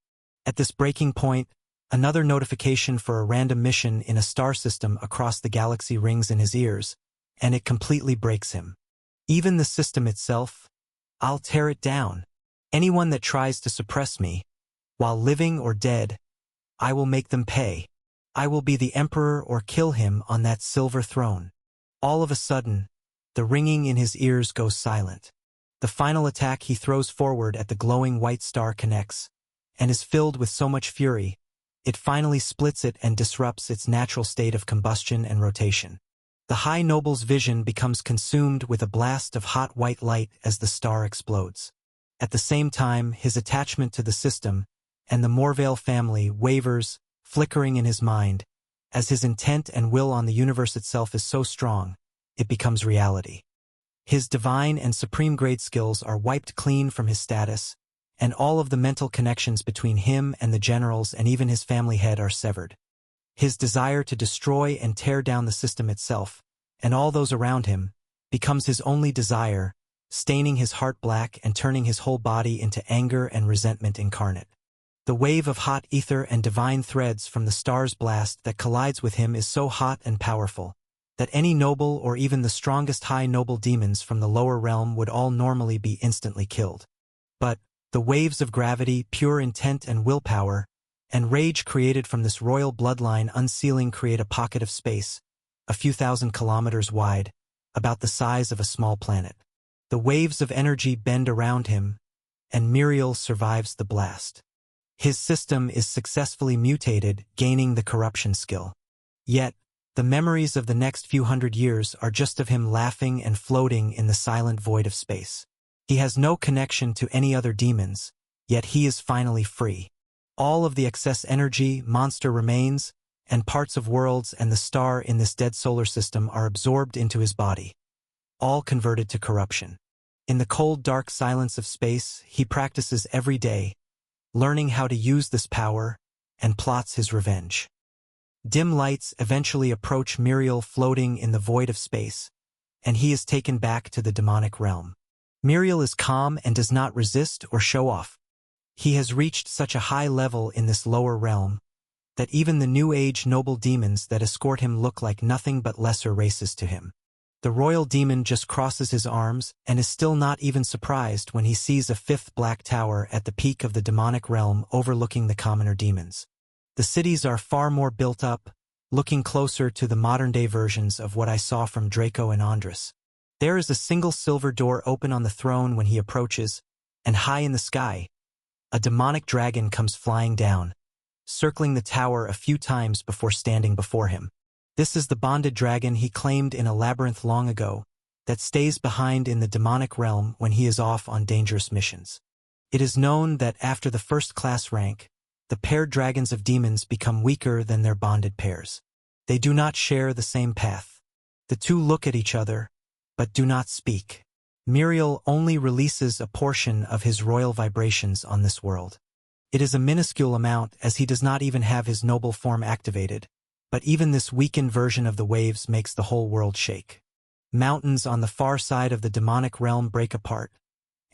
At this breaking point, another notification for a random mission in a star system across the galaxy rings in his ears, and it completely breaks him. Even the system itself, I'll tear it down. Anyone that tries to suppress me, while living or dead, I will make them pay. I will be the emperor or kill him on that silver throne. All of a sudden, the ringing in his ears goes silent. The final attack he throws forward at the glowing white star connects, and is filled with so much fury, it finally splits it and disrupts its natural state of combustion and rotation. The High Noble's vision becomes consumed with a blast of hot white light as the star explodes. At the same time, his attachment to the system and the Morvale family wavers, flickering in his mind, as his intent and will on the universe itself is so strong, it becomes reality. His divine and supreme grade skills are wiped clean from his status, and all of the mental connections between him and the generals and even his family head are severed. His desire to destroy and tear down the system itself, and all those around him, becomes his only desire, staining his heart black and turning his whole body into anger and resentment incarnate. The wave of hot ether and divine threads from the star's blast that collides with him is so hot and powerful, that any noble or even the strongest high noble demons from the lower realm would all normally be instantly killed. But the waves of gravity, pure intent and willpower, and rage created from this royal bloodline unsealing create a pocket of space, a few thousand kilometers wide, about the size of a small planet. The waves of energy bend around him, and Miriel survives the blast. His system is successfully mutated, gaining the corruption skill. Yet, the memories of the next few hundred years are just of him laughing and floating in the silent void of space. He has no connection to any other demons, yet he is finally free. All of the excess energy, monster remains, and parts of worlds and the star in this dead solar system are absorbed into his body, all converted to corruption. In the cold, dark silence of space, he practices every day, learning how to use this power, and plots his revenge. Dim lights eventually approach Muriel floating in the void of space, and he is taken back to the demonic realm. Muriel is calm and does not resist or show off. He has reached such a high level in this lower realm that even the New Age noble demons that escort him look like nothing but lesser races to him. The royal demon just crosses his arms and is still not even surprised when he sees a fifth black tower at the peak of the demonic realm overlooking the commoner demons. The cities are far more built up, looking closer to the modern-day versions of what I saw from Draco and Andres. There is a single silver door open on the throne when he approaches, and high in the sky, a demonic dragon comes flying down, circling the tower a few times before standing before him. This is the bonded dragon he claimed in a labyrinth long ago, that stays behind in the demonic realm when he is off on dangerous missions. It is known that after the first-class rank, the paired dragons of demons become weaker than their bonded pairs. They do not share the same path. The two look at each other, but do not speak. Muriel only releases a portion of his royal vibrations on this world. It is a minuscule amount as he does not even have his noble form activated, but even this weakened version of the waves makes the whole world shake. Mountains on the far side of the demonic realm break apart,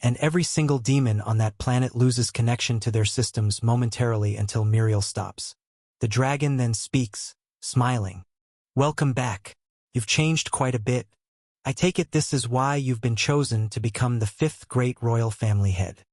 and every single demon on that planet loses connection to their systems momentarily until Muriel stops. The dragon then speaks, smiling. "Welcome back. You've changed quite a bit. I take it this is why you've been chosen to become the fifth great royal family head."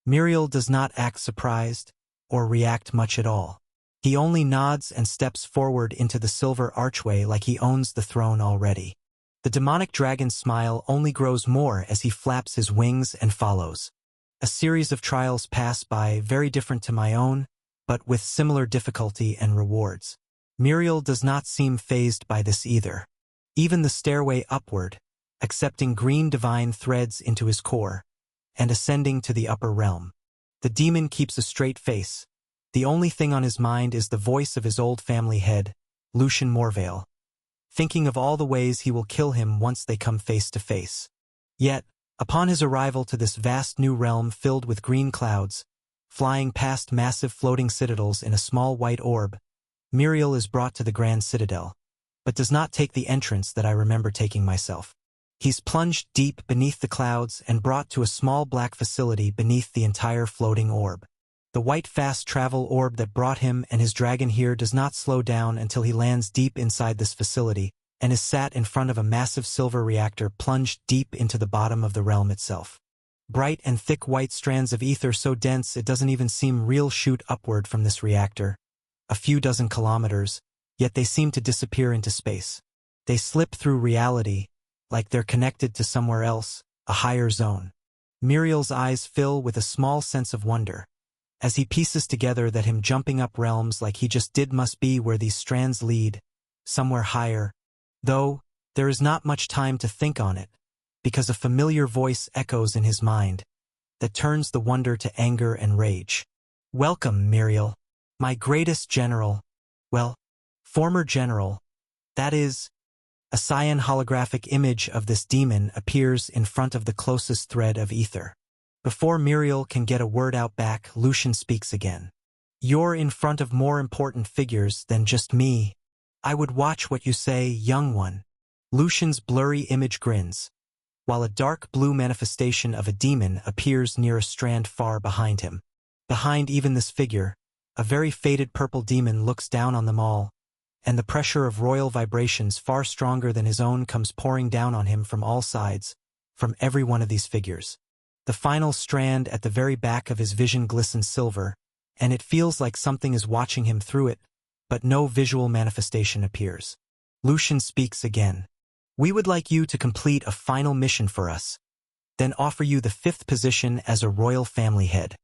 Muriel does not act surprised or react much at all. He only nods and steps forward into the silver archway like he owns the throne already. The demonic dragon's smile only grows more as he flaps his wings and follows. A series of trials pass by, very different to my own, but with similar difficulty and rewards. Muriel does not seem fazed by this either. Even the stairway upward, accepting green divine threads into his core, and ascending to the upper realm. The demon keeps a straight face. The only thing on his mind is the voice of his old family head, Lucian Morvale, thinking of all the ways he will kill him once they come face to face. Yet, upon his arrival to this vast new realm filled with green clouds, flying past massive floating citadels in a small white orb, Muriel is brought to the Grand Citadel, but does not take the entrance that I remember taking myself. He's plunged deep beneath the clouds and brought to a small black facility beneath the entire floating orb. The white fast travel orb that brought him and his dragon here does not slow down until he lands deep inside this facility and is sat in front of a massive silver reactor plunged deep into the bottom of the realm itself. Bright and thick white strands of ether so dense it doesn't even seem real shoot upward from this reactor, a few dozen kilometers, yet they seem to disappear into space. They slip through reality, like they're connected to somewhere else, a higher zone. Muriel's eyes fill with a small sense of wonder, as he pieces together that him jumping up realms like he just did must be where these strands lead, somewhere higher, though there is not much time to think on it, because a familiar voice echoes in his mind that turns the wonder to anger and rage. "Welcome, Muriel, my greatest general, well, former general, that is." A cyan holographic image of this demon appears in front of the closest thread of ether. Before Muriel can get a word out back, Lucian speaks again. "You're in front of more important figures than just me. I would watch what you say, young one." Lucian's blurry image grins, while a dark blue manifestation of a demon appears near a strand far behind him. Behind even this figure, a very faded purple demon looks down on them all, and the pressure of royal vibrations far stronger than his own comes pouring down on him from all sides, from every one of these figures. The final strand at the very back of his vision glistens silver, and it feels like something is watching him through it, but no visual manifestation appears. Lucian speaks again. "We would like you to complete a final mission for us, then offer you the fifth position as a royal family head."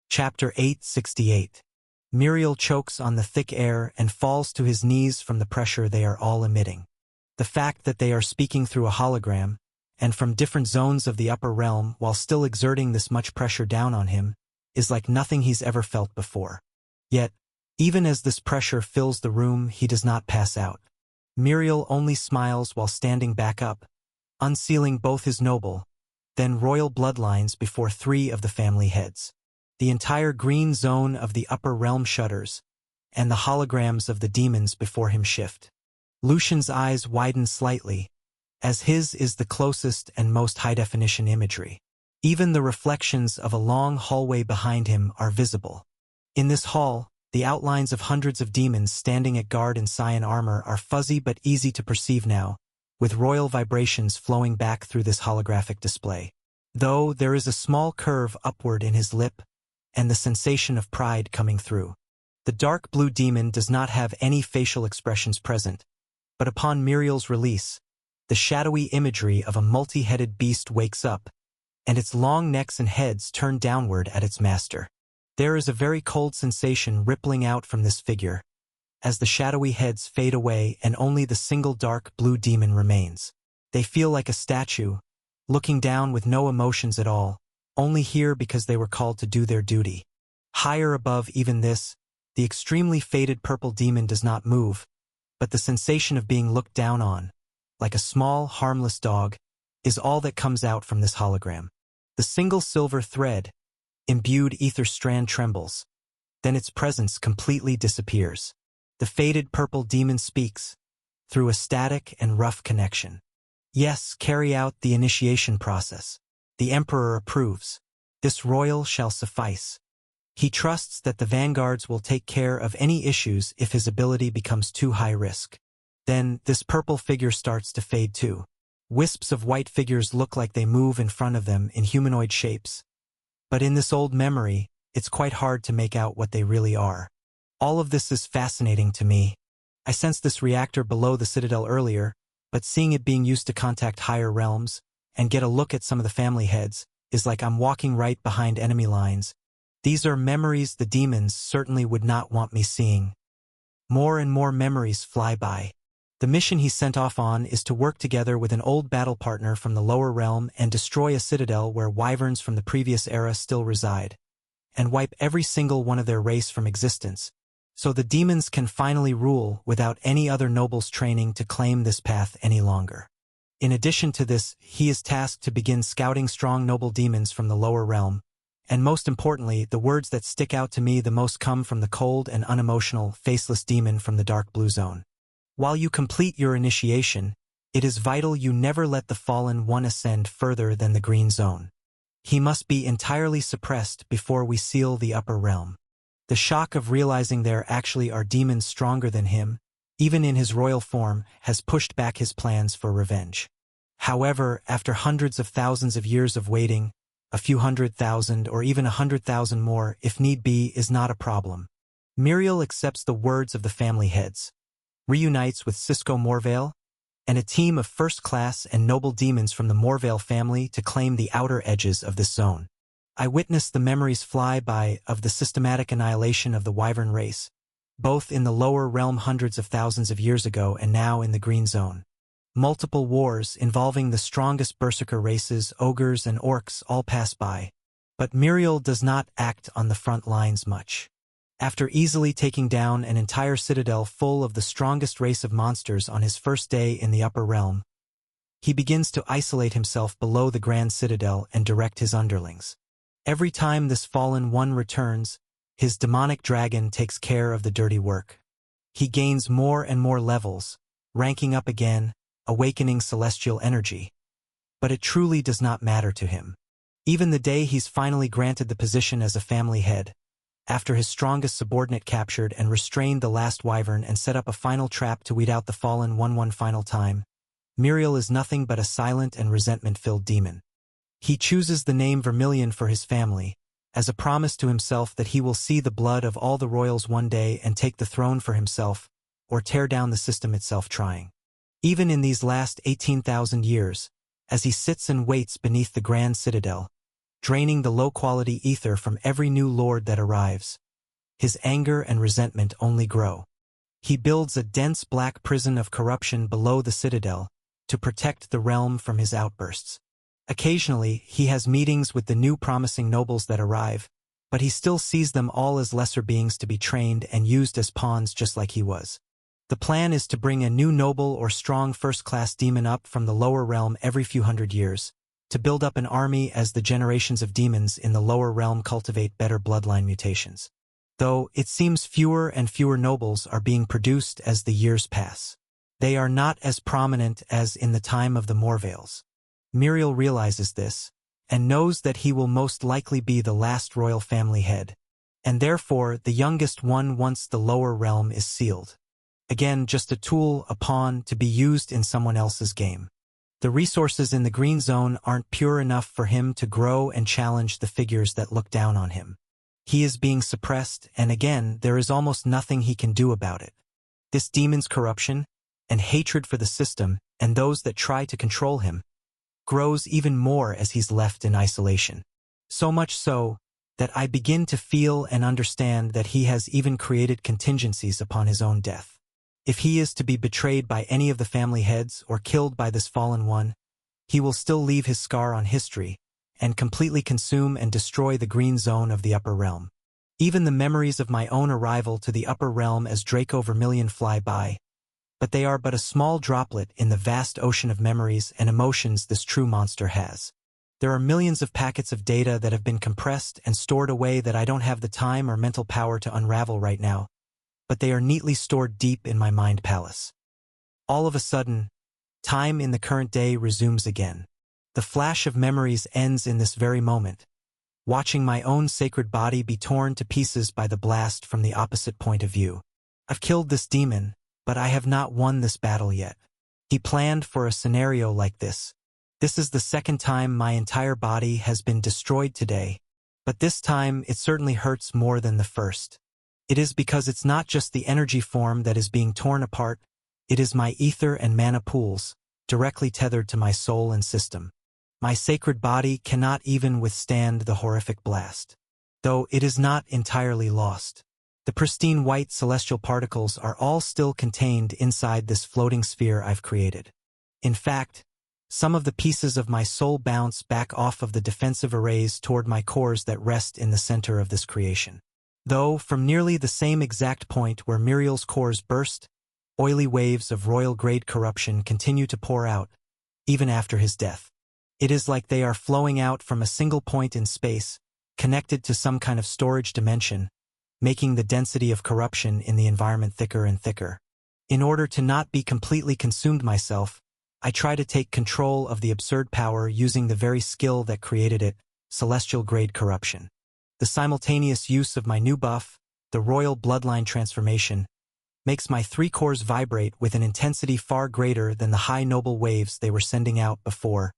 Chapter 868. Muriel chokes on the thick air and falls to his knees from the pressure they are all emitting. The fact that they are speaking through a hologram, and from different zones of the upper realm while still exerting this much pressure down on him, is like nothing he's ever felt before. Yet, even as this pressure fills the room, he does not pass out. Muriel only smiles while standing back up, unsealing both his noble, then royal bloodlines before 3 of the family heads. The entire green zone of the upper realm shudders, and the holograms of the demons before him shift. Lucian's eyes widen slightly, as his is the closest and most high-definition imagery. Even the reflections of a long hallway behind him are visible. In this hall, the outlines of hundreds of demons standing at guard in cyan armor are fuzzy but easy to perceive now, with royal vibrations flowing back through this holographic display. Though there is a small curve upward in his lip, and the sensation of pride coming through. The dark blue demon does not have any facial expressions present, but upon Muriel's release, the shadowy imagery of a multi-headed beast wakes up, and its long necks and heads turn downward at its master. There is a very cold sensation rippling out from this figure, as the shadowy heads fade away and only the single dark blue demon remains. They feel like a statue, looking down with no emotions at all, only here because they were called to do their duty. Higher above even this, the extremely faded purple demon does not move, but the sensation of being looked down on, like a small, harmless dog, is all that comes out from this hologram. The single silver thread, imbued ether strand trembles. Then its presence completely disappears. The faded purple demon speaks, through a static and rough connection. Yes, carry out the initiation process. The Emperor approves. This royal shall suffice. He trusts that the vanguards will take care of any issues if his ability becomes too high risk. Then, this purple figure starts to fade too. Wisps of white figures look like they move in front of them in humanoid shapes. But in this old memory, it's quite hard to make out what they really are. All of this is fascinating to me. I sensed this reactor below the Citadel earlier, but seeing it being used to contact higher realms, and get a look at some of the family heads, is like I'm walking right behind enemy lines. These are memories the demons certainly would not want me seeing. More and more memories fly by. The mission he's sent off on is to work together with an old battle partner from the lower realm and destroy a citadel where wyverns from the previous era still reside, and wipe every single one of their race from existence, so the demons can finally rule without any other nobles training to claim this path any longer. In addition to this, he is tasked to begin scouting strong noble demons from the lower realm, and most importantly, the words that stick out to me the most come from the cold and unemotional, faceless demon from the dark blue zone. While you complete your initiation, it is vital you never let the fallen one ascend further than the green zone. He must be entirely suppressed before we seal the upper realm. The shock of realizing there actually are demons stronger than him, even in his royal form, has pushed back his plans for revenge. However, after hundreds of thousands of years of waiting, a few 100,000 or even 100,000 more, if need be, is not a problem. Muriel accepts the words of the family heads, reunites with Cisco Morvale, and a team of first-class and noble demons from the Morvale family to claim the outer edges of this zone. I witnessed the memories fly by of the systematic annihilation of the wyvern race, both in the lower realm hundreds of thousands of years ago and now in the green zone. Multiple wars involving the strongest berserker races, ogres and orcs all pass by, but Muriel does not act on the front lines much. After easily taking down an entire citadel full of the strongest race of monsters on his first day in the upper realm, he begins to isolate himself below the grand citadel and direct his underlings. Every time this fallen one returns, his demonic dragon takes care of the dirty work. He gains more and more levels, ranking up again, awakening celestial energy. But it truly does not matter to him. Even the day he's finally granted the position as a family head, after his strongest subordinate captured and restrained the last wyvern and set up a final trap to weed out the fallen one final time, Muriel is nothing but a silent and resentment-filled demon. He chooses the name Vermilion for his family, as a promise to himself that he will see the blood of all the royals one day and take the throne for himself, or tear down the system itself trying. Even in these last 18,000 years, as he sits and waits beneath the grand citadel, draining the low-quality ether from every new lord that arrives, his anger and resentment only grow. He builds a dense black prison of corruption below the citadel, to protect the realm from his outbursts. Occasionally, he has meetings with the new promising nobles that arrive, but he still sees them all as lesser beings to be trained and used as pawns just like he was. The plan is to bring a new noble or strong first-class demon up from the lower realm every few hundred years, to build up an army as the generations of demons in the lower realm cultivate better bloodline mutations. Though it seems fewer and fewer nobles are being produced as the years pass. They are not as prominent as in the time of the Morvales. Miriel realizes this, and knows that he will most likely be the last royal family head, and therefore the youngest one once the lower realm is sealed. Again, just a tool, a pawn, to be used in someone else's game. The resources in the green zone aren't pure enough for him to grow and challenge the figures that look down on him. He is being suppressed, and again, there is almost nothing he can do about it. This demon's corruption, and hatred for the system, and those that try to control him, grows even more as he's left in isolation. So much so, that I begin to feel and understand that he has even created contingencies upon his own death. If he is to be betrayed by any of the family heads or killed by this fallen one, he will still leave his scar on history, and completely consume and destroy the green zone of the upper realm. Even the memories of my own arrival to the upper realm as Draco Vermilion fly by, but they are but a small droplet in the vast ocean of memories and emotions this true monster has. There are millions of packets of data that have been compressed and stored away that I don't have the time or mental power to unravel right now, but they are neatly stored deep in my mind palace. All of a sudden, time in the current day resumes again. The flash of memories ends in this very moment, watching my own sacred body be torn to pieces by the blast from the opposite point of view. I've killed this demon, but I have not won this battle yet. He planned for a scenario like this. This is the second time my entire body has been destroyed today, but this time it certainly hurts more than the first. It is because it's not just the energy form that is being torn apart, it is my ether and mana pools, directly tethered to my soul and system. My sacred body cannot even withstand the horrific blast. Though it is not entirely lost. The pristine white celestial particles are all still contained inside this floating sphere I've created. In fact, some of the pieces of my soul bounce back off of the defensive arrays toward my cores that rest in the center of this creation. Though, from nearly the same exact point where Miriel's cores burst, oily waves of royal-grade corruption continue to pour out, even after his death. It is like they are flowing out from a single point in space, connected to some kind of storage dimension, making the density of corruption in the environment thicker and thicker. In order to not be completely consumed myself, I try to take control of the absurd power using the very skill that created it, celestial-grade corruption. The simultaneous use of my new buff, the royal bloodline transformation, makes my three cores vibrate with an intensity far greater than the high noble waves they were sending out before.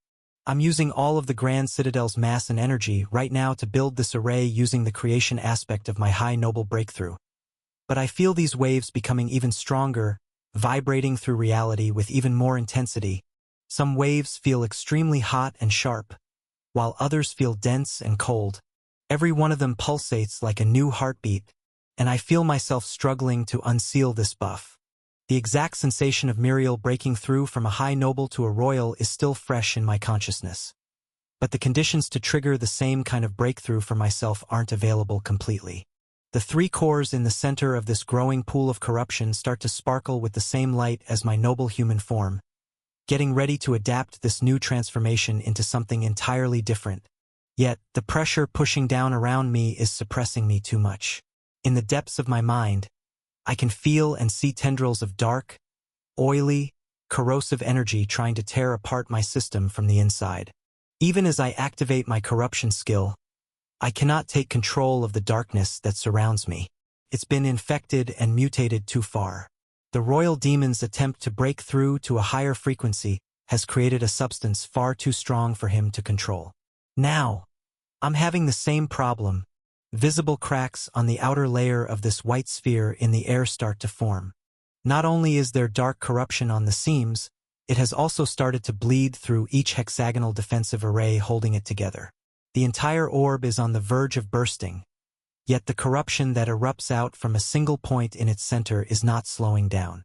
I'm using all of the Grand Citadel's mass and energy right now to build this array using the creation aspect of my high noble breakthrough. But I feel these waves becoming even stronger, vibrating through reality with even more intensity. Some waves feel extremely hot and sharp, while others feel dense and cold. Every one of them pulsates like a new heartbeat, and I feel myself struggling to unseal this buff. The exact sensation of Miriel breaking through from a high noble to a royal is still fresh in my consciousness. But the conditions to trigger the same kind of breakthrough for myself aren't available completely. The three cores in the center of this growing pool of corruption start to sparkle with the same light as my noble human form, getting ready to adapt this new transformation into something entirely different. Yet, the pressure pushing down around me is suppressing me too much. In the depths of my mind, I can feel and see tendrils of dark, oily, corrosive energy trying to tear apart my system from the inside. Even as I activate my corruption skill, I cannot take control of the darkness that surrounds me. It's been infected and mutated too far. The royal demon's attempt to break through to a higher frequency has created a substance far too strong for him to control. Now, I'm having the same problem. Visible cracks on the outer layer of this white sphere in the air start to form. Not only is there dark corruption on the seams, it has also started to bleed through each hexagonal defensive array holding it together. The entire orb is on the verge of bursting, yet the corruption that erupts out from a single point in its center is not slowing down.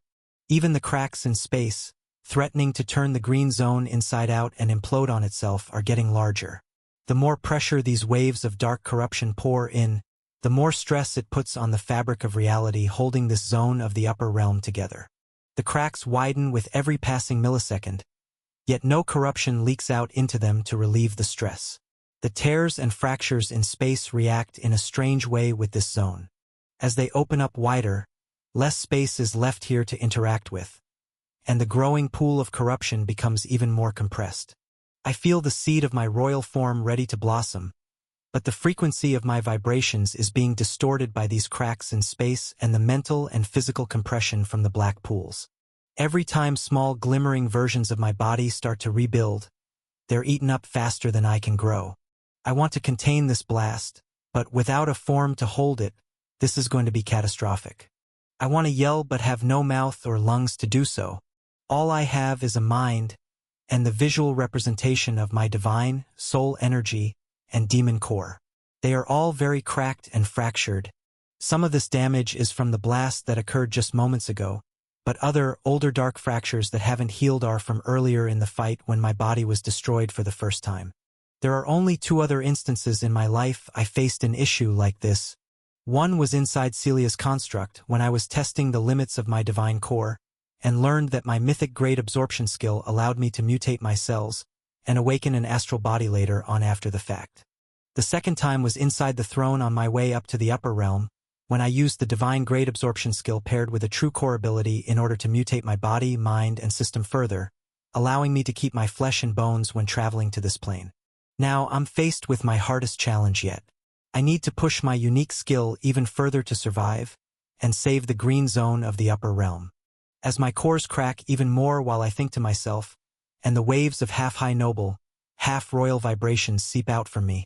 Even the cracks in space, threatening to turn the green zone inside out and implode on itself, are getting larger. The more pressure these waves of dark corruption pour in, the more stress it puts on the fabric of reality holding this zone of the upper realm together. The cracks widen with every passing millisecond, yet no corruption leaks out into them to relieve the stress. The tears and fractures in space react in a strange way with this zone. As they open up wider, less space is left here to interact with, and the growing pool of corruption becomes even more compressed. I feel the seed of my royal form ready to blossom, but the frequency of my vibrations is being distorted by these cracks in space and the mental and physical compression from the black pools. Every time small glimmering versions of my body start to rebuild, they're eaten up faster than I can grow. I want to contain this blast, but without a form to hold it, this is going to be catastrophic. I want to yell but have no mouth or lungs to do so. All I have is a mind, and the visual representation of my divine, soul energy, and demon core. They are all very cracked and fractured. Some of this damage is from the blast that occurred just moments ago, but other, older dark fractures that haven't healed are from earlier in the fight when my body was destroyed for the first time. There are only 2 other instances in my life I faced an issue like this. One was inside Celia's construct when I was testing the limits of my divine core, and learned that my mythic grade absorption skill allowed me to mutate my cells and awaken an astral body later on after the fact. The second time was inside the throne on my way up to the upper realm, when I used the divine grade absorption skill paired with a true core ability in order to mutate my body, mind, and system further, allowing me to keep my flesh and bones when traveling to this plane. Now I'm faced with my hardest challenge yet. I need to push my unique skill even further to survive and save the green zone of the upper realm. As my cores crack even more while I think to myself, and the waves of half-high noble, half-royal vibrations seep out from me,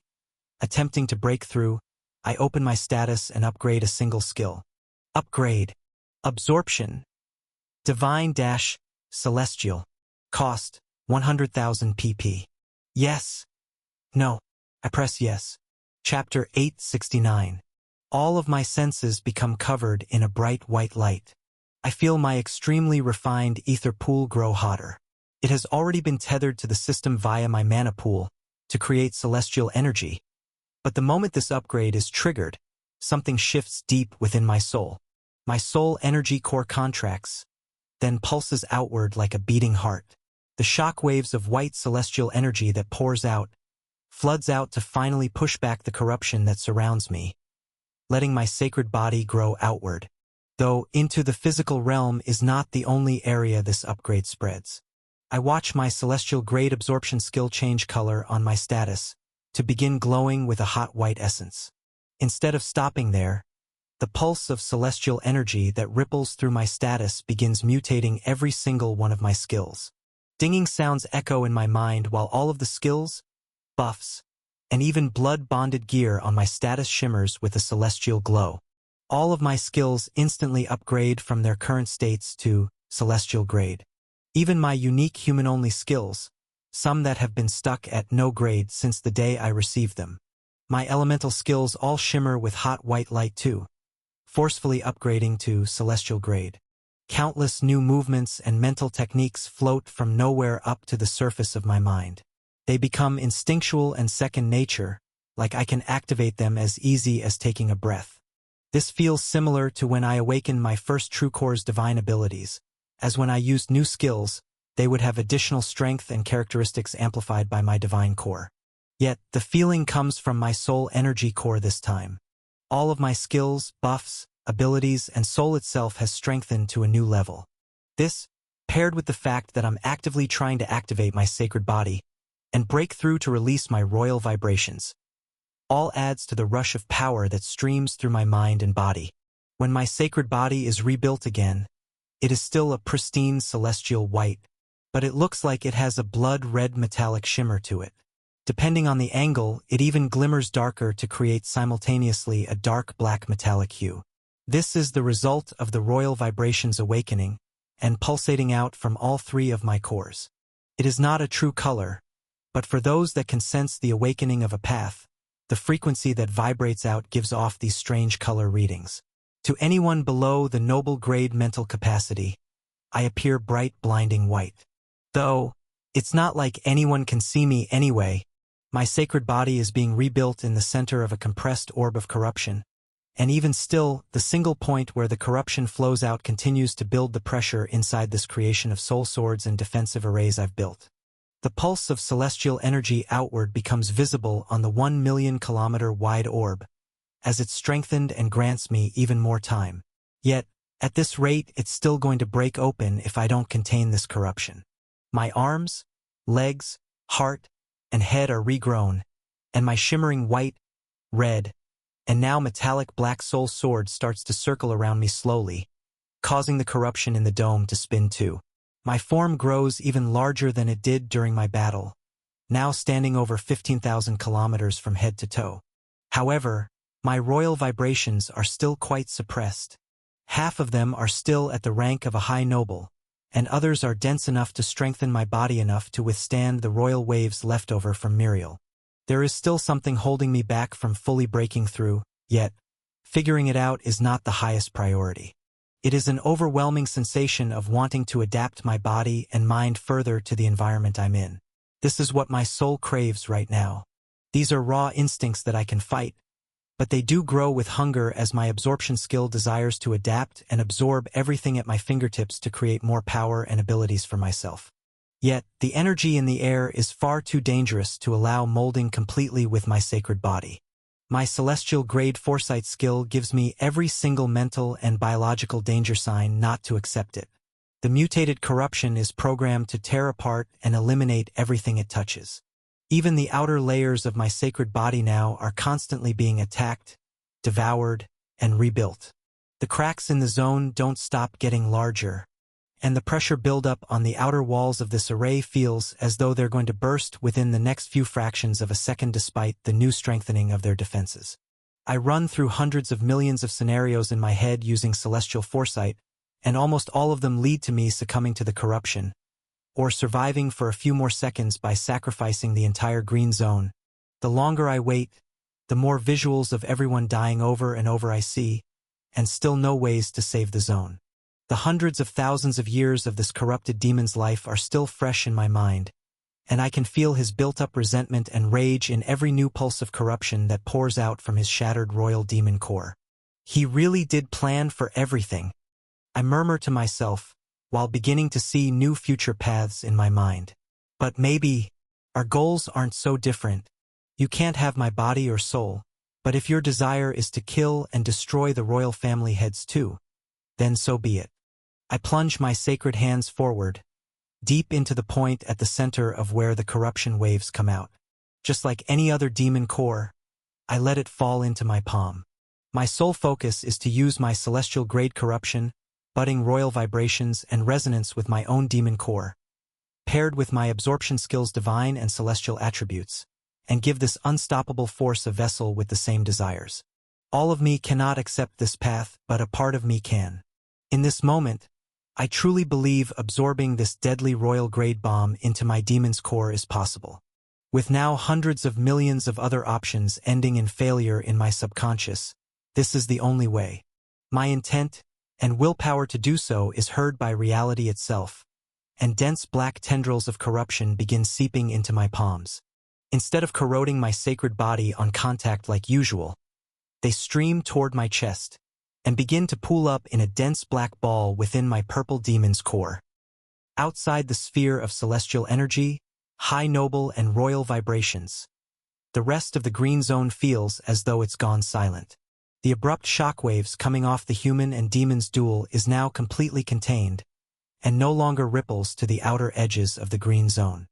attempting to break through, I open my status and upgrade a single skill. Upgrade. Absorption. Divine-Celestial. Cost, 100,000 pp. Yes. No. I press yes. Chapter 869. All of my senses become covered in a bright white light. I feel my extremely refined ether pool grow hotter. It has already been tethered to the system via my mana pool to create celestial energy. But the moment this upgrade is triggered, something shifts deep within my soul. My soul energy core contracts, then pulses outward like a beating heart. The shock waves of white celestial energy that pours out, floods out to finally push back the corruption that surrounds me, letting my sacred body grow outward. Though into the physical realm is not the only area this upgrade spreads. I watch my celestial grade absorption skill change color on my status to begin glowing with a hot white essence. Instead of stopping there, the pulse of celestial energy that ripples through my status begins mutating every single one of my skills. Dinging sounds echo in my mind while all of the skills, buffs, and even blood-bonded gear on my status shimmers with a celestial glow. All of my skills instantly upgrade from their current states to celestial grade. Even my unique human-only skills, some that have been stuck at no grade since the day I received them. My elemental skills all shimmer with hot white light too, forcefully upgrading to celestial grade. Countless new movements and mental techniques float from nowhere up to the surface of my mind. They become instinctual and second nature, like I can activate them as easy as taking a breath. This feels similar to when I awakened my first True Core's divine abilities, as when I used new skills, they would have additional strength and characteristics amplified by my divine core. Yet, the feeling comes from my soul energy core this time. All of my skills, buffs, abilities, and soul itself has strengthened to a new level. This, paired with the fact that I'm actively trying to activate my sacred body and break through to release my royal vibrations, all adds to the rush of power that streams through my mind and body. When my sacred body is rebuilt again, it is still a pristine celestial white, but it looks like it has a blood-red metallic shimmer to it. Depending on the angle, it even glimmers darker to create simultaneously a dark black metallic hue. This is the result of the royal vibrations awakening and pulsating out from all 3 of my cores. It is not a true color, but for those that can sense the awakening of a path, the frequency that vibrates out gives off these strange color readings. To anyone below the noble grade mental capacity, I appear bright, blinding white. Though, it's not like anyone can see me anyway. My sacred body is being rebuilt in the center of a compressed orb of corruption. And even still, the single point where the corruption flows out continues to build the pressure inside this creation of soul swords and defensive arrays I've built. The pulse of celestial energy outward becomes visible on the 1 million-kilometer wide orb, as it's strengthened and grants me even more time. Yet, at this rate, it's still going to break open if I don't contain this corruption. My arms, legs, heart, and head are regrown, and my shimmering white, red, and now metallic black soul sword starts to circle around me slowly, causing the corruption in the dome to spin too. My form grows even larger than it did during my battle, now standing over 15,000 kilometers from head to toe. However, my royal vibrations are still quite suppressed. Half of them are still at the rank of a high noble, and others are dense enough to strengthen my body enough to withstand the royal waves left over from Muriel. There is still something holding me back from fully breaking through, yet, figuring it out is not the highest priority. It is an overwhelming sensation of wanting to adapt my body and mind further to the environment I'm in. This is what my soul craves right now. These are raw instincts that I can fight, but they do grow with hunger as my absorption skill desires to adapt and absorb everything at my fingertips to create more power and abilities for myself. Yet, the energy in the air is far too dangerous to allow molding completely with my sacred body. My celestial grade foresight skill gives me every single mental and biological danger sign not to accept it. The mutated corruption is programmed to tear apart and eliminate everything it touches. Even the outer layers of my sacred body now are constantly being attacked, devoured, and rebuilt. The cracks in the zone don't stop getting larger, and the pressure buildup on the outer walls of this array feels as though they're going to burst within the next few fractions of a second despite the new strengthening of their defenses. I run through hundreds of millions of scenarios in my head using celestial foresight, and almost all of them lead to me succumbing to the corruption, or surviving for a few more seconds by sacrificing the entire green zone. The longer I wait, the more visuals of everyone dying over and over I see, and still no ways to save the zone. The hundreds of thousands of years of this corrupted demon's life are still fresh in my mind, and I can feel his built-up resentment and rage in every new pulse of corruption that pours out from his shattered royal demon core. He really did plan for everything, I murmur to myself, while beginning to see new future paths in my mind. But maybe our goals aren't so different. You can't have my body or soul, but if your desire is to kill and destroy the royal family heads too, then so be it. I plunge my sacred hands forward, deep into the point at the center of where the corruption waves come out. Just like any other demon core, I let it fall into my palm. My sole focus is to use my celestial grade corruption, budding royal vibrations, and resonance with my own demon core, paired with my absorption skills' divine and celestial attributes, and give this unstoppable force a vessel with the same desires. All of me cannot accept this path, but a part of me can. In this moment, I truly believe absorbing this deadly royal grade bomb into my demon's core is possible. With now hundreds of millions of other options ending in failure in my subconscious, this is the only way. My intent and willpower to do so is heard by reality itself, and dense black tendrils of corruption begin seeping into my palms. Instead of corroding my sacred body on contact like usual, they stream toward my chest and begin to pool up in a dense black ball within my purple demon's core. Outside the sphere of celestial energy, high noble and royal vibrations, the rest of the green zone feels as though it's gone silent. The abrupt shockwaves coming off the human and demon's duel is now completely contained, and no longer ripples to the outer edges of the green zone.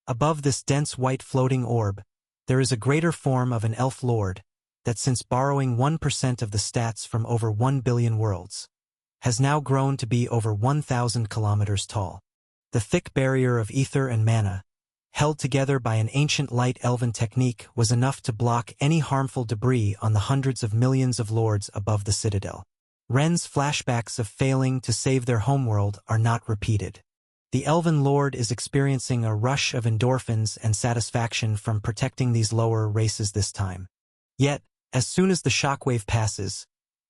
Above this dense white floating orb, there is a greater form of an elf lord, that since borrowing 1% of the stats from over 1 billion worlds, has now grown to be over 1,000 kilometers tall. The thick barrier of ether and mana, held together by an ancient light elven technique, was enough to block any harmful debris on the hundreds of millions of lords above the citadel. Ren's flashbacks of failing to save their homeworld are not repeated. The elven lord is experiencing a rush of endorphins and satisfaction from protecting these lower races this time. Yet, as soon as the shockwave passes,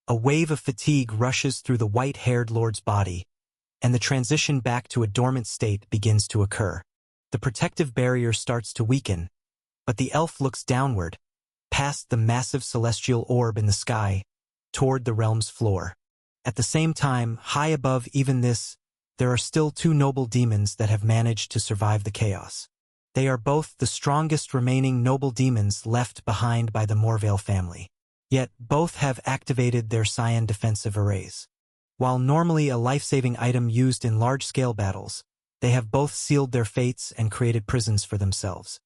a wave of fatigue rushes through the white-haired lord's body, and the transition back to a dormant state begins to occur. The protective barrier starts to weaken, but the elf looks downward, past the massive celestial orb in the sky, toward the realm's floor. At the same time, high above even this, there are still two noble demons that have managed to survive the chaos. They are both the strongest remaining noble demons left behind by the Morvale family. Yet both have activated their Cyan defensive arrays. While normally a life-saving item used in large-scale battles, they have both sealed their fates and created prisons for themselves.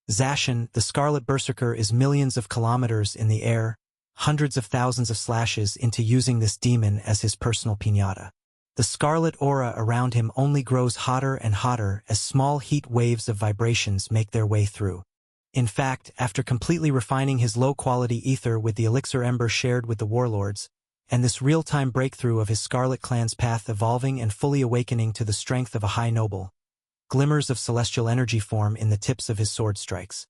Zacian, the Scarlet Berserker, is millions of kilometers in the air, hundreds of thousands of slashes into using this demon as his personal piñata. The scarlet aura around him only grows hotter and hotter as small heat waves of vibrations make their way through. In fact, after completely refining his low-quality ether with the elixir ember shared with the warlords, and this real-time breakthrough of his Scarlet Clan's path evolving and fully awakening to the strength of a high noble, glimmers of celestial energy form in the tips of his sword strikes.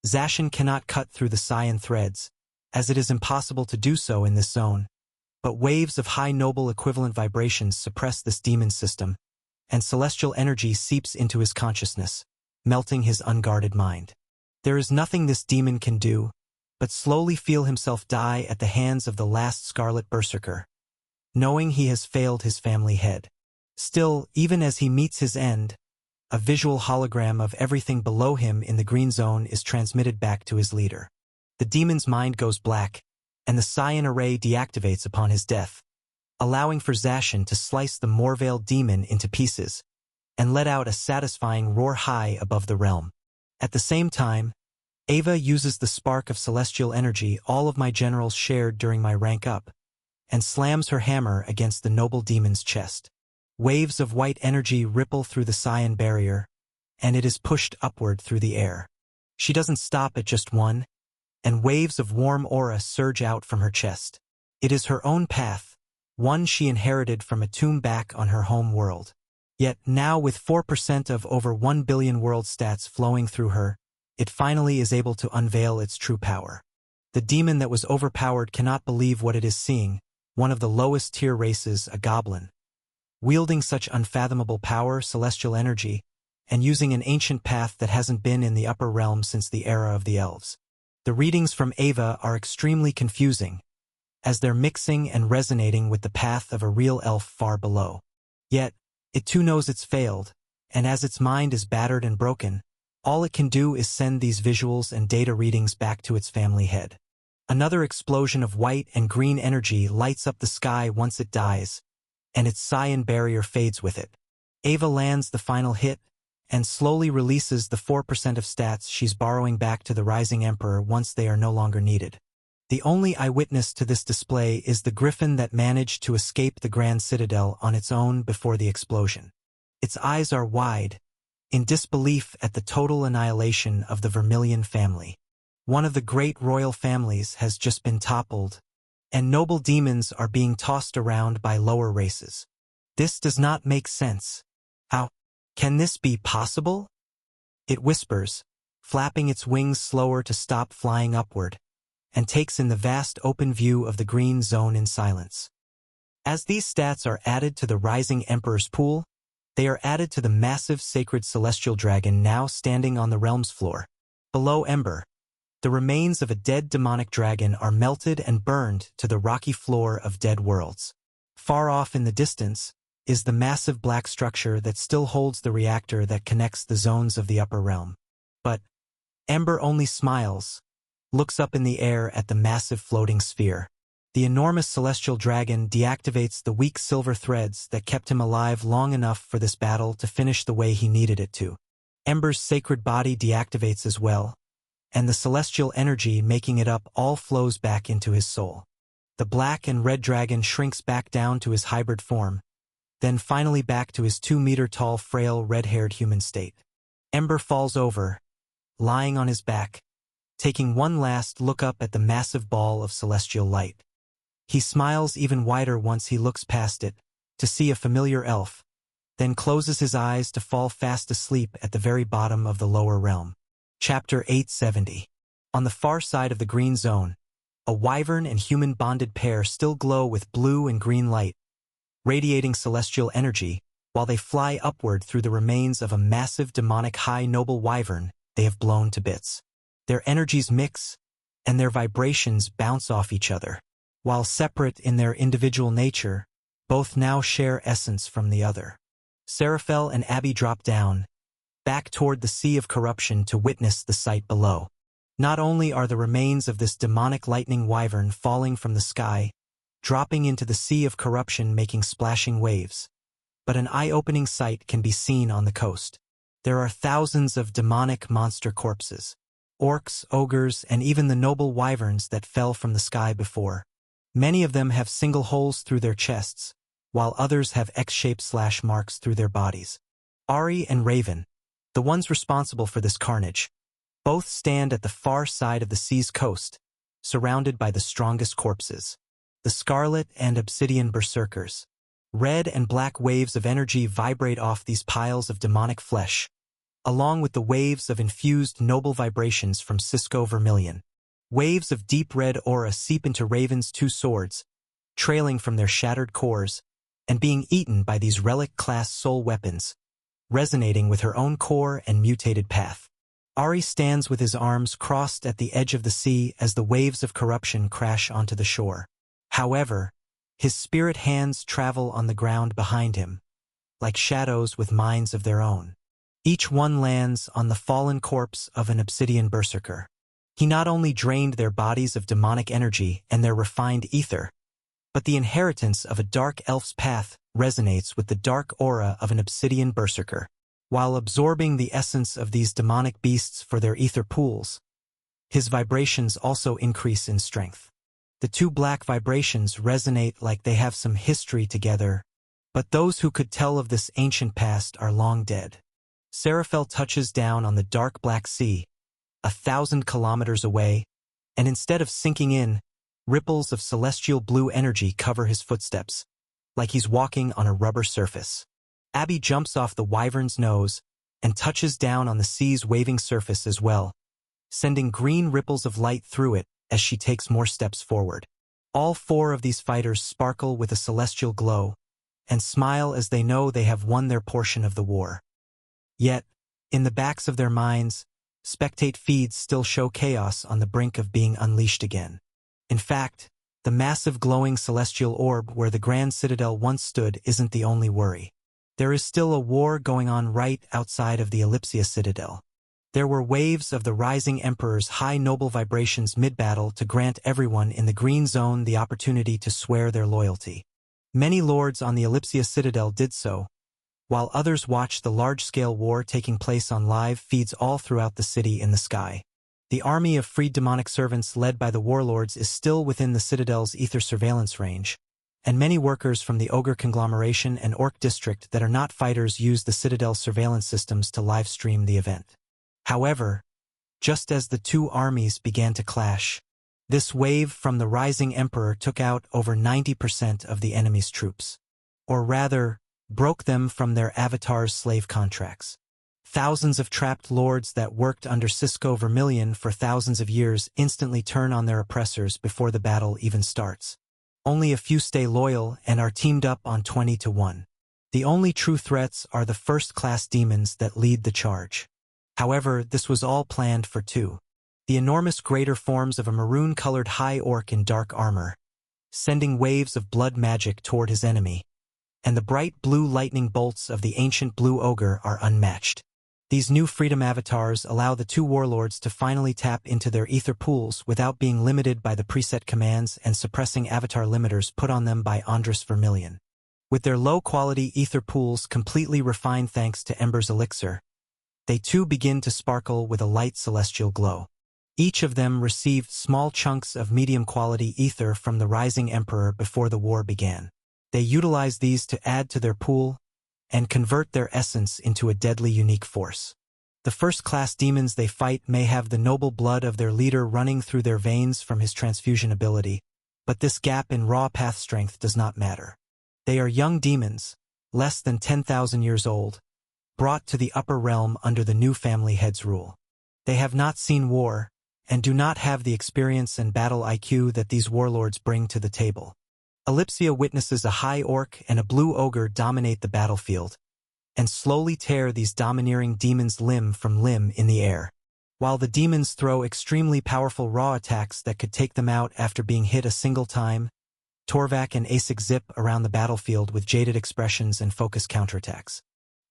Zacian cannot cut through the Cyan threads, as it is impossible to do so in this zone, but waves of high noble equivalent vibrations suppress this demon's system, and celestial energy seeps into his consciousness, melting his unguarded mind. There is nothing this demon can do, but slowly feel himself die at the hands of the last Scarlet Berserker, knowing he has failed his family head. Still, even as he meets his end, a visual hologram of everything below him in the green zone is transmitted back to his leader. The demon's mind goes black, and the Cyan array deactivates upon his death, allowing for Zacian to slice the Morvale demon into pieces and let out a satisfying roar high above the realm. At the same time, Ava uses the spark of celestial energy all of my generals shared during my rank up, and slams her hammer against the noble demon's chest. Waves of white energy ripple through the Cyan barrier, and it is pushed upward through the air. She doesn't stop at just one, and waves of warm aura surge out from her chest. It is her own path, one she inherited from a tomb back on her home world. Yet now, with 4% of over 1 billion world stats flowing through her, it finally is able to unveil its true power. The demon that was overpowered cannot believe what it is seeing, one of the lowest tier races, a goblin. Wielding such unfathomable power, celestial energy, and using an ancient path that hasn't been in the upper realm since the era of the elves. The readings from Ava are extremely confusing, as they're mixing and resonating with the path of a real elf far below. Yet, it too knows it's failed, and as its mind is battered and broken, all it can do is send these visuals and data readings back to its family head. Another explosion of white and green energy lights up the sky once it dies, and its Cyan barrier fades with it. Ava lands the final hit, and slowly releases the 4% of stats she's borrowing back to the Rising Emperor once they are no longer needed. The only eyewitness to this display is the griffin that managed to escape the Grand Citadel on its own before the explosion. Its eyes are wide, in disbelief at the total annihilation of the Vermilion family. One of the great royal families has just been toppled, and noble demons are being tossed around by lower races. This does not make sense. How can this be possible? It whispers, flapping its wings slower to stop flying upward, and takes in the vast open view of the green zone in silence. As these stats are added to the Rising Emperor's pool, they are added to the massive sacred celestial dragon now standing on the realm's floor. Below Ember, the remains of a dead demonic dragon are melted and burned to the rocky floor of Dead Worlds. Far off in the distance is the massive black structure that still holds the reactor that connects the zones of the upper realm. But Ember only smiles, looks up in the air at the massive floating sphere. The enormous celestial dragon deactivates the weak silver threads that kept him alive long enough for this battle to finish the way he needed it to. Ember's sacred body deactivates as well, and the celestial energy making it up all flows back into his soul. The black and red dragon shrinks back down to his hybrid form, then finally back to his 2-meter-tall, frail, red-haired human state. Ember falls over, lying on his back, taking one last look up at the massive ball of celestial light. He smiles even wider once he looks past it, to see a familiar elf, then closes his eyes to fall fast asleep at the very bottom of the lower realm. Chapter 870. On the far side of the green zone, a wyvern and human bonded pair still glow with blue and green light, radiating celestial energy, while they fly upward through the remains of a massive demonic high noble wyvern they have blown to bits. Their energies mix, and their vibrations bounce off each other. While separate in their individual nature, both now share essence from the other. Seraphel and Abby drop down, back toward the sea of corruption to witness the sight below. Not only are the remains of this demonic lightning wyvern falling from the sky, dropping into the sea of corruption making splashing waves, but an eye-opening sight can be seen on the coast. There are thousands of demonic monster corpses, orcs, ogres, and even the noble wyverns that fell from the sky before. Many of them have single holes through their chests, while others have X-shaped slash marks through their bodies. Ari and Raven, the ones responsible for this carnage, both stand at the far side of the sea's coast, surrounded by the strongest corpses, the Scarlet and Obsidian Berserkers. Red and black waves of energy vibrate off these piles of demonic flesh, along with the waves of infused noble vibrations from Cisco Vermilion. Waves of deep red aura seep into Raven's two swords, trailing from their shattered cores, and being eaten by these relic-class soul weapons, resonating with her own core and mutated path. Ari stands with his arms crossed at the edge of the sea as the waves of corruption crash onto the shore. However, his spirit hands travel on the ground behind him, like shadows with minds of their own. Each one lands on the fallen corpse of an Obsidian Berserker. He not only drained their bodies of demonic energy and their refined ether, but the inheritance of a dark elf's path resonates with the dark aura of an Obsidian Berserker. While absorbing the essence of these demonic beasts for their ether pools, his vibrations also increase in strength. The two black vibrations resonate like they have some history together, but those who could tell of this ancient past are long dead. Seraphel touches down on the dark black sea, 1,000 kilometers away, and instead of sinking in, ripples of celestial blue energy cover his footsteps, like he's walking on a rubber surface. Abby jumps off the wyvern's nose and touches down on the sea's waving surface as well, sending green ripples of light through it as she takes more steps forward. All four of these fighters sparkle with a celestial glow and smile as they know they have won their portion of the war. Yet, in the backs of their minds, spectate feeds still show chaos on the brink of being unleashed again. In fact, the massive glowing celestial orb where the Grand Citadel once stood isn't the only worry. There is still a war going on right outside of the Ellipsia Citadel. There were waves of the rising Emperor's high noble vibrations mid-battle to grant everyone in the Green Zone the opportunity to swear their loyalty. Many lords on the Ellipsia Citadel did so, while others watched the large-scale war taking place on live feeds all throughout the city in the sky. The army of freed demonic servants led by the warlords is still within the Citadel's ether surveillance range, and many workers from the Ogre Conglomeration and Orc District that are not fighters use the Citadel's surveillance systems to live-stream the event. However, just as the two armies began to clash, this wave from the rising Emperor took out over 90% of the enemy's troops. Or rather, broke them from their avatar's slave contracts. Thousands of trapped lords that worked under Cisco Vermilion for thousands of years instantly turn on their oppressors before the battle even starts. Only a few stay loyal and are teamed up on 20-1. The only true threats are the first-class demons that lead the charge. However, this was all planned for two. The enormous greater forms of a maroon-colored high orc in dark armor, sending waves of blood magic toward his enemy, and the bright blue lightning bolts of the ancient blue ogre are unmatched. These new freedom avatars allow the two warlords to finally tap into their ether pools without being limited by the preset commands and suppressing avatar limiters put on them by Andrus Vermilion. With their low-quality ether pools completely refined thanks to Ember's elixir, they too begin to sparkle with a light celestial glow. Each of them received small chunks of medium-quality ether from the rising Emperor before the war began. They utilized these to add to their pool and convert their essence into a deadly unique force. The first-class demons they fight may have the noble blood of their leader running through their veins from his transfusion ability, but this gap in raw path strength does not matter. They are young demons, less than 10,000 years old, brought to the upper realm under the new family head's rule. They have not seen war, and do not have the experience and battle IQ that these warlords bring to the table. Ellipsia witnesses a high orc and a blue ogre dominate the battlefield, and slowly tear these domineering demons limb from limb in the air. While the demons throw extremely powerful raw attacks that could take them out after being hit a single time, Torvak and Asik zip around the battlefield with jaded expressions and focused counterattacks.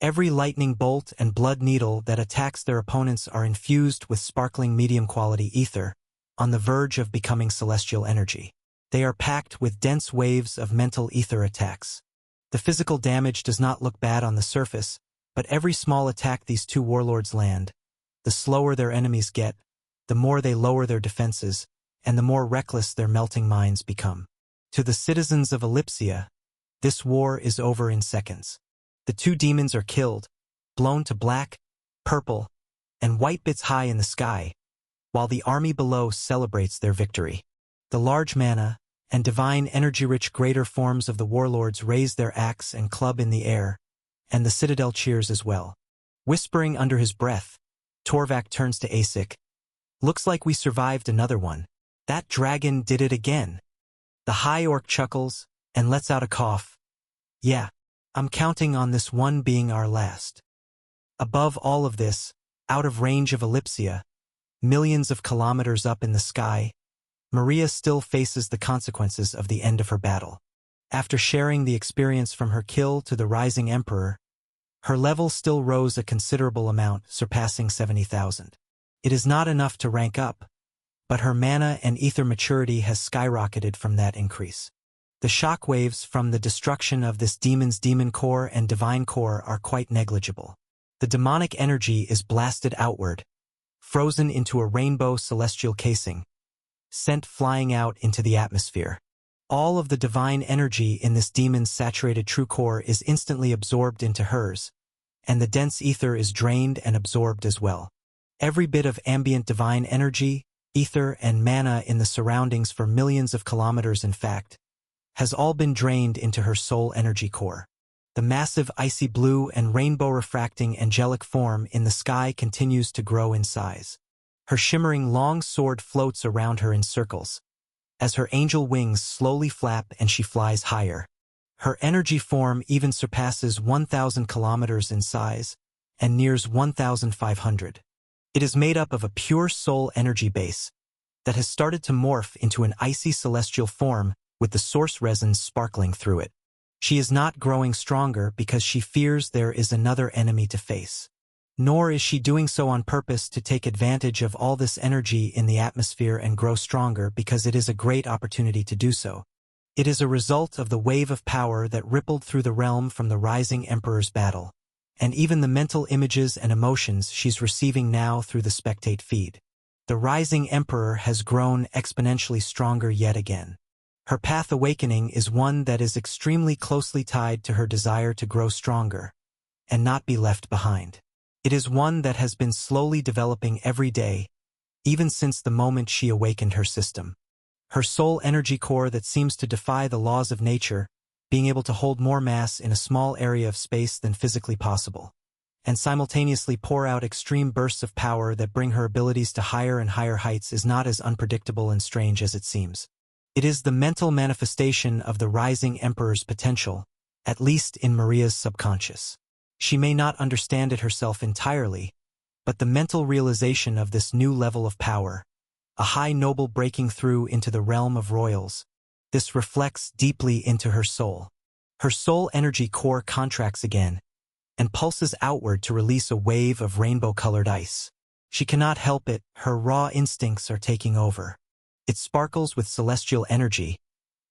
Every lightning bolt and blood needle that attacks their opponents are infused with sparkling medium-quality ether, on the verge of becoming celestial energy. They are packed with dense waves of mental ether attacks. The physical damage does not look bad on the surface, but every small attack these two warlords land, the slower their enemies get, the more they lower their defenses, and the more reckless their melting minds become. To the citizens of Ellipsia, this war is over in seconds. The two demons are killed, blown to black, purple, and white bits high in the sky, while the army below celebrates their victory. The large mana and divine energy-rich greater forms of the warlords raise their axe and club in the air, and the citadel cheers as well. Whispering under his breath, Torvak turns to Asik. "Looks like we survived another one. That dragon did it again." The high orc chuckles and lets out a cough. "Yeah, I'm counting on this one being our last." Above all of this, out of range of Ellipsia, millions of kilometers up in the sky, Maria still faces the consequences of the end of her battle. After sharing the experience from her kill to the Rising Emperor, her level still rose a considerable amount, surpassing 70,000. It is not enough to rank up, but her mana and ether maturity has skyrocketed from that increase. The shockwaves from the destruction of this demon's demon core and divine core are quite negligible. The demonic energy is blasted outward, frozen into a rainbow celestial casing, sent flying out into the atmosphere. All of the divine energy in this demon's saturated true core is instantly absorbed into hers, and the dense ether is drained and absorbed as well. Every bit of ambient divine energy, ether, and mana in the surroundings for millions of kilometers, in fact, has all been drained into her soul energy core. The massive icy blue and rainbow-refracting angelic form in the sky continues to grow in size. Her shimmering long sword floats around her in circles, as her angel wings slowly flap and she flies higher. Her energy form even surpasses 1,000 kilometers in size and nears 1,500. It is made up of a pure soul energy base that has started to morph into an icy celestial form with the source resin sparkling through it. She is not growing stronger because she fears there is another enemy to face. Nor is she doing so on purpose to take advantage of all this energy in the atmosphere and grow stronger because it is a great opportunity to do so. It is a result of the wave of power that rippled through the realm from the Rising Emperor's battle, and even the mental images and emotions she's receiving now through the spectate feed. The Rising Emperor has grown exponentially stronger yet again. Her path awakening is one that is extremely closely tied to her desire to grow stronger and not be left behind. It is one that has been slowly developing every day, even since the moment she awakened her system. Her soul energy core that seems to defy the laws of nature, being able to hold more mass in a small area of space than physically possible, and simultaneously pour out extreme bursts of power that bring her abilities to higher and higher heights, is not as unpredictable and strange as it seems. It is the mental manifestation of the Rising Emperor's potential, at least in Maria's subconscious. She may not understand it herself entirely, but the mental realization of this new level of power, a high noble breaking through into the realm of royals, this reflects deeply into her soul. Her soul energy core contracts again, and pulses outward to release a wave of rainbow-colored ice. She cannot help it, her raw instincts are taking over. It sparkles with celestial energy,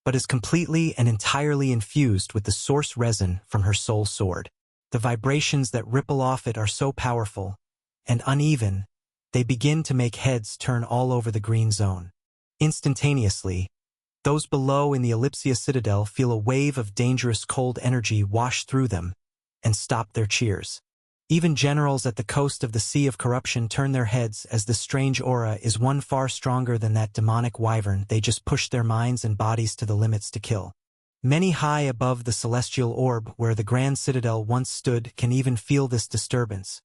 but is completely and entirely infused with the source resin from her soul sword. The vibrations that ripple off it are so powerful and uneven, they begin to make heads turn all over the green zone. Instantaneously, those below in the Ellipsia Citadel feel a wave of dangerous cold energy wash through them and stop their cheers. Even generals at the coast of the Sea of Corruption turn their heads as the strange aura is one far stronger than that demonic wyvern they just pushed their minds and bodies to the limits to kill. Many high above the celestial orb where the Grand Citadel once stood can even feel this disturbance,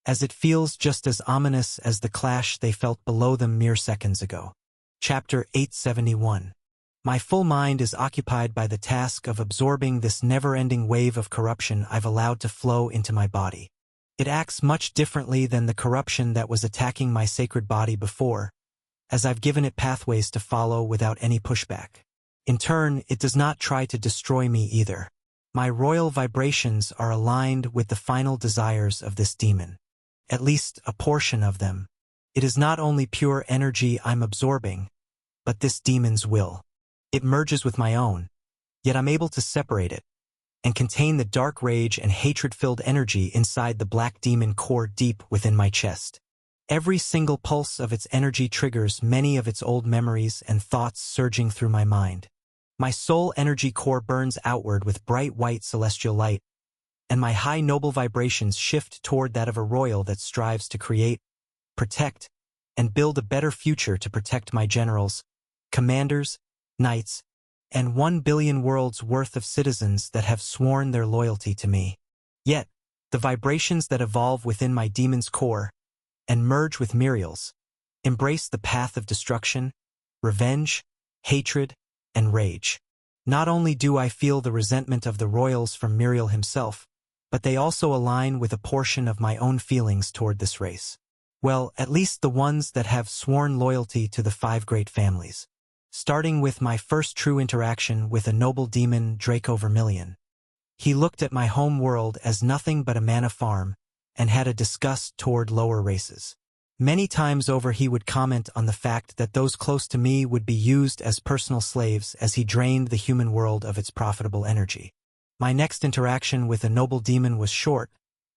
as it feels just as ominous as the clash they felt below them mere seconds ago. Chapter 871. My full mind is occupied by the task of absorbing this never-ending wave of corruption I've allowed to flow into my body. It acts much differently than the corruption that was attacking my sacred body before, as I've given it pathways to follow without any pushback. In turn, it does not try to destroy me either. My royal vibrations are aligned with the final desires of this demon. At least a portion of them. It is not only pure energy I'm absorbing, but this demon's will. It merges with my own, yet I'm able to separate it and contain the dark rage and hatred-filled energy inside the black demon core deep within my chest. Every single pulse of its energy triggers many of its old memories and thoughts surging through my mind. My soul energy core burns outward with bright white celestial light, and my high noble vibrations shift toward that of a royal that strives to create, protect, and build a better future to protect my generals, commanders, knights, and 1 billion worlds worth of citizens that have sworn their loyalty to me. Yet, the vibrations that evolve within my demon's core and merge with Miriel's embrace the path of destruction, revenge, hatred, and rage. Not only do I feel the resentment of the royals from Miriel himself, but they also align with a portion of my own feelings toward this race. Well, at least the ones that have sworn loyalty to the 5 great families. Starting with my first true interaction with a noble demon, Draco Vermilion. He looked at my home world as nothing but a mana farm and had a disgust toward lower races. Many times over he would comment on the fact that those close to me would be used as personal slaves as he drained the human world of its profitable energy. My next interaction with a noble demon was short,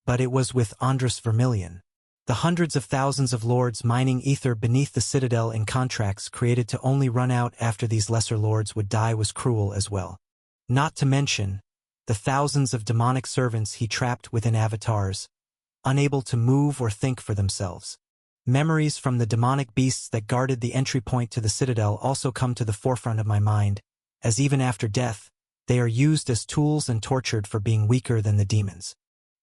but it was with Andrus Vermilion. The hundreds of thousands of lords mining ether beneath the citadel in contracts created to only run out after these lesser lords would die was cruel as well. Not to mention the thousands of demonic servants he trapped within avatars, unable to move or think for themselves. Memories from the demonic beasts that guarded the entry point to the citadel also come to the forefront of my mind, as even after death, they are used as tools and tortured for being weaker than the demons.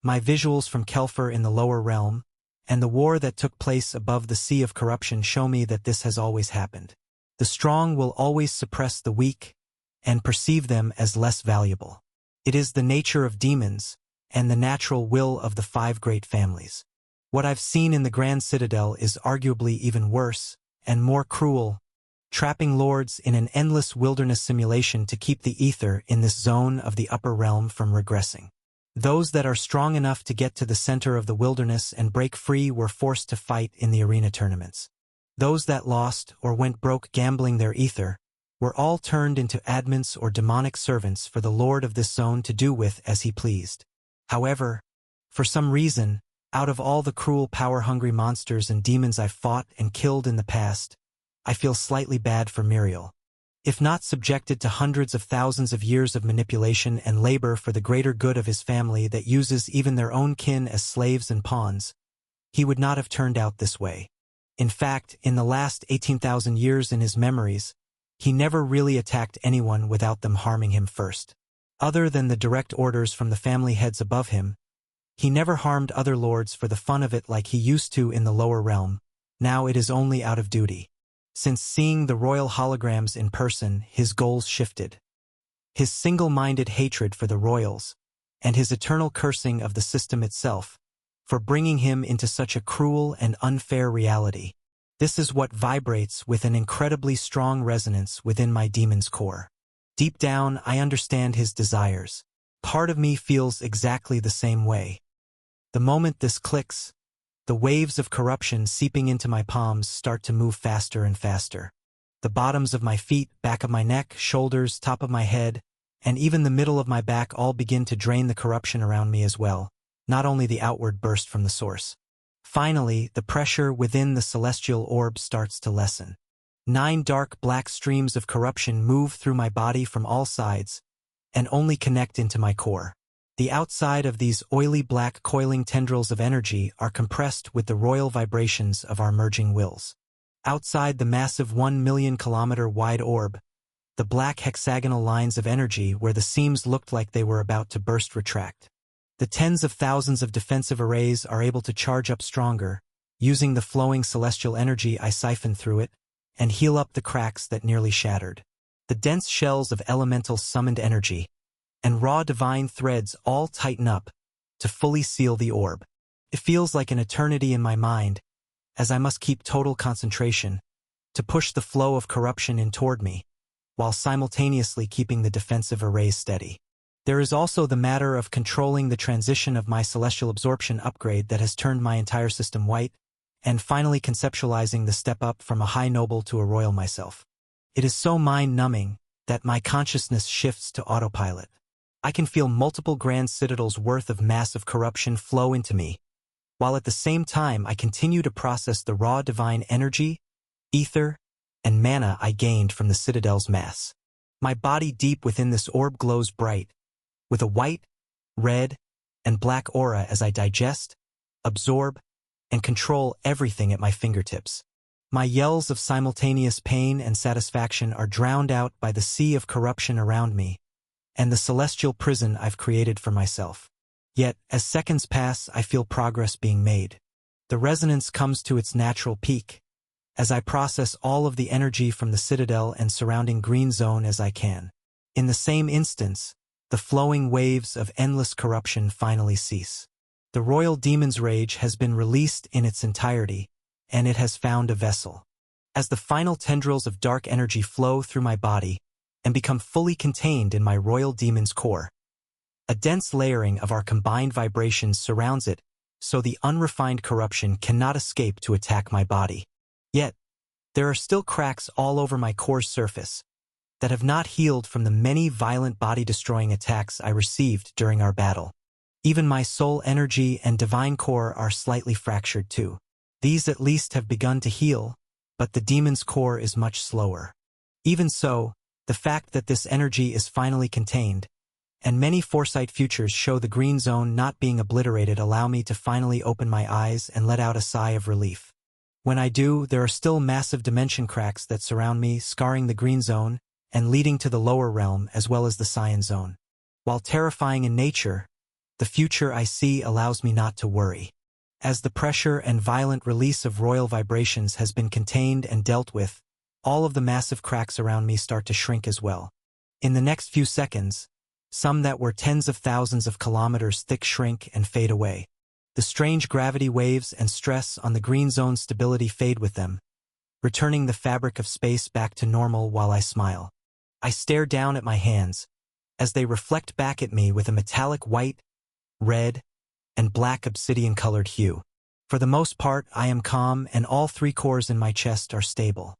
My visuals from Kelfer in the lower realm, and the war that took place above the sea of corruption show me that this has always happened. The strong will always suppress the weak, and perceive them as less valuable. It is the nature of demons, and the natural will of the 5 great families. What I've seen in the Grand Citadel is arguably even worse, and more cruel, trapping lords in an endless wilderness simulation to keep the ether in this zone of the upper realm from regressing. Those that are strong enough to get to the center of the wilderness and break free were forced to fight in the arena tournaments. Those that lost or went broke gambling their ether were all turned into admins or demonic servants for the lord of this zone to do with as he pleased. However, for some reason, out of all the cruel power-hungry monsters and demons I've fought and killed in the past, I feel slightly bad for Miriel. If not subjected to hundreds of thousands of years of manipulation and labor for the greater good of his family that uses even their own kin as slaves and pawns, he would not have turned out this way. In fact, in the last 18,000 years in his memories, he never really attacked anyone without them harming him first. Other than the direct orders from the family heads above him, he never harmed other lords for the fun of it like he used to in the lower realm. Now it is only out of duty. Since seeing the royal holograms in person, his goals shifted. His single-minded hatred for the royals, and his eternal cursing of the system itself, for bringing him into such a cruel and unfair reality. This is what vibrates with an incredibly strong resonance within my demon's core. Deep down, I understand his desires. Part of me feels exactly the same way. The moment this clicks, the waves of corruption seeping into my palms start to move faster and faster. The bottoms of my feet, back of my neck, shoulders, top of my head, and even the middle of my back all begin to drain the corruption around me as well, not only the outward burst from the source. Finally, the pressure within the celestial orb starts to lessen. 9 dark black streams of corruption move through my body from all sides, and only connect into my core. The outside of these oily black coiling tendrils of energy are compressed with the royal vibrations of our merging wills. Outside the massive 1 million kilometer wide orb, the black hexagonal lines of energy where the seams looked like they were about to burst retract. The tens of thousands of defensive arrays are able to charge up stronger, using the flowing celestial energy I siphon through it, and heal up the cracks that nearly shattered. The dense shells of elemental summoned energy and raw divine threads all tighten up to fully seal the orb. It feels like an eternity in my mind, as I must keep total concentration to push the flow of corruption in toward me, while simultaneously keeping the defensive arrays steady. There is also the matter of controlling the transition of my celestial absorption upgrade that has turned my entire system white, and finally conceptualizing the step up from a high noble to a royal myself. It is so mind-numbing that my consciousness shifts to autopilot. I can feel multiple grand citadels worth of massive corruption flow into me, while at the same time I continue to process the raw divine energy, ether, and mana I gained from the citadel's mass. My body deep within this orb glows bright, with a white, red, and black aura as I digest, absorb, and control everything at my fingertips. My yells of simultaneous pain and satisfaction are drowned out by the sea of corruption around me, and the celestial prison I've created for myself. Yet, as seconds pass, I feel progress being made. The resonance comes to its natural peak, as I process all of the energy from the citadel and surrounding green zone as I can. In the same instance, the flowing waves of endless corruption finally cease. The royal demon's rage has been released in its entirety, and it has found a vessel. As the final tendrils of dark energy flow through my body and become fully contained in my royal demon's core, a dense layering of our combined vibrations surrounds it, so the unrefined corruption cannot escape to attack my body. Yet, there are still cracks all over my core's surface that have not healed from the many violent body-destroying attacks I received during our battle. Even my soul energy and divine core are slightly fractured too. These at least have begun to heal, but the demon's core is much slower. Even so, the fact that this energy is finally contained, and many foresight futures show the green zone not being obliterated, allow me to finally open my eyes and let out a sigh of relief. When I do, there are still massive dimension cracks that surround me, scarring the green zone and leading to the lower realm as well as the cyan zone. While terrifying in nature, the future I see allows me not to worry. As the pressure and violent release of royal vibrations has been contained and dealt with, all of the massive cracks around me start to shrink as well. In the next few seconds, some that were tens of thousands of kilometers thick shrink and fade away. The strange gravity waves and stress on the green zone's stability fade with them, returning the fabric of space back to normal while I smile. I stare down at my hands, as they reflect back at me with a metallic white, red, and black obsidian-colored hue. For the most part, I am calm and all three cores in my chest are stable.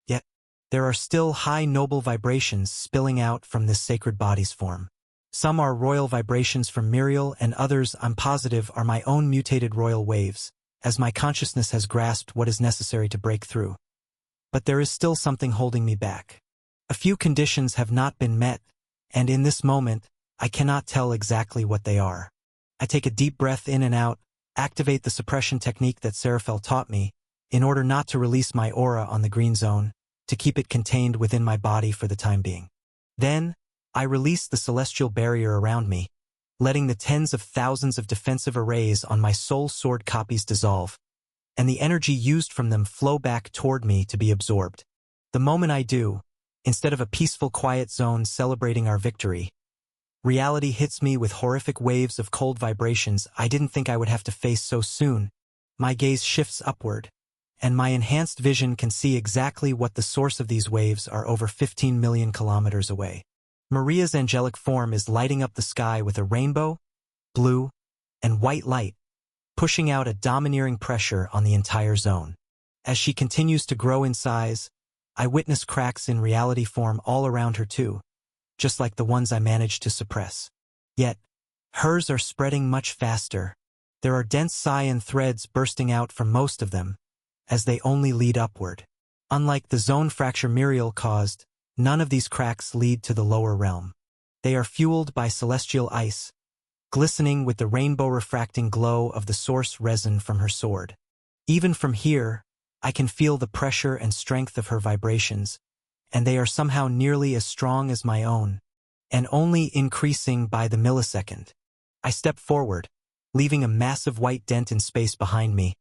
Yet, there are still high noble vibrations spilling out from this sacred body's form. Some are royal vibrations from Muriel, and others, I'm positive, are my own mutated royal waves, as my consciousness has grasped what is necessary to break through. But there is still something holding me back. A few conditions have not been met, and in this moment, I cannot tell exactly what they are. I take a deep breath in and out, activate the suppression technique that Seraphel taught me, in order not to release my aura on the green zone, to keep it contained within my body for the time being. Then, I release the celestial barrier around me, letting the tens of thousands of defensive arrays on my soul sword copies dissolve, and the energy used from them flow back toward me to be absorbed. The moment I do, instead of a peaceful quiet zone celebrating our victory, reality hits me with horrific waves of cold vibrations I didn't think I would have to face so soon. My gaze shifts upward, and my enhanced vision can see exactly what the source of these waves are over 15 million kilometers away. Maria's angelic form is lighting up the sky with a rainbow, blue, and white light, pushing out a domineering pressure on the entire zone. As she continues to grow in size, I witness cracks in reality form all around her too, just like the ones I managed to suppress. Yet, hers are spreading much faster. There are dense cyan threads bursting out from most of them, as they only lead upward. Unlike the zone fracture Muriel caused, none of these cracks lead to the lower realm. They are fueled by celestial ice, glistening with the rainbow-refracting glow of the source resin from her sword. Even from here, I can feel the pressure and strength of her vibrations, and they are somehow nearly as strong as my own, and only increasing by the millisecond. I step forward, leaving a massive white dent in space behind me,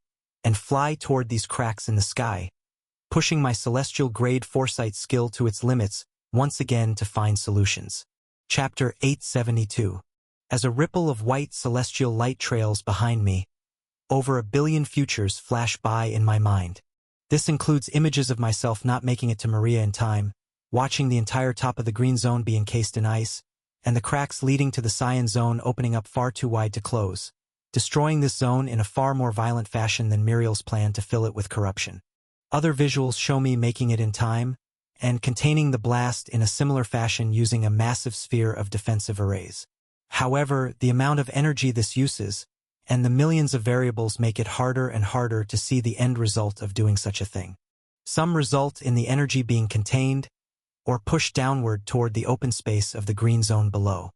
and fly toward these cracks in the sky, pushing my celestial grade foresight skill to its limits once again to find solutions. Chapter 872. As a ripple of white celestial light trails behind me, over 1 billion futures flash by in my mind. This includes images of myself not making it to Maria in time, watching the entire top of the green zone be encased in ice, and the cracks leading to the cyan zone opening up far too wide to close, destroying this zone in a far more violent fashion than Muriel's plan to fill it with corruption. Other visuals show me making it in time, and containing the blast in a similar fashion using a massive sphere of defensive arrays. However, the amount of energy this uses, and the millions of variables make it harder and harder to see the end result of doing such a thing. Some result in the energy being contained, or pushed downward toward the open space of the green zone below.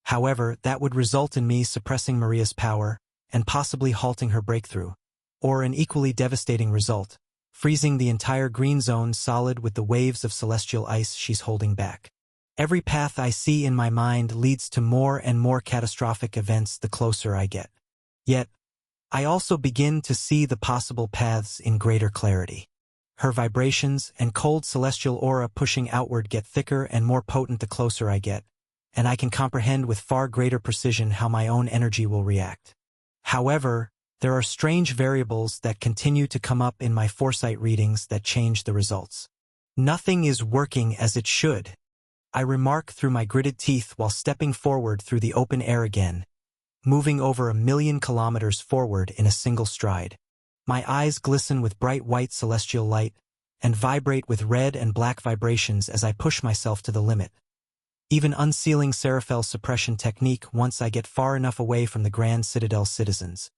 However, that would result in me suppressing Maria's power, and possibly halting her breakthrough, or an equally devastating result, freezing the entire green zone solid with the waves of celestial ice she's holding back. Every path I see in my mind leads to more and more catastrophic events the closer I get. Yet, I also begin to see the possible paths in greater clarity. Her vibrations and cold celestial aura pushing outward get thicker and more potent the closer I get, and I can comprehend with far greater precision how my own energy will react. However, there are strange variables that continue to come up in my foresight readings that change the results. Nothing is working as it should, I remark through my gritted teeth while stepping forward through the open air again, moving over 1 million kilometers forward in a single stride. My eyes glisten with bright white celestial light and vibrate with red and black vibrations as I push myself to the limit, even unsealing Seraphel's suppression technique once I get far enough away from the Grand Citadel citizens.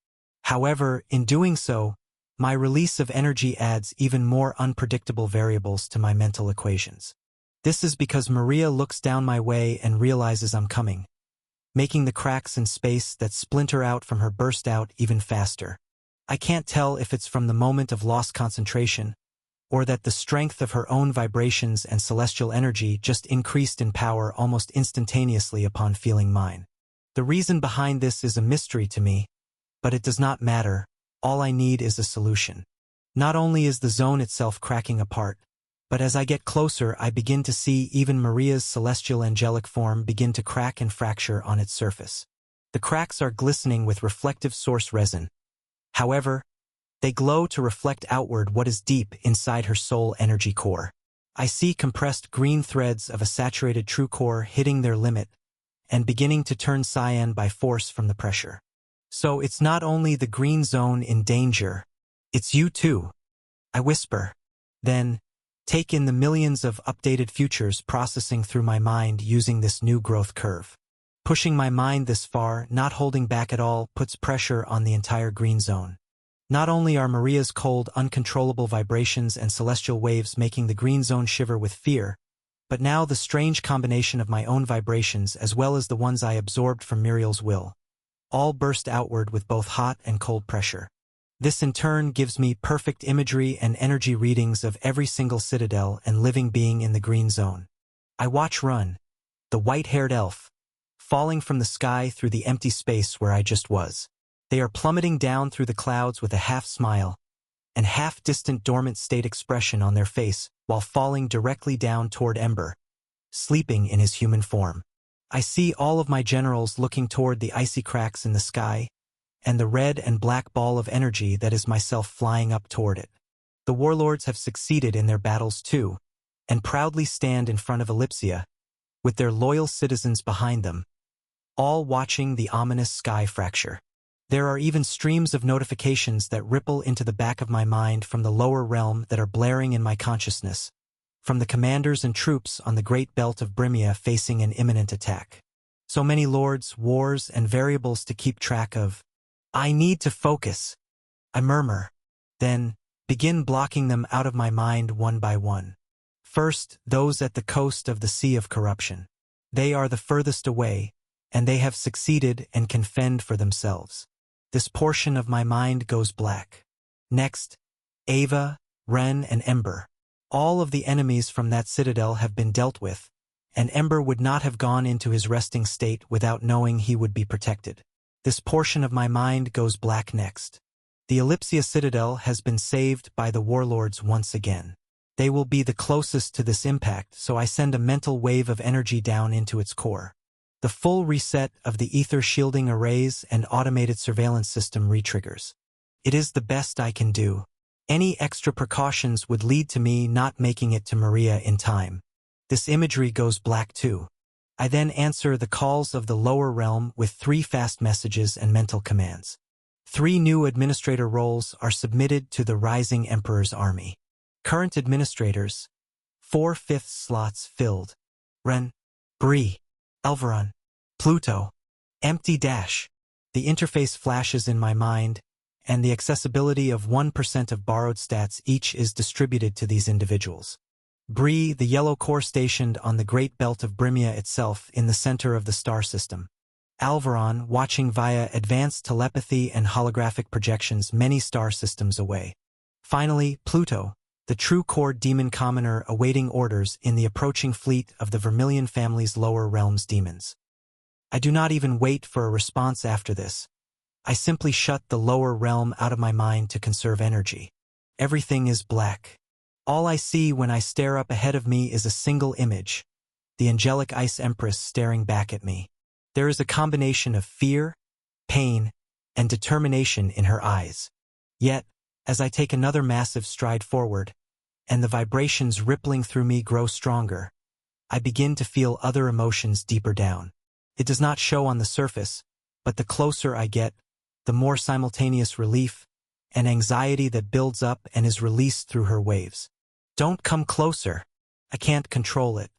However, in doing so, my release of energy adds even more unpredictable variables to my mental equations. This is because Maria looks down my way and realizes I'm coming, making the cracks in space that splinter out from her burst out even faster. I can't tell if it's from the moment of lost concentration, or that the strength of her own vibrations and celestial energy just increased in power almost instantaneously upon feeling mine. The reason behind this is a mystery to me, but it does not matter. All I need is a solution. Not only is the zone itself cracking apart, but as I get closer I begin to see even Maria's celestial angelic form begin to crack and fracture on its surface. The cracks are glistening with reflective source resin. However, they glow to reflect outward what is deep inside her soul energy core. I see compressed green threads of a saturated true core hitting their limit and beginning to turn cyan by force from the pressure. So it's not only the green zone in danger, it's you too, I whisper. Then, take in the millions of updated futures processing through my mind using this new growth curve. Pushing my mind this far, not holding back at all, puts pressure on the entire green zone. Not only are Maria's cold, uncontrollable vibrations and celestial waves making the green zone shiver with fear, but now the strange combination of my own vibrations as well as the ones I absorbed from Muriel's will, all burst outward with both hot and cold pressure. This in turn gives me perfect imagery and energy readings of every single citadel and living being in the green zone. I watch Run, the white-haired elf, falling from the sky through the empty space where I just was. They are plummeting down through the clouds with a half-smile and half-distant dormant state expression on their face while falling directly down toward Ember, sleeping in his human form. I see all of my generals looking toward the icy cracks in the sky, and the red and black ball of energy that is myself flying up toward it. The warlords have succeeded in their battles too, and proudly stand in front of Ellipsia, with their loyal citizens behind them, all watching the ominous sky fracture. There are even streams of notifications that ripple into the back of my mind from the lower realm that are blaring in my consciousness, from the commanders and troops on the great belt of Brimia facing an imminent attack. So many lords, wars, and variables to keep track of. I need to focus, I murmur, then begin blocking them out of my mind one by one. First, those at the coast of the Sea of Corruption. They are the furthest away, and they have succeeded and can fend for themselves. This portion of my mind goes black. Next, Ava, Ren, and Ember. All of the enemies from that citadel have been dealt with, and Ember would not have gone into his resting state without knowing he would be protected. This portion of my mind goes black next. The Ellipsia Citadel has been saved by the warlords once again. They will be the closest to this impact, so I send a mental wave of energy down into its core. The full reset of the ether shielding arrays and automated surveillance system retriggers. It is the best I can do. Any extra precautions would lead to me not making it to Maria in time. This imagery goes black too. I then answer the calls of the lower realm with 3 fast messages and mental commands. 3 new administrator roles are submitted to the Rising Emperor's army. Current administrators, 4/5 slots filled. Ren, Bree, Elveron, Pluto, empty dash. The interface flashes in my mind, and the accessibility of 1% of borrowed stats each is distributed to these individuals. Bree, the yellow core stationed on the Great Belt of Brimia itself in the center of the star system. Alvaron, watching via advanced telepathy and holographic projections many star systems away. Finally, Pluto, the true core demon commoner awaiting orders in the approaching fleet of the Vermilion family's lower realms demons. I do not even wait for a response after this. I simply shut the lower realm out of my mind to conserve energy. Everything is black. All I see when I stare up ahead of me is a single image, the angelic Ice Empress staring back at me. There is a combination of fear, pain, and determination in her eyes. Yet, as I take another massive stride forward, and the vibrations rippling through me grow stronger, I begin to feel other emotions deeper down. It does not show on the surface, but the closer I get, the more simultaneous relief and anxiety that builds up and is released through her waves. Don't come closer. I can't control it.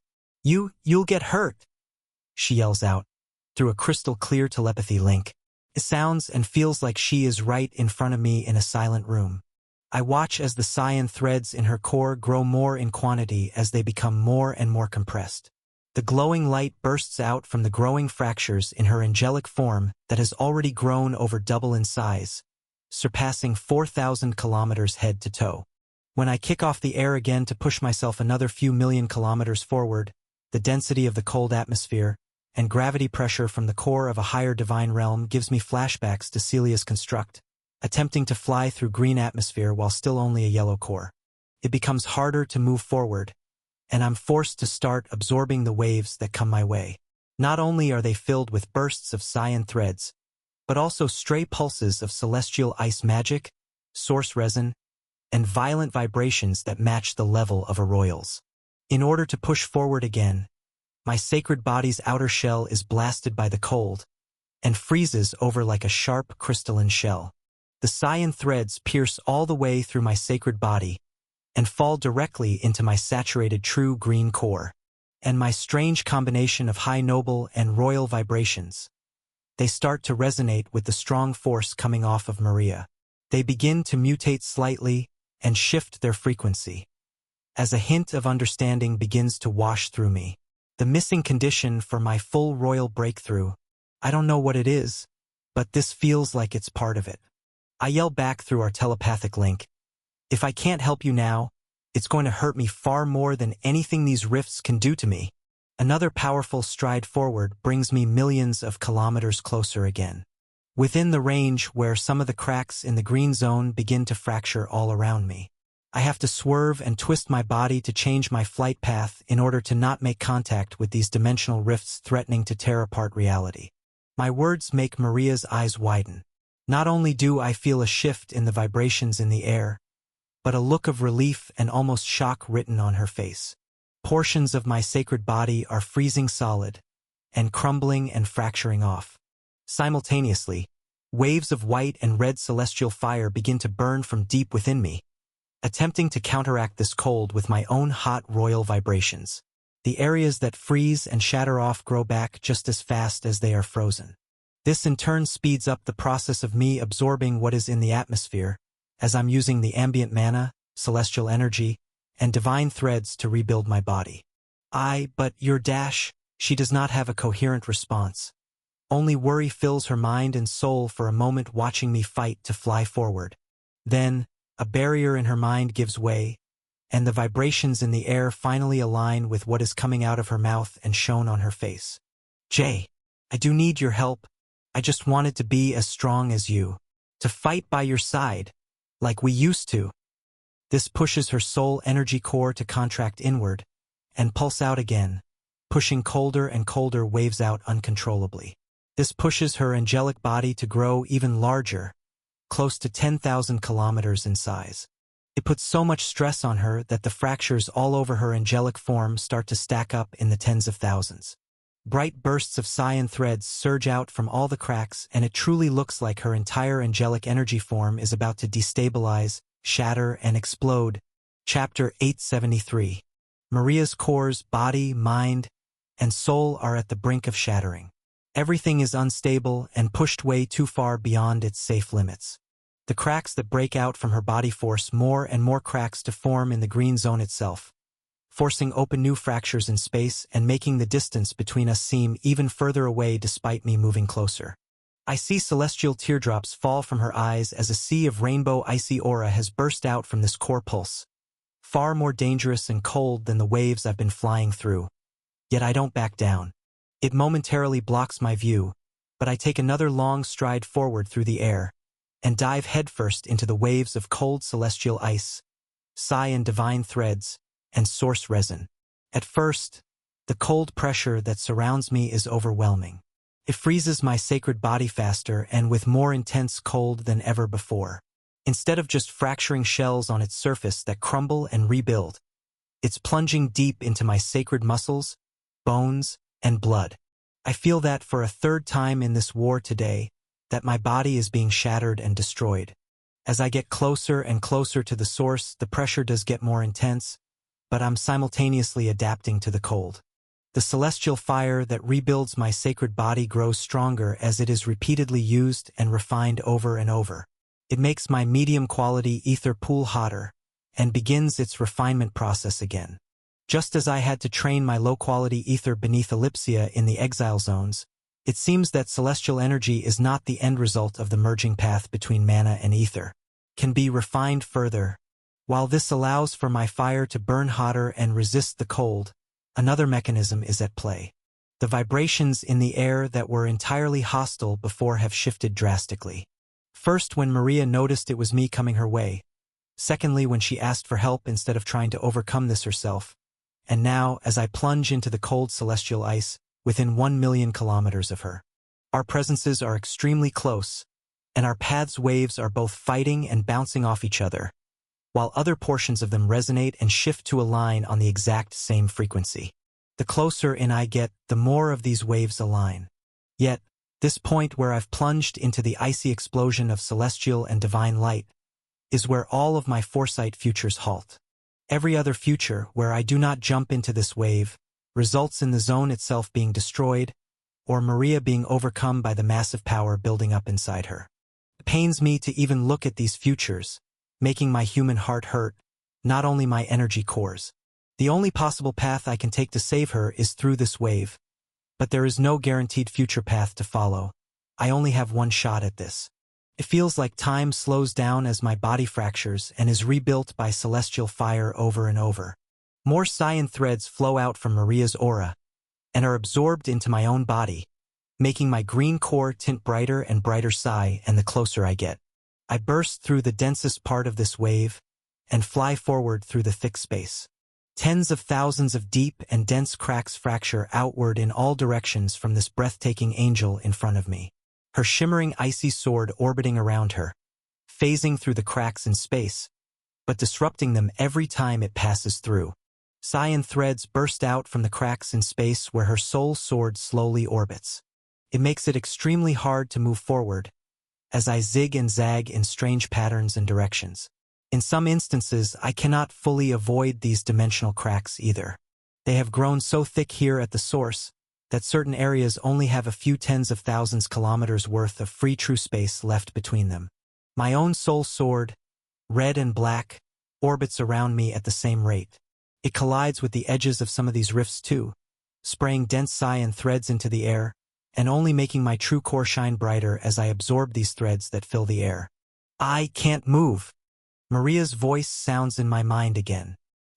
You'll get hurt, she yells out, through a crystal-clear telepathy link. It sounds and feels like she is right in front of me in a silent room. I watch as the cyan threads in her core grow more in quantity as they become more and more compressed. The glowing light bursts out from the growing fractures in her angelic form that has already grown over double in size, surpassing 4,000 kilometers head to toe. When I kick off the air again to push myself another few million kilometers forward, the density of the cold atmosphere and gravity pressure from the core of a higher divine realm gives me flashbacks to Celia's construct, attempting to fly through green atmosphere while still only a yellow core. It becomes harder to move forward, and I'm forced to start absorbing the waves that come my way. Not only are they filled with bursts of cyan threads, but also stray pulses of celestial ice magic, source resin, and violent vibrations that match the level of a royal's. In order to push forward again, my sacred body's outer shell is blasted by the cold and freezes over like a sharp crystalline shell. The cyan threads pierce all the way through my sacred body and fall directly into my saturated true green core, and my strange combination of high noble and royal vibrations. They start to resonate with the strong force coming off of Maria. They begin to mutate slightly and shift their frequency. As a hint of understanding begins to wash through me, the missing condition for my full royal breakthrough, I don't know what it is, but this feels like it's part of it. I yell back through our telepathic link, if I can't help you now, it's going to hurt me far more than anything these rifts can do to me. Another powerful stride forward brings me millions of kilometers closer again, within the range where some of the cracks in the green zone begin to fracture all around me. I have to swerve and twist my body to change my flight path in order to not make contact with these dimensional rifts threatening to tear apart reality. My words make Maria's eyes widen. Not only do I feel a shift in the vibrations in the air, but a look of relief and almost shock written on her face. Portions of my sacred body are freezing solid and crumbling and fracturing off. Simultaneously, waves of white and red celestial fire begin to burn from deep within me, attempting to counteract this cold with my own hot royal vibrations. The areas that freeze and shatter off grow back just as fast as they are frozen. This in turn speeds up the process of me absorbing what is in the atmosphere, as I'm using the ambient mana, celestial energy, and divine threads to rebuild my body. But your dash, she does not have a coherent response. Only worry fills her mind and soul for a moment, watching me fight to fly forward. Then, a barrier in her mind gives way, and the vibrations in the air finally align with what is coming out of her mouth and shown on her face. Jay, I do need your help. I just wanted to be as strong as you, to fight by your side, like we used to. This pushes her soul energy core to contract inward and pulse out again, pushing colder and colder waves out uncontrollably. This pushes her angelic body to grow even larger, close to 10,000 kilometers in size. It puts so much stress on her that the fractures all over her angelic form start to stack up in the tens of thousands. Bright bursts of cyan threads surge out from all the cracks, and it truly looks like her entire angelic energy form is about to destabilize, shatter, and explode. Chapter 873. Maria's cores, body, mind, and soul are at the brink of shattering. Everything is unstable and pushed way too far beyond its safe limits. The cracks that break out from her body force more and more cracks to form in the green zone itself, forcing open new fractures in space and making the distance between us seem even further away despite me moving closer. I see celestial teardrops fall from her eyes as a sea of rainbow icy aura has burst out from this core pulse, far more dangerous and cold than the waves I've been flying through. Yet I don't back down. It momentarily blocks my view, but I take another long stride forward through the air and dive headfirst into the waves of cold celestial ice, cyan divine threads, and source resin. At first, the cold pressure that surrounds me is overwhelming. It freezes my sacred body faster and with more intense cold than ever before. Instead of just fracturing shells on its surface that crumble and rebuild, it's plunging deep into my sacred muscles, bones, and blood. I feel that for a third time in this war today, that my body is being shattered and destroyed. As I get closer and closer to the source, the pressure does get more intense, but I'm simultaneously adapting to the cold. The celestial fire that rebuilds my sacred body grows stronger as it is repeatedly used and refined over and over. It makes my medium-quality ether pool hotter and begins its refinement process again. Just as I had to train my low-quality ether beneath Ellipsia in the exile zones, it seems that celestial energy is not the end result of the merging path between mana and ether. It can be refined further. While this allows for my fire to burn hotter and resist the cold, another mechanism is at play. The vibrations in the air that were entirely hostile before have shifted drastically. First, when Maria noticed it was me coming her way. Secondly, when she asked for help instead of trying to overcome this herself. And now, as I plunge into the cold celestial ice, within 1 million kilometers of her. Our presences are extremely close, and our paths' waves are both fighting and bouncing off each other, while other portions of them resonate and shift to align on the exact same frequency. The closer in I get, the more of these waves align. Yet, this point where I've plunged into the icy explosion of celestial and divine light is where all of my foresight futures halt. Every other future where I do not jump into this wave results in the zone itself being destroyed, or Maria being overcome by the massive power building up inside her. It pains me to even look at these futures, making my human heart hurt, not only my energy cores. The only possible path I can take to save her is through this wave, but there is no guaranteed future path to follow. I only have one shot at this. It feels like time slows down as my body fractures and is rebuilt by celestial fire over and over. More cyan threads flow out from Maria's aura and are absorbed into my own body, making my green core tint brighter and brighter and the closer I get. I burst through the densest part of this wave and fly forward through the thick space. Tens of thousands of deep and dense cracks fracture outward in all directions from this breathtaking angel in front of me, her shimmering icy sword orbiting around her, phasing through the cracks in space, but disrupting them every time it passes through. Cyan threads burst out from the cracks in space where her soul sword slowly orbits. It makes it extremely hard to move forward, as I zig and zag in strange patterns and directions. In some instances, I cannot fully avoid these dimensional cracks either. They have grown so thick here at the source that certain areas only have a few tens of thousands kilometers worth of free true space left between them. My own soul sword, red and black, orbits around me at the same rate. It collides with the edges of some of these rifts too, spraying dense cyan threads into the air, and only making my true core shine brighter as I absorb these threads that fill the air. I can't move. Maria's voice sounds in my mind again.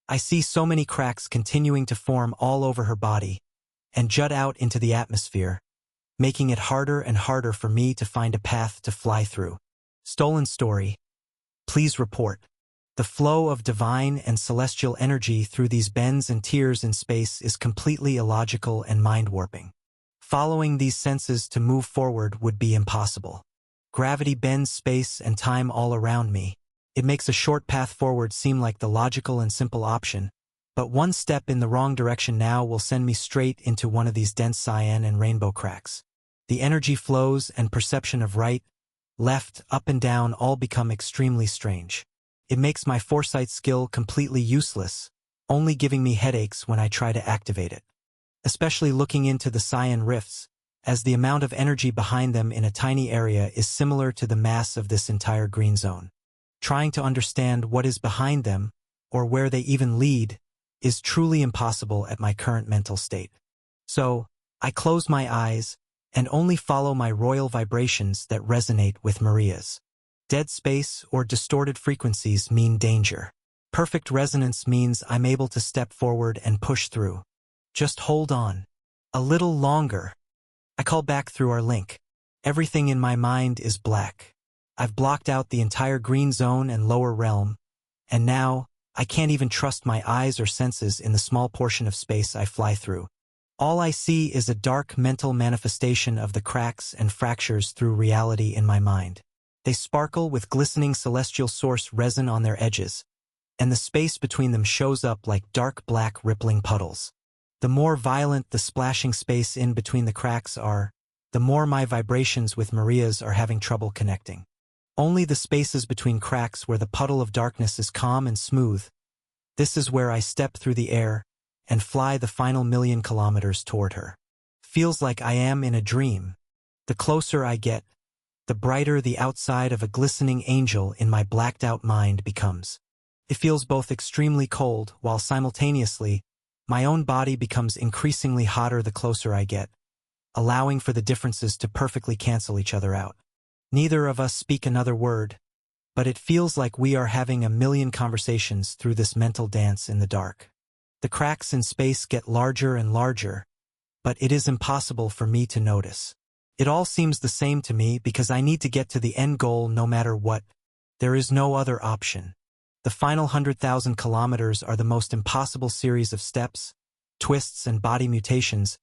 I see so many cracks continuing to form all over her body and jut out into the atmosphere, making it harder and harder for me to find a path to fly through. Stolen Story. Please report. The flow of divine and celestial energy through these bends and tiers in space is completely illogical and mind-warping. Following these senses to move forward would be impossible. Gravity bends space and time all around me. It makes a short path forward seem like the logical and simple option, but one step in the wrong direction now will send me straight into one of these dense cyan and rainbow cracks. The energy flows and perception of right, left, up and down all become extremely strange. It makes my foresight skill completely useless, only giving me headaches when I try to activate it. Especially looking into the cyan rifts, as the amount of energy behind them in a tiny area is similar to the mass of this entire green zone. Trying to understand what is behind them, or where they even lead, is truly impossible at my current mental state. So, I close my eyes, and only follow my royal vibrations that resonate with Maria's. Dead space or distorted frequencies mean danger. Perfect resonance means I'm able to step forward and push through. Just hold on. A little longer. I call back through our link. Everything in my mind is black. I've blocked out the entire green zone and lower realm, and now, I can't even trust my eyes or senses in the small portion of space I fly through. All I see is a dark mental manifestation of the cracks and fractures through reality in my mind. They sparkle with glistening celestial source resin on their edges, and the space between them shows up like dark black rippling puddles. The more violent the splashing space in between the cracks are, the more my vibrations with Maria's are having trouble connecting. Only the spaces between cracks where the puddle of darkness is calm and smooth. This is where I step through the air and fly the final 1,000,000 kilometers toward her. Feels like I am in a dream. The closer I get, the brighter the outside of a glistening angel in my blacked-out mind becomes. It feels both extremely cold, while simultaneously, my own body becomes increasingly hotter the closer I get, allowing for the differences to perfectly cancel each other out. Neither of us speak another word, but it feels like we are having 1,000,000 conversations through this mental dance in the dark. The cracks in space get larger and larger, but it is impossible for me to notice. It all seems the same to me because I need to get to the end goal no matter what. There is no other option. The final 100,000 kilometers are the most impossible series of steps, twists and body mutations,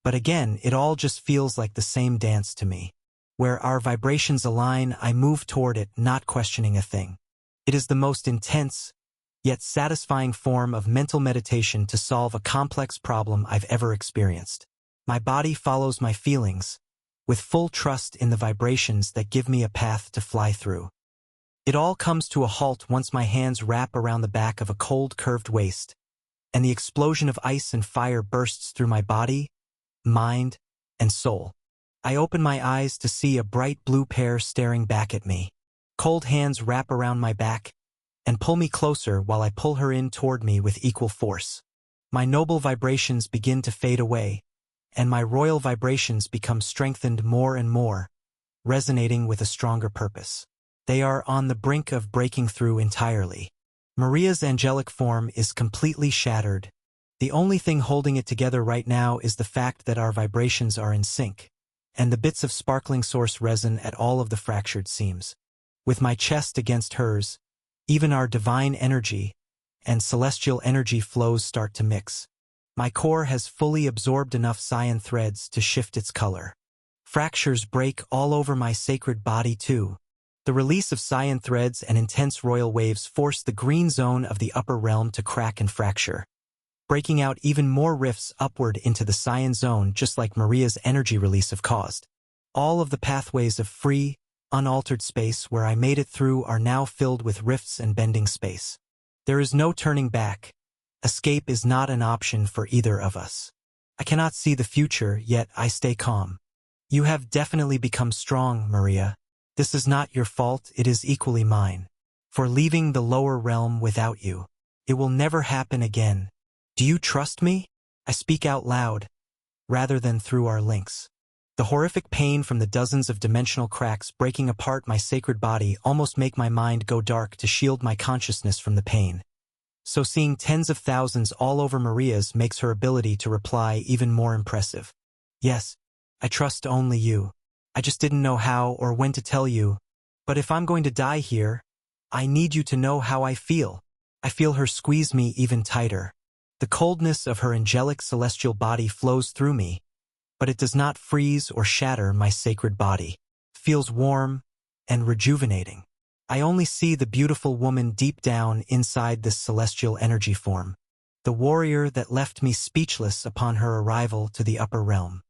but again, it all just feels like the same dance to me. Where our vibrations align, I move toward it, not questioning a thing. It is the most intense, yet satisfying form of mental meditation to solve a complex problem I've ever experienced. My body follows my feelings, with full trust in the vibrations that give me a path to fly through. It all comes to a halt once my hands wrap around the back of a cold, curved waist, and the explosion of ice and fire bursts through my body, mind, and soul. I open my eyes to see a bright blue pair staring back at me. Cold hands wrap around my back and pull me closer while I pull her in toward me with equal force. My noble vibrations begin to fade away, and my royal vibrations become strengthened more and more, resonating with a stronger purpose. They are on the brink of breaking through entirely. Maria's angelic form is completely shattered. The only thing holding it together right now is the fact that our vibrations are in sync, and the bits of sparkling source resin at all of the fractured seams. With my chest against hers, even our divine energy and celestial energy flows start to mix. My core has fully absorbed enough cyan threads to shift its color. Fractures break all over my sacred body too. The release of cyan threads and intense royal waves force the green zone of the upper realm to crack and fracture, breaking out even more rifts upward into the cyan zone just like Maria's energy release have caused. All of the pathways of free, unaltered space where I made it through are now filled with rifts and bending space. There is no turning back. Escape is not an option for either of us. I cannot see the future, yet I stay calm. You have definitely become strong, Maria. This is not your fault, it is equally mine. For leaving the lower realm without you. It will never happen again. Do you trust me? I speak out loud, rather than through our links. The horrific pain from the dozens of dimensional cracks breaking apart my sacred body almost make my mind go dark to shield my consciousness from the pain. So seeing tens of thousands all over Maria's makes her ability to reply even more impressive. Yes, I trust only you. I just didn't know how or when to tell you. But if I'm going to die here, I need you to know how I feel. I feel her squeeze me even tighter. The coldness of her angelic celestial body flows through me, but it does not freeze or shatter my sacred body. It feels warm and rejuvenating. I only see the beautiful woman deep down inside this celestial energy form, the warrior that left me speechless upon her arrival to the upper realm,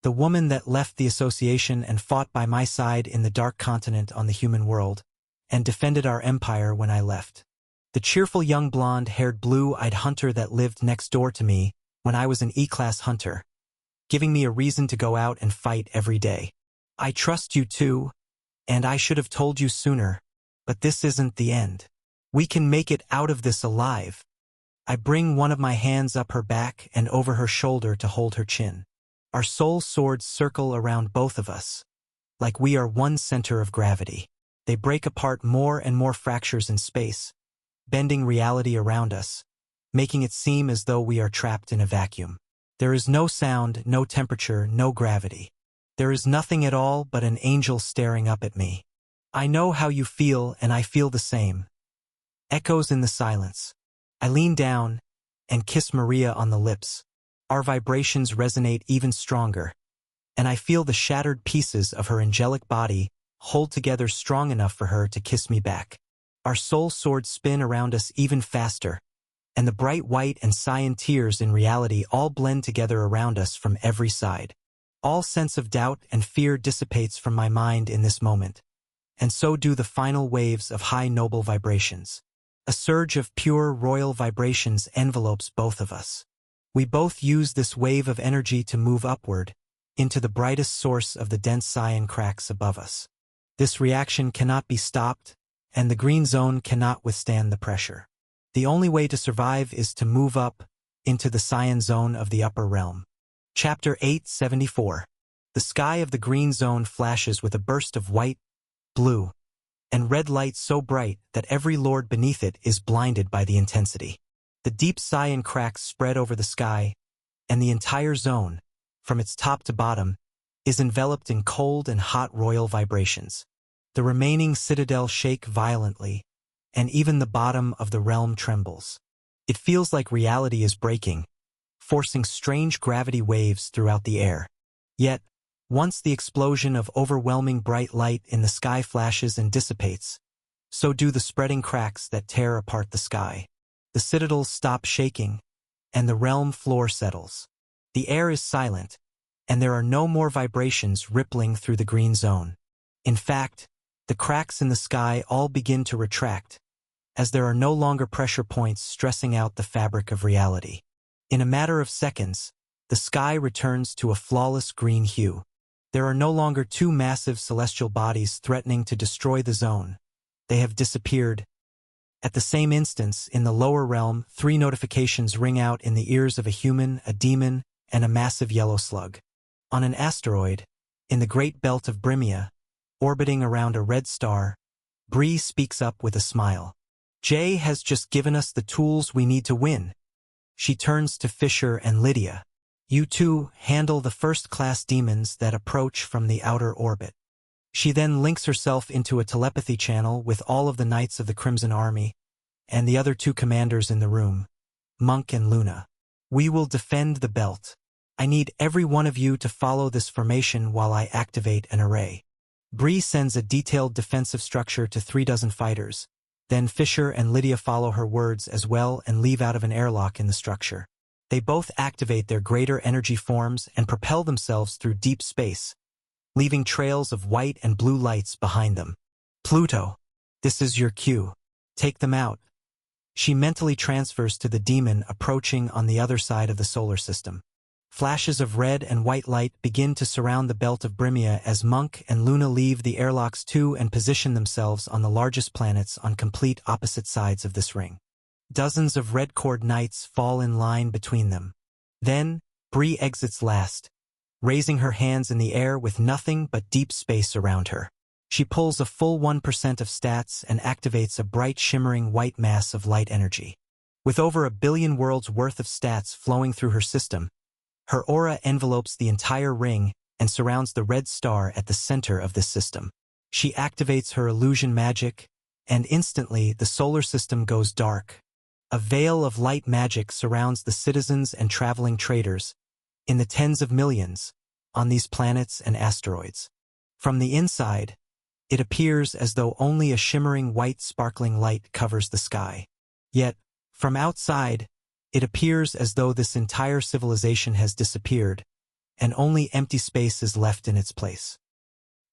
the woman that left the association and fought by my side in the dark continent on the human world, and defended our empire when I left. The cheerful young blonde-haired blue-eyed hunter that lived next door to me when I was an E-class hunter, giving me a reason to go out and fight every day. I trust you too, and I should have told you sooner, but this isn't the end. We can make it out of this alive. I bring one of my hands up her back and over her shoulder to hold her chin. Our soul swords circle around both of us, like we are one center of gravity. They break apart more and more fractures in space, bending reality around us, making it seem as though we are trapped in a vacuum. There is no sound, no temperature, no gravity. There is nothing at all but an angel staring up at me. I know how you feel, and I feel the same. Echoes in the silence. I lean down and kiss Maria on the lips. Our vibrations resonate even stronger, and I feel the shattered pieces of her angelic body hold together strong enough for her to kiss me back. Our soul swords spin around us even faster, and the bright white and cyan tears in reality all blend together around us from every side. All sense of doubt and fear dissipates from my mind in this moment, and so do the final waves of high noble vibrations. A surge of pure royal vibrations envelopes both of us. We both use this wave of energy to move upward into the brightest source of the dense cyan cracks above us. This reaction cannot be stopped, and the green zone cannot withstand the pressure. The only way to survive is to move up into the cyan zone of the upper realm. Chapter 874. The sky of the green zone flashes with a burst of white, blue, and red light so bright that every lord beneath it is blinded by the intensity. The deep cyan cracks spread over the sky, and the entire zone, from its top to bottom, is enveloped in cold and hot royal vibrations. The remaining citadel shake violently, and even the bottom of the realm trembles. It feels like reality is breaking, forcing strange gravity waves throughout the air. Yet, once the explosion of overwhelming bright light in the sky flashes and dissipates, so do the spreading cracks that tear apart the sky. The citadels stop shaking, and the realm floor settles. The air is silent, and there are no more vibrations rippling through the green zone. In fact, the cracks in the sky all begin to retract, as there are no longer pressure points stressing out the fabric of reality. In a matter of seconds, the sky returns to a flawless green hue. There are no longer two massive celestial bodies threatening to destroy the zone. They have disappeared. At the same instance, in the lower realm, 3 notifications ring out in the ears of a human, a demon, and a massive yellow slug. On an asteroid, in the great belt of Brimia, orbiting around a red star, Bree speaks up with a smile. Jay has just given us the tools we need to win. She turns to Fisher and Lydia. You two handle the first-class demons that approach from the outer orbit. She then links herself into a telepathy channel with all of the Knights of the Crimson Army and the other 2 commanders in the room, Monk and Luna. We will defend the belt. I need every one of you to follow this formation while I activate an array. Bree sends a detailed defensive structure to 36 fighters. Then Fisher and Lydia follow her words as well and leave out of an airlock in the structure. They both activate their greater energy forms and propel themselves through deep space, leaving trails of white and blue lights behind them. Pluto, this is your cue. Take them out. She mentally transfers to the demon approaching on the other side of the solar system. Flashes of red and white light begin to surround the belt of Brimia as Monk and Luna leave the airlocks too and position themselves on the largest planets on complete opposite sides of this ring. Dozens of red cord knights fall in line between them. Then, Bree exits last, raising her hands in the air with nothing but deep space around her. She pulls a full 1% of stats and activates a bright shimmering white mass of light energy. With over 1 billion worlds worth of stats flowing through her system, her aura envelopes the entire ring and surrounds the red star at the center of this system. She activates her illusion magic, and instantly the solar system goes dark. A veil of light magic surrounds the citizens and traveling traders, in the tens of millions, on these planets and asteroids. From the inside, it appears as though only a shimmering white sparkling light covers the sky. Yet, from outside, it appears as though this entire civilization has disappeared, and only empty space is left in its place.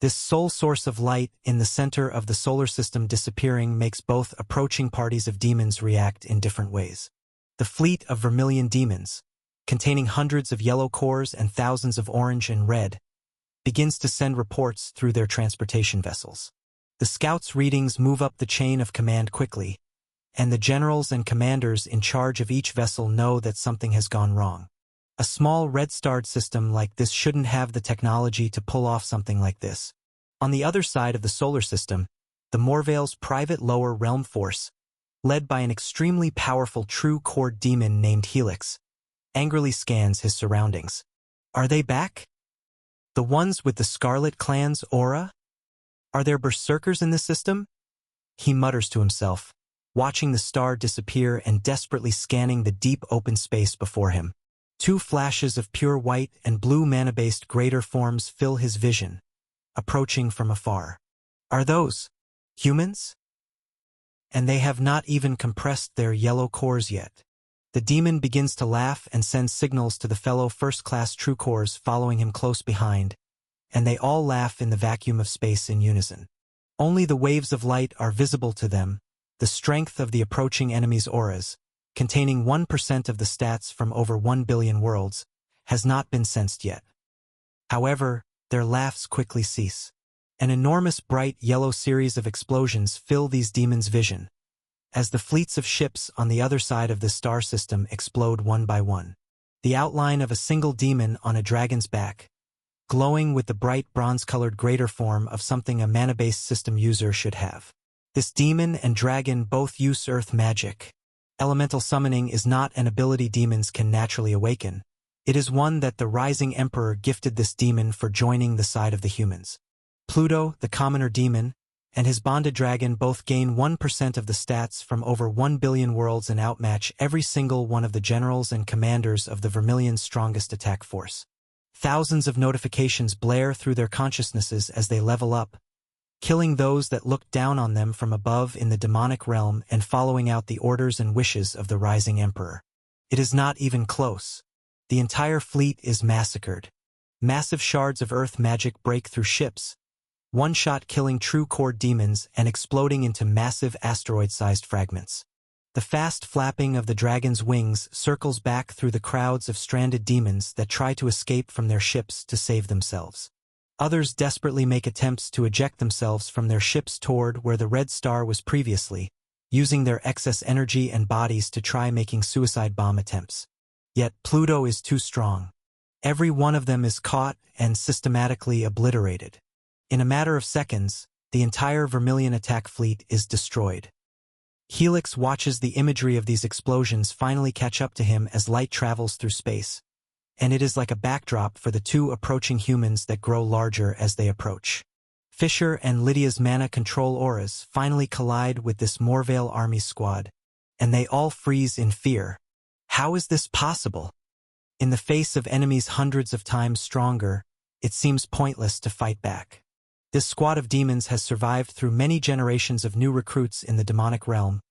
This sole source of light in the center of the solar system disappearing makes both approaching parties of demons react in different ways. The fleet of vermilion demons, containing hundreds of yellow cores and thousands of orange and red, begins to send reports through their transportation vessels. The scouts' readings move up the chain of command quickly, and the generals and commanders in charge of each vessel know that something has gone wrong. A small red-starred system like this shouldn't have the technology to pull off something like this. On the other side of the solar system, the Morvale's private lower realm force, led by an extremely powerful true core demon named Helix, angrily scans his surroundings. Are they back? The ones with the Scarlet Clan's aura? Are there berserkers in this system? He mutters to himself, watching the star disappear and desperately scanning the deep open space before him. Two flashes of pure white and blue mana-based greater forms fill his vision, approaching from afar. Are those humans? And they have not even compressed their yellow cores yet. The demon begins to laugh and sends signals to the fellow first-class true cores following him close behind, and they all laugh in the vacuum of space in unison. Only the waves of light are visible to them, the strength of the approaching enemy's auras, containing 1% of the stats from over 1 billion worlds, has not been sensed yet. However, their laughs quickly cease. An enormous bright yellow series of explosions fill these demons' vision, as the fleets of ships on the other side of the star system explode one by one. The outline of a single demon on a dragon's back, glowing with the bright bronze-colored greater form of something a mana-based system user should have. This demon and dragon both use earth magic. Elemental summoning is not an ability demons can naturally awaken. It is one that the Rising Emperor gifted this demon for joining the side of the humans. Pluto, the commoner demon, and his bonded dragon both gain 1% of the stats from over 1 billion worlds and outmatch every single one of the generals and commanders of the Vermilion's strongest attack force. Thousands of notifications blare through their consciousnesses as they level up, killing those that looked down on them from above in the demonic realm and following out the orders and wishes of the Rising Emperor. It is not even close. The entire fleet is massacred. Massive shards of earth magic break through ships, one-shot killing true core demons and exploding into massive asteroid-sized fragments. The fast flapping of the dragon's wings circles back through the crowds of stranded demons that try to escape from their ships to save themselves. Others desperately make attempts to eject themselves from their ships toward where the Red Star was previously, using their excess energy and bodies to try making suicide bomb attempts. Yet Pluto is too strong. Every one of them is caught and systematically obliterated. In a matter of seconds, the entire Vermilion attack fleet is destroyed. Helix watches the imagery of these explosions finally catch up to him as light travels through space, and it is like a backdrop for the two approaching humans that grow larger as they approach. Fisher and Lydia's mana control auras finally collide with this Morvale army squad, and they all freeze in fear. How is this possible? In the face of enemies hundreds of times stronger, it seems pointless to fight back. This squad of demons has survived through many generations of new recruits in the demonic realm,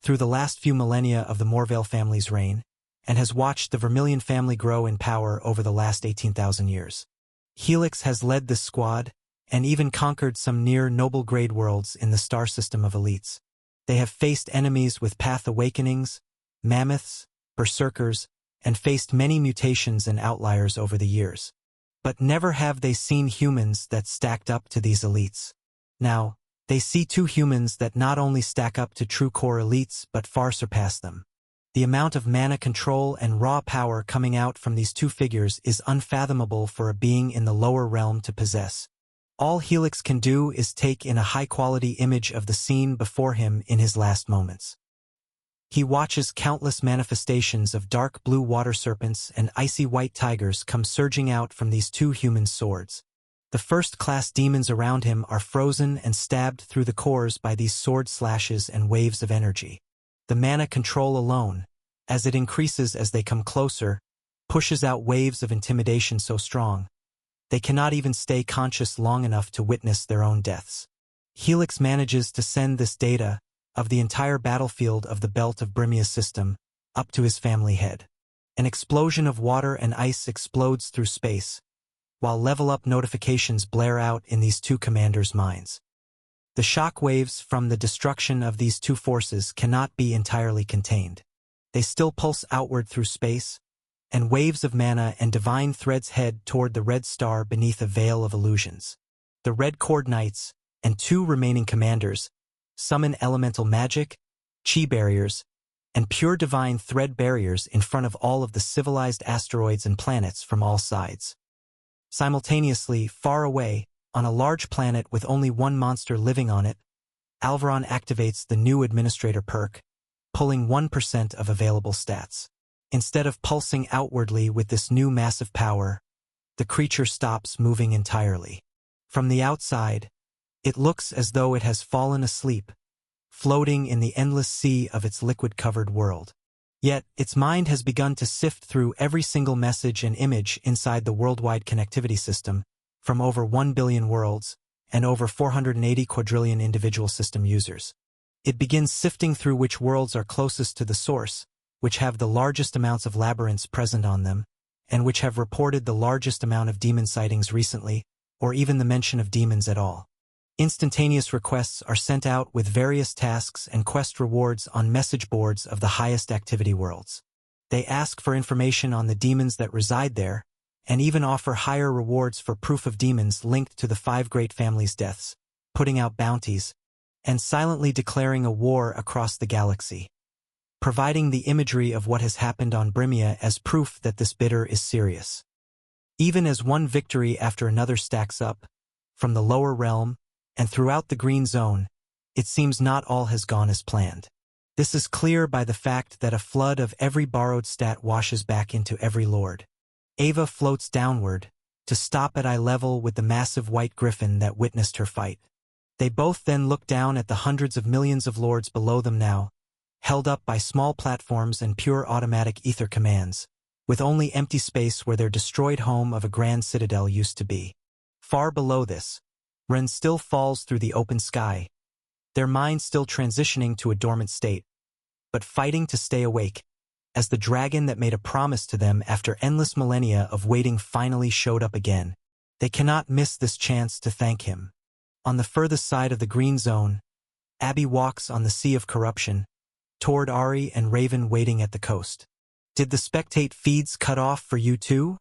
through the last few millennia of the Morvale family's reign, and has watched the Vermilion family grow in power over the last 18,000 years. Helix has led this squad, and even conquered some near noble-grade worlds in the star system of elites. They have faced enemies with path awakenings, mammoths, berserkers, and faced many mutations and outliers over the years. But never have they seen humans that stacked up to these elites. Now, they see two humans that not only stack up to true core elites but far surpass them. The amount of mana control and raw power coming out from these two figures is unfathomable for a being in the lower realm to possess. All Helix can do is take in a high-quality image of the scene before him in his last moments. He watches countless manifestations of dark blue water serpents and icy white tigers come surging out from these two human swords. The first-class demons around him are frozen and stabbed through the cores by these sword slashes and waves of energy. The mana control alone, as it increases as they come closer, pushes out waves of intimidation so strong, they cannot even stay conscious long enough to witness their own deaths. Helix manages to send this data of the entire battlefield of the Belt of Brimia's system up to his family head. An explosion of water and ice explodes through space, while level-up notifications blare out in these two commanders' minds. The shock waves from the destruction of these two forces cannot be entirely contained. They still pulse outward through space, and waves of mana and divine threads head toward the red star beneath a veil of illusions. The Red Cord Knights and two remaining commanders summon elemental magic, chi barriers, and pure divine thread barriers in front of all of the civilized asteroids and planets from all sides. Simultaneously, far away, on a large planet with only one monster living on it, Alvaron activates the new Administrator perk, pulling 1% of available stats. Instead of pulsing outwardly with this new massive power, the creature stops moving entirely. From the outside, it looks as though it has fallen asleep, floating in the endless sea of its liquid-covered world. Yet, its mind has begun to sift through every single message and image inside the worldwide connectivity system, from over 1 billion worlds and over 480 quadrillion individual system users. It begins sifting through which worlds are closest to the source, which have the largest amounts of labyrinths present on them, and which have reported the largest amount of demon sightings recently, or even the mention of demons at all. Instantaneous requests are sent out with various tasks and quest rewards on message boards of the highest activity worlds. They ask for information on the demons that reside there, and even offer higher rewards for proof of demons linked to the 5 great families' deaths, putting out bounties, and silently declaring a war across the galaxy, providing the imagery of what has happened on Brimia as proof that this bitter is serious. Even as one victory after another stacks up, from the lower realm, and throughout the green zone, it seems not all has gone as planned. This is clear by the fact that a flood of every borrowed stat washes back into every lord. Ava floats downward, to stop at eye level with the massive white griffin that witnessed her fight. They both then look down at the hundreds of millions of lords below them now, held up by small platforms and pure automatic ether commands, with only empty space where their destroyed home of a grand citadel used to be. Far below this, Ren still falls through the open sky, their minds still transitioning to a dormant state, but fighting to stay awake, as the dragon that made a promise to them after endless millennia of waiting finally showed up again. They cannot miss this chance to thank him. On the furthest side of the green zone, Abby walks on the sea of corruption, toward Ari and Raven waiting at the coast. Did the spectate feeds cut off for you too?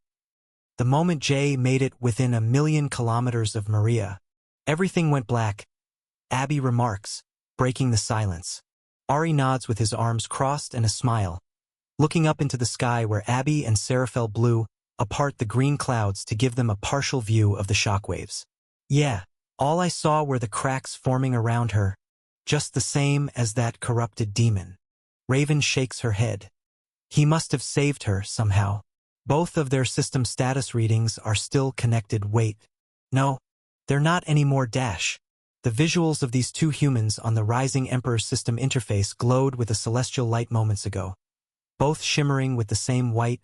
The moment Jay made it within 1,000,000 kilometers of Maria, everything went black, Abby remarks, breaking the silence. Ari nods with his arms crossed and a smile, looking up into the sky where Abby and Seraphel blew apart the green clouds to give them a partial view of the shockwaves. Yeah, all I saw were the cracks forming around her, just the same as that corrupted demon. Raven shakes her head. He must have saved her somehow. Both of their system status readings are still connected. Wait. No, they're not anymore. The visuals of these two humans on the Rising Emperor system interface glowed with a celestial light moments ago, both shimmering with the same white,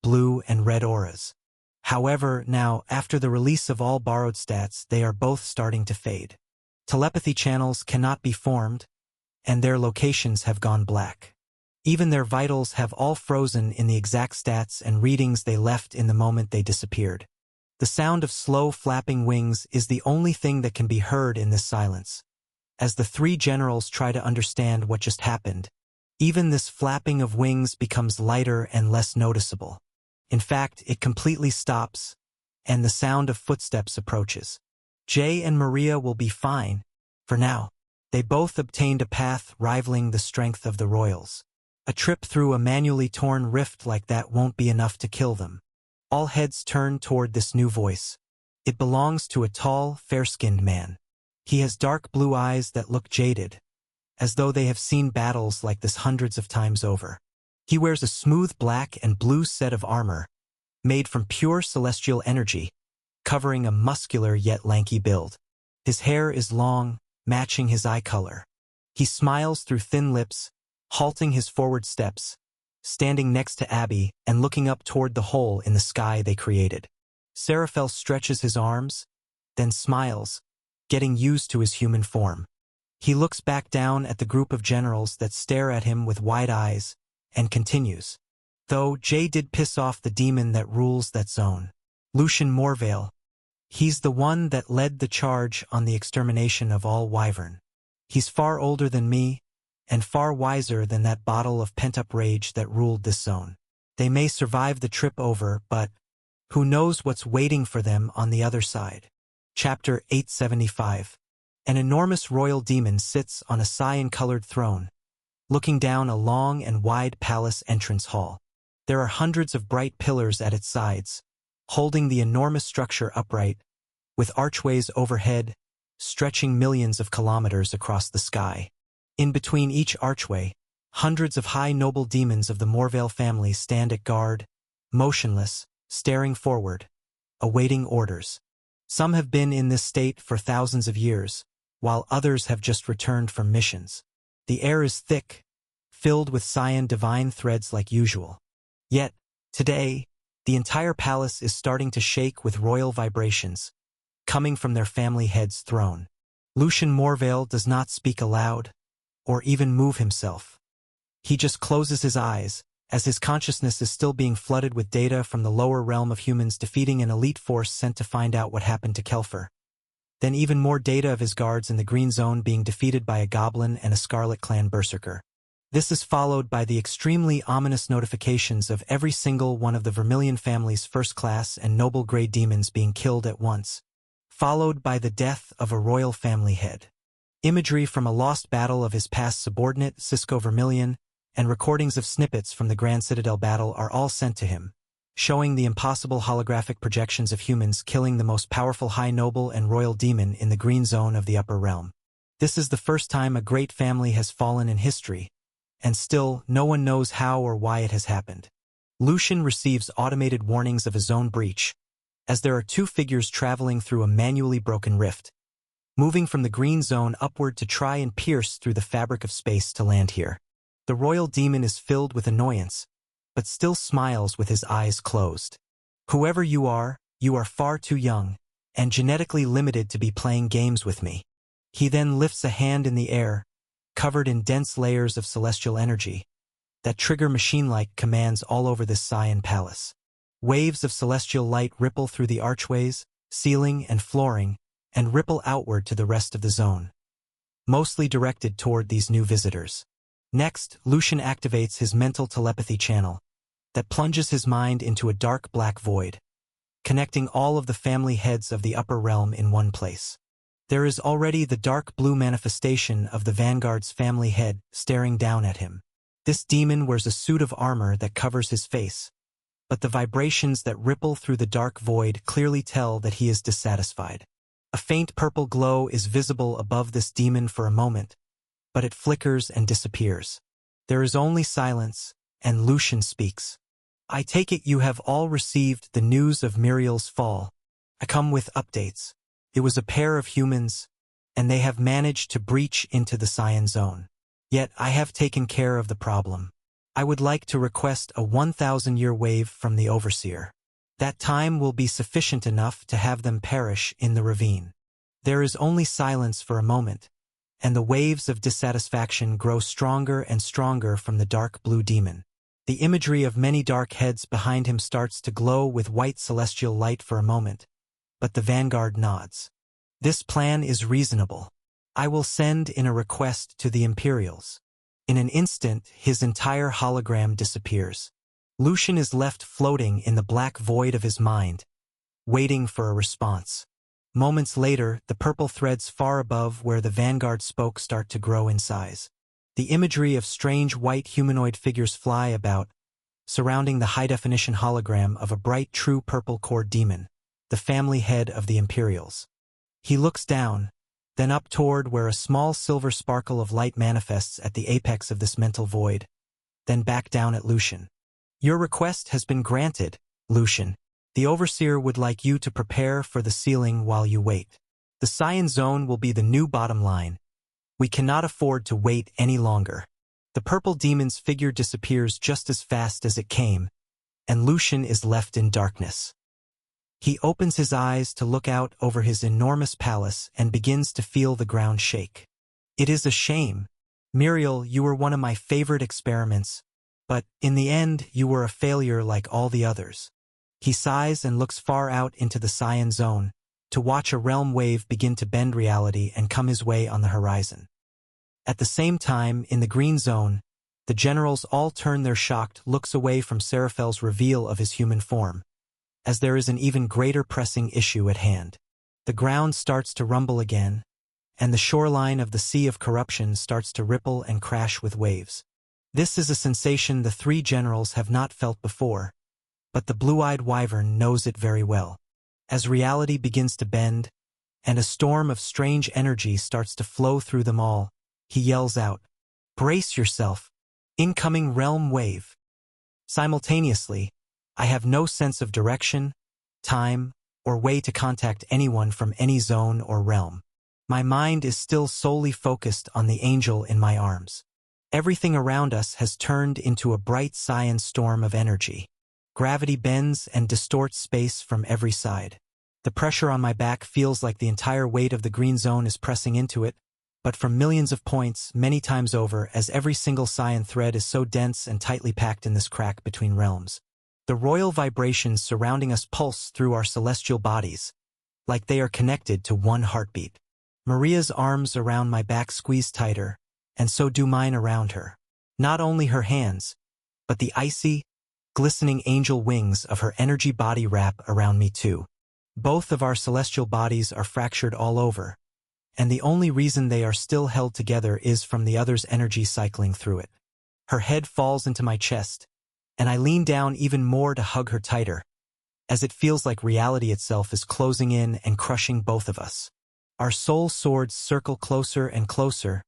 blue, and red auras. However, now, after the release of all borrowed stats, they are both starting to fade. Telepathy channels cannot be formed, and their locations have gone black. Even their vitals have all frozen in the exact stats and readings they left in the moment they disappeared. The sound of slow flapping wings is the only thing that can be heard in this silence. As the 3 generals try to understand what just happened, even this flapping of wings becomes lighter and less noticeable. In fact, it completely stops, and the sound of footsteps approaches. Jay and Maria will be fine, for now. They both obtained a path rivaling the strength of the royals. A trip through a manually torn rift like that won't be enough to kill them. All heads turn toward this new voice. It belongs to a tall, fair-skinned man. He has dark blue eyes that look jaded, as though they have seen battles like this hundreds of times over. He wears a smooth black and blue set of armor, made from pure celestial energy, covering a muscular yet lanky build. His hair is long, matching his eye color. He smiles through thin lips, halting his forward steps, standing next to Abby and looking up toward the hole in the sky they created. Seraphel stretches his arms, then smiles, getting used to his human form. He looks back down at the group of generals that stare at him with wide eyes, and continues. Though Jay did piss off the demon that rules that zone. Lucian Morvale. He's the one that led the charge on the extermination of all Wyvern. He's far older than me, and far wiser than that bottle of pent-up rage that ruled this zone. They may survive the trip over, but who knows what's waiting for them on the other side. Chapter 875. An enormous royal demon sits on a cyan-colored throne, looking down a long and wide palace entrance hall. There are hundreds of bright pillars at its sides, holding the enormous structure upright, with archways overhead, stretching millions of kilometers across the sky. In between each archway, hundreds of high noble demons of the Morvale family stand at guard, motionless, staring forward, awaiting orders. Some have been in this state for thousands of years, while others have just returned from missions. The air is thick, filled with cyan divine threads like usual. Yet, today, the entire palace is starting to shake with royal vibrations, coming from their family head's throne. Lucian Morvale does not speak aloud, or even move himself. He just closes his eyes, as his consciousness is still being flooded with data from the lower realm of humans defeating an elite force sent to find out what happened to Kelfer. Then even more data of his guards in the Green Zone being defeated by a Goblin and a Scarlet Clan Berserker. This is followed by the extremely ominous notifications of every single one of the Vermilion family's first-class and noble-grade demons being killed at once, followed by the death of a royal family head. Imagery from a lost battle of his past subordinate, Cisco Vermilion, and recordings of snippets from the Grand Citadel battle are all sent to him, showing the impossible holographic projections of humans killing the most powerful high noble and royal demon in the Green Zone of the Upper Realm. This is the first time a great family has fallen in history, and still, no one knows how or why it has happened. Lucian receives automated warnings of a zone breach, as there are two figures traveling through a manually broken rift, moving from the Green Zone upward to try and pierce through the fabric of space to land here. The royal demon is filled with annoyance, but still smiles with his eyes closed. Whoever you are far too young, and genetically limited to be playing games with me. He then lifts a hand in the air, covered in dense layers of celestial energy, that trigger machine-like commands all over this cyan palace. Waves of celestial light ripple through the archways, ceiling, and flooring, and ripple outward to the rest of the zone, mostly directed toward these new visitors. Next, Lucian activates his mental telepathy channel, that plunges his mind into a dark black void, connecting all of the family heads of the upper realm in one place. There is already the dark blue manifestation of the Vanguard's family head staring down at him. This demon wears a suit of armor that covers his face, but the vibrations that ripple through the dark void clearly tell that he is dissatisfied. A faint purple glow is visible above this demon for a moment, but it flickers and disappears. There is only silence, and Lucian speaks. I take it you have all received the news of Muriel's fall. I come with updates. It was a pair of humans, and they have managed to breach into the Cyan Zone. Yet I have taken care of the problem. I would like to request a 1,000-year wave from the Overseer. That time will be sufficient enough to have them perish in the ravine. There is only silence for a moment, and the waves of dissatisfaction grow stronger and stronger from the dark blue demon. The imagery of many dark heads behind him starts to glow with white celestial light for a moment, but the Vanguard nods. This plan is reasonable. I will send in a request to the Imperials. In an instant, his entire hologram disappears. Lucian is left floating in the black void of his mind, waiting for a response. Moments later, the purple threads far above where the Vanguard spoke start to grow in size. The imagery of strange white humanoid figures fly about, surrounding the high-definition hologram of a bright true purple core demon, the family head of the Imperials. He looks down, then up toward where a small silver sparkle of light manifests at the apex of this mental void, then back down at Lucian. Your request has been granted, Lucian. The Overseer would like you to prepare for the ceiling while you wait. The Cyan Zone will be the new bottom line. We cannot afford to wait any longer. The purple demon's figure disappears just as fast as it came, and Lucian is left in darkness. He opens his eyes to look out over his enormous palace and begins to feel the ground shake. It is a shame. Muriel, you were one of my favorite experiments, but in the end you were a failure like all the others. He sighs and looks far out into the Cyan Zone to watch a realm wave begin to bend reality and come his way on the horizon. At the same time, in the Green Zone, the generals all turn their shocked looks away from Seraphel's reveal of his human form, as there is an even greater pressing issue at hand. The ground starts to rumble again, and the shoreline of the Sea of Corruption starts to ripple and crash with waves. This is a sensation the three generals have not felt before, but the blue-eyed wyvern knows it very well. As reality begins to bend, and a storm of strange energy starts to flow through them all, he yells out, "Brace yourself! Incoming realm wave!" Simultaneously, I have no sense of direction, time, or way to contact anyone from any zone or realm. My mind is still solely focused on the angel in my arms. Everything around us has turned into a bright cyan storm of energy. Gravity bends and distorts space from every side. The pressure on my back feels like the entire weight of the Green Zone is pressing into it, but from millions of points, many times over, as every single cyan thread is so dense and tightly packed in this crack between realms. The royal vibrations surrounding us pulse through our celestial bodies, like they are connected to one heartbeat. Maria's arms around my back squeeze tighter, and so do mine around her. Not only her hands, but the icy, glistening angel wings of her energy body wrap around me too. Both of our celestial bodies are fractured all over, and the only reason they are still held together is from the other's energy cycling through it. Her head falls into my chest, and I lean down even more to hug her tighter, as it feels like reality itself is closing in and crushing both of us. Our soul swords circle closer and closer,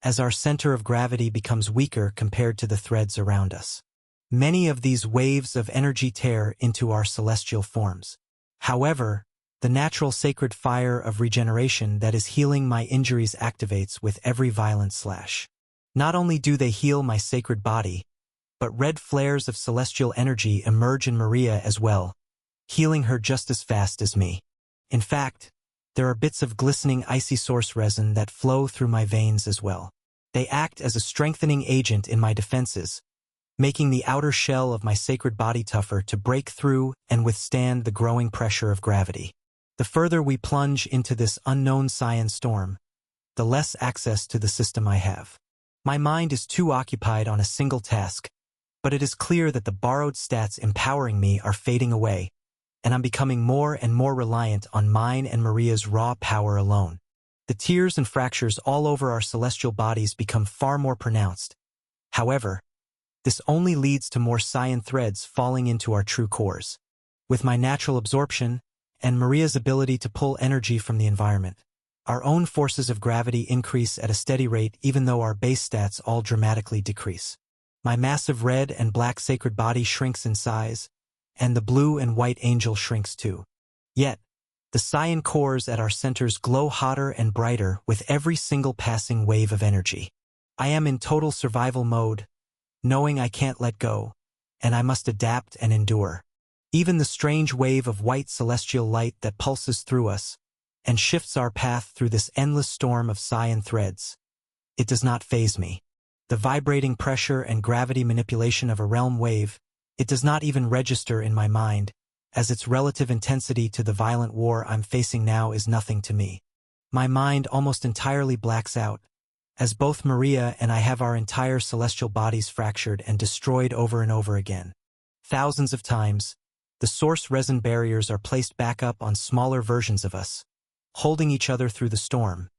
as our center of gravity becomes weaker compared to the threads around us. Many of these waves of energy tear into our celestial forms. However, the natural sacred fire of regeneration that is healing my injuries activates with every violent slash. Not only do they heal my sacred body, but red flares of celestial energy emerge in Maria as well, healing her just as fast as me. In fact, there are bits of glistening icy source resin that flow through my veins as well. They act as a strengthening agent in my defenses, making the outer shell of my sacred body tougher to break through and withstand the growing pressure of gravity. The further we plunge into this unknown cyan storm, the less access to the system I have. My mind is too occupied on a single task, but it is clear that the borrowed stats empowering me are fading away, and I'm becoming more and more reliant on mine and Maria's raw power alone. The tears and fractures all over our celestial bodies become far more pronounced. However, this only leads to more cyan threads falling into our true cores. With my natural absorption and Maria's ability to pull energy from the environment, our own forces of gravity increase at a steady rate even though our base stats all dramatically decrease. My massive red and black sacred body shrinks in size, and the blue and white angel shrinks too. Yet, the cyan cores at our centers glow hotter and brighter with every single passing wave of energy. I am in total survival mode, knowing I can't let go, and I must adapt and endure. Even the strange wave of white celestial light that pulses through us and shifts our path through this endless storm of cyan threads, it does not faze me. The vibrating pressure and gravity manipulation of a realm wave, it does not even register in my mind, as its relative intensity to the violent war I'm facing now is nothing to me. My mind almost entirely blacks out, as both Maria and I have our entire celestial bodies fractured and destroyed over and over again. Thousands of times, the source resin barriers are placed back up on smaller versions of us, holding each other through the storm,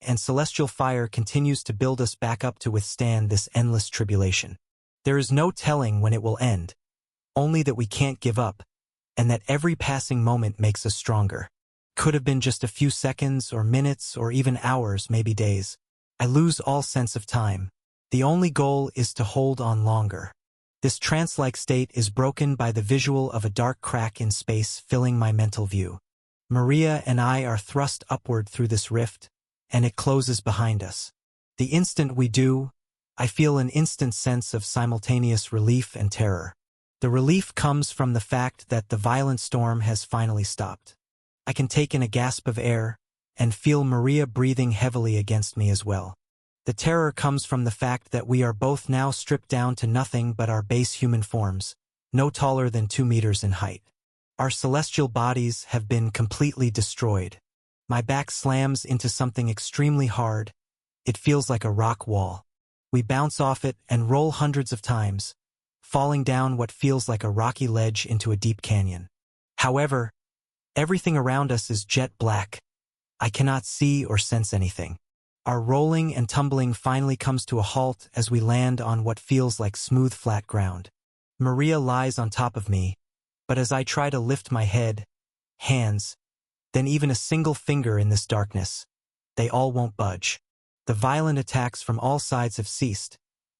and celestial fire continues to build us back up to withstand this endless tribulation. There is no telling when it will end, only that we can't give up, and that every passing moment makes us stronger. Could have been just a few seconds or minutes or even hours, maybe days. I lose all sense of time. The only goal is to hold on longer. This trance-like state is broken by the visual of a dark crack in space filling my mental view. Maria and I are thrust upward through this rift, and it closes behind us. The instant we do, I feel an instant sense of simultaneous relief and terror. The relief comes from the fact that the violent storm has finally stopped. I can take in a gasp of air, and feel Maria breathing heavily against me as well. The terror comes from the fact that we are both now stripped down to nothing but our base human forms, no taller than 2 meters in height. Our celestial bodies have been completely destroyed. My back slams into something extremely hard. It feels like a rock wall. We bounce off it and roll hundreds of times, falling down what feels like a rocky ledge into a deep canyon. However, everything around us is jet black. I cannot see or sense anything. Our rolling and tumbling finally comes to a halt as we land on what feels like smooth, flat ground. Maria lies on top of me, but as I try to lift my head, hands, then even a single finger in this darkness, they all won't budge. The violent attacks from all sides have ceased,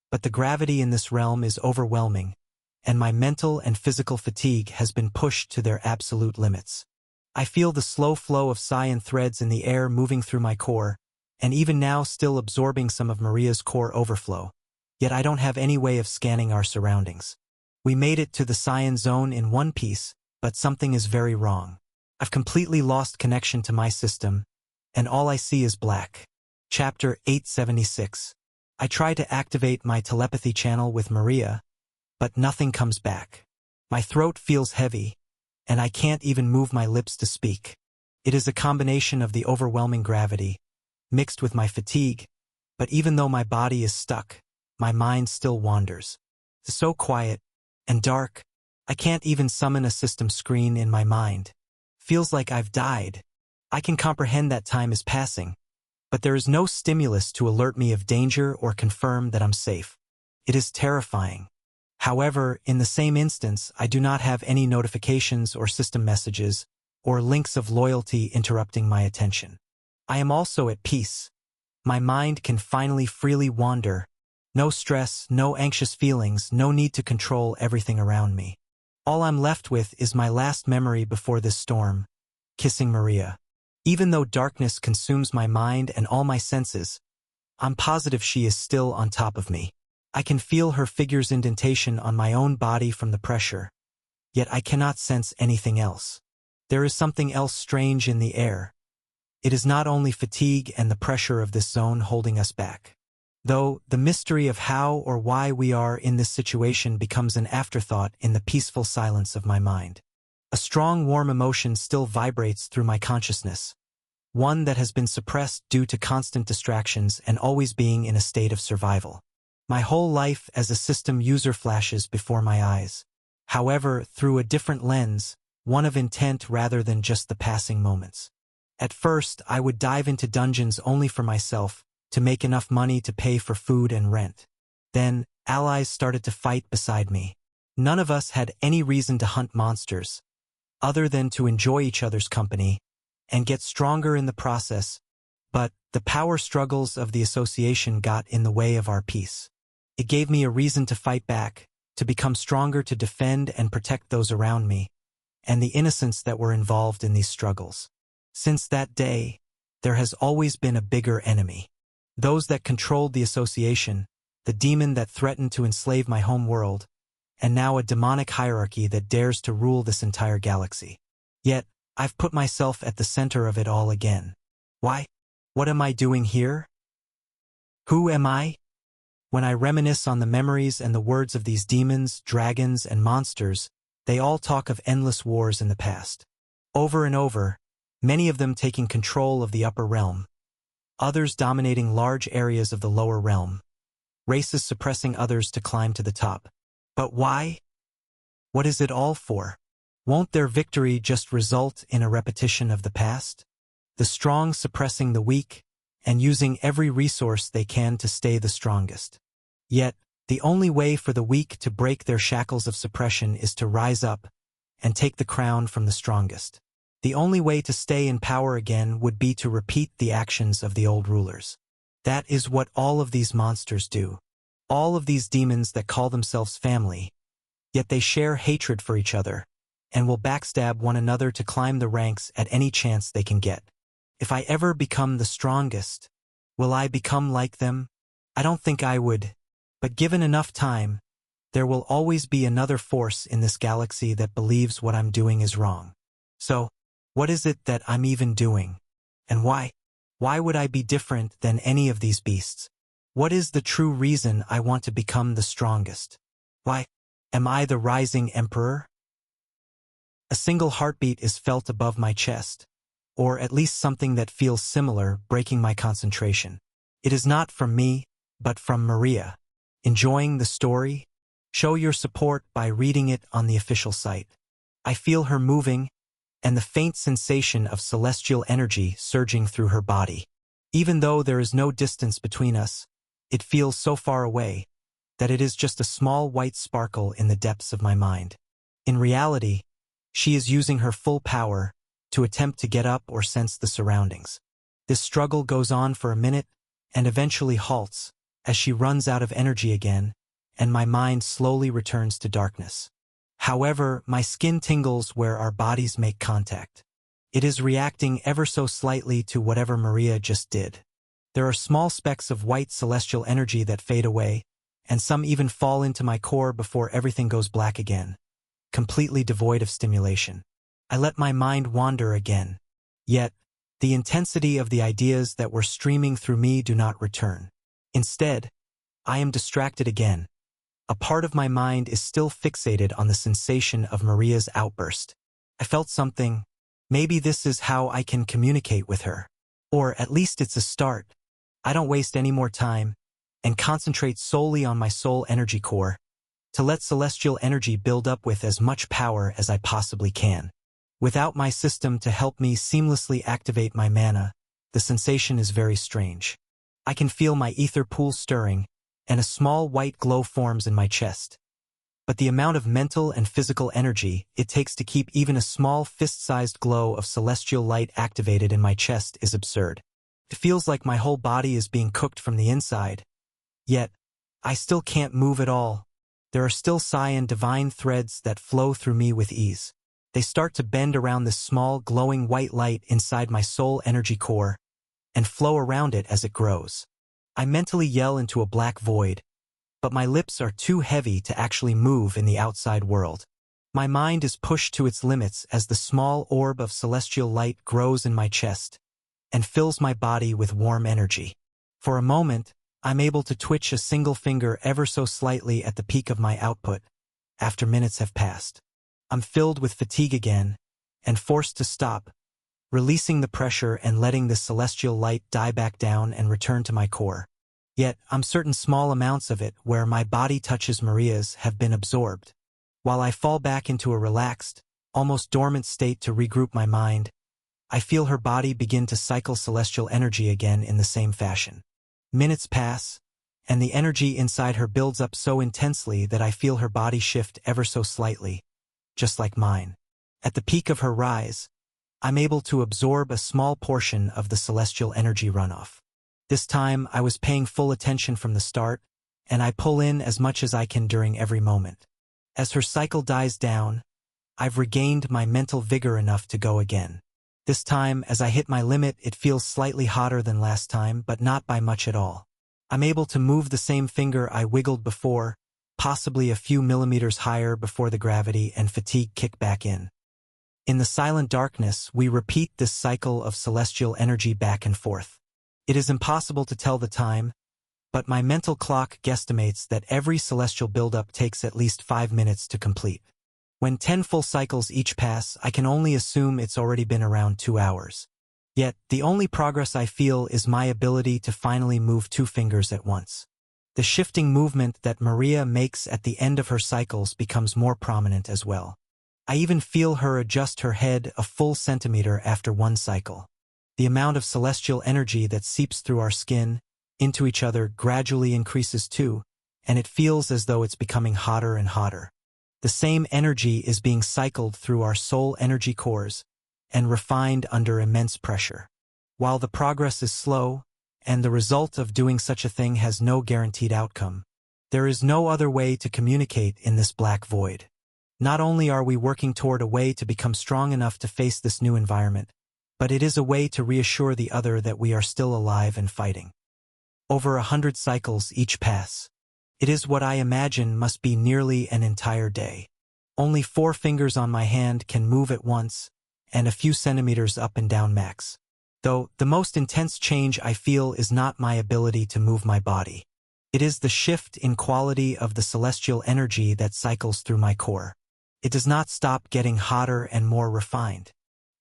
but the gravity in this realm is overwhelming, and my mental and physical fatigue has been pushed to their absolute limits. I feel the slow flow of cyan threads in the air moving through my core, and even now still absorbing some of Maria's core overflow, yet I don't have any way of scanning our surroundings. We made it to the cyan zone in one piece, but something is very wrong. I've completely lost connection to my system, and all I see is black. Chapter 876. I try to activate my telepathy channel with Maria, but nothing comes back. My throat feels heavy, and I can't even move my lips to speak. It is a combination of the overwhelming gravity, mixed with my fatigue, but even though my body is stuck, my mind still wanders. It's so quiet and dark, I can't even summon a system screen in my mind. Feels like I've died. I can comprehend that time is passing, but there is no stimulus to alert me of danger or confirm that I'm safe. It is terrifying. However, in the same instance, I do not have any notifications or system messages or links of loyalty interrupting my attention. I am also at peace. My mind can finally freely wander. No stress, no anxious feelings, no need to control everything around me. All I'm left with is my last memory before this storm, kissing Maria. Even though darkness consumes my mind and all my senses, I'm positive she is still on top of me. I can feel her figure's indentation on my own body from the pressure, yet I cannot sense anything else. There is something else strange in the air. It is not only fatigue and the pressure of this zone holding us back. Though, the mystery of how or why we are in this situation becomes an afterthought in the peaceful silence of my mind. A strong, warm emotion still vibrates through my consciousness, one that has been suppressed due to constant distractions and always being in a state of survival. My whole life as a system user flashes before my eyes. However, through a different lens, one of intent rather than just the passing moments. At first, I would dive into dungeons only for myself, to make enough money to pay for food and rent. Then, allies started to fight beside me. None of us had any reason to hunt monsters, other than to enjoy each other's company, and get stronger in the process, but the power struggles of the association got in the way of our peace. It gave me a reason to fight back, to become stronger to defend and protect those around me, and the innocents that were involved in these struggles. Since that day, there has always been a bigger enemy. Those that controlled the association, the demon that threatened to enslave my home world, and now a demonic hierarchy that dares to rule this entire galaxy. Yet, I've put myself at the center of it all again. Why? What am I doing here? Who am I? When I reminisce on the memories and the words of these demons, dragons, and monsters, they all talk of endless wars in the past. Over and over, many of them taking control of the upper realm, others dominating large areas of the lower realm, races suppressing others to climb to the top. But why? What is it all for? Won't their victory just result in a repetition of the past? The strong suppressing the weak, and using every resource they can to stay the strongest. Yet, the only way for the weak to break their shackles of suppression is to rise up and take the crown from the strongest. The only way to stay in power again would be to repeat the actions of the old rulers. That is what all of these monsters do. All of these demons that call themselves family, yet they share hatred for each other, and will backstab one another to climb the ranks at any chance they can get. If I ever become the strongest, will I become like them? I don't think I would, but given enough time, there will always be another force in this galaxy that believes what I'm doing is wrong. So, what is it that I'm even doing? And why? Why would I be different than any of these beasts? What is the true reason I want to become the strongest? Why? Am I the rising emperor? A single heartbeat is felt above my chest, or at least something that feels similar, breaking my concentration. It is not from me, but from Maria. Enjoying the story? Show your support by reading it on the official site. I feel her moving, and the faint sensation of celestial energy surging through her body. Even though there is no distance between us, it feels so far away that it is just a small white sparkle in the depths of my mind. In reality, she is using her full power to attempt to get up or sense the surroundings. This struggle goes on for a minute and eventually halts as she runs out of energy again, and my mind slowly returns to darkness. However, my skin tingles where our bodies make contact. It is reacting ever so slightly to whatever Maria just did. There are small specks of white celestial energy that fade away, and some even fall into my core before everything goes black again, completely devoid of stimulation. I let my mind wander again. Yet, the intensity of the ideas that were streaming through me do not return. Instead, I am distracted again. A part of my mind is still fixated on the sensation of Maria's outburst. I felt something. Maybe this is how I can communicate with her. Or at least it's a start. I don't waste any more time and concentrate solely on my soul energy core to let celestial energy build up with as much power as I possibly can. Without my system to help me seamlessly activate my mana, the sensation is very strange. I can feel my ether pool stirring, and a small white glow forms in my chest. But the amount of mental and physical energy it takes to keep even a small fist-sized glow of celestial light activated in my chest is absurd. It feels like my whole body is being cooked from the inside. Yet, I still can't move at all. There are still cyan divine threads that flow through me with ease. They start to bend around this small glowing white light inside my soul energy core and flow around it as it grows. I mentally yell into a black void, but my lips are too heavy to actually move in the outside world. My mind is pushed to its limits as the small orb of celestial light grows in my chest and fills my body with warm energy. For a moment, I'm able to twitch a single finger ever so slightly at the peak of my output. After minutes have passed, I'm filled with fatigue again and forced to stop, releasing the pressure and letting the celestial light die back down and return to my core. Yet, I'm certain small amounts of it where my body touches Maria's have been absorbed. While I fall back into a relaxed, almost dormant state to regroup my mind, I feel her body begin to cycle celestial energy again in the same fashion. Minutes pass, and the energy inside her builds up so intensely that I feel her body shift ever so slightly, just like mine. At the peak of her rise, I'm able to absorb a small portion of the celestial energy runoff. This time, I was paying full attention from the start, and I pull in as much as I can during every moment. As her cycle dies down, I've regained my mental vigor enough to go again. This time, as I hit my limit, it feels slightly hotter than last time, but not by much at all. I'm able to move the same finger I wiggled before, possibly a few millimeters higher before the gravity and fatigue kick back in. In the silent darkness, we repeat this cycle of celestial energy back and forth. It is impossible to tell the time, but my mental clock guesstimates that every celestial buildup takes at least 5 minutes to complete. When 10 full cycles each pass, I can only assume it's already been around 2 hours. Yet, the only progress I feel is my ability to finally move 2 fingers at once. The shifting movement that Maria makes at the end of her cycles becomes more prominent as well. I even feel her adjust her head a full centimeter after 1 cycle. The amount of celestial energy that seeps through our skin into each other gradually increases too, and it feels as though it's becoming hotter and hotter. The same energy is being cycled through our soul energy cores and refined under immense pressure. While the progress is slow, and the result of doing such a thing has no guaranteed outcome, There is no other way to communicate in this black void. Not only are we working toward a way to become strong enough to face this new environment, but it is a way to reassure the other that we are still alive and fighting. Over 100 cycles each pass. It is what I imagine must be nearly an entire day. Only 4 fingers on my hand can move at once, and a few centimeters up and down max. Though, the most intense change I feel is not my ability to move my body. It is the shift in quality of the celestial energy that cycles through my core. It does not stop getting hotter and more refined.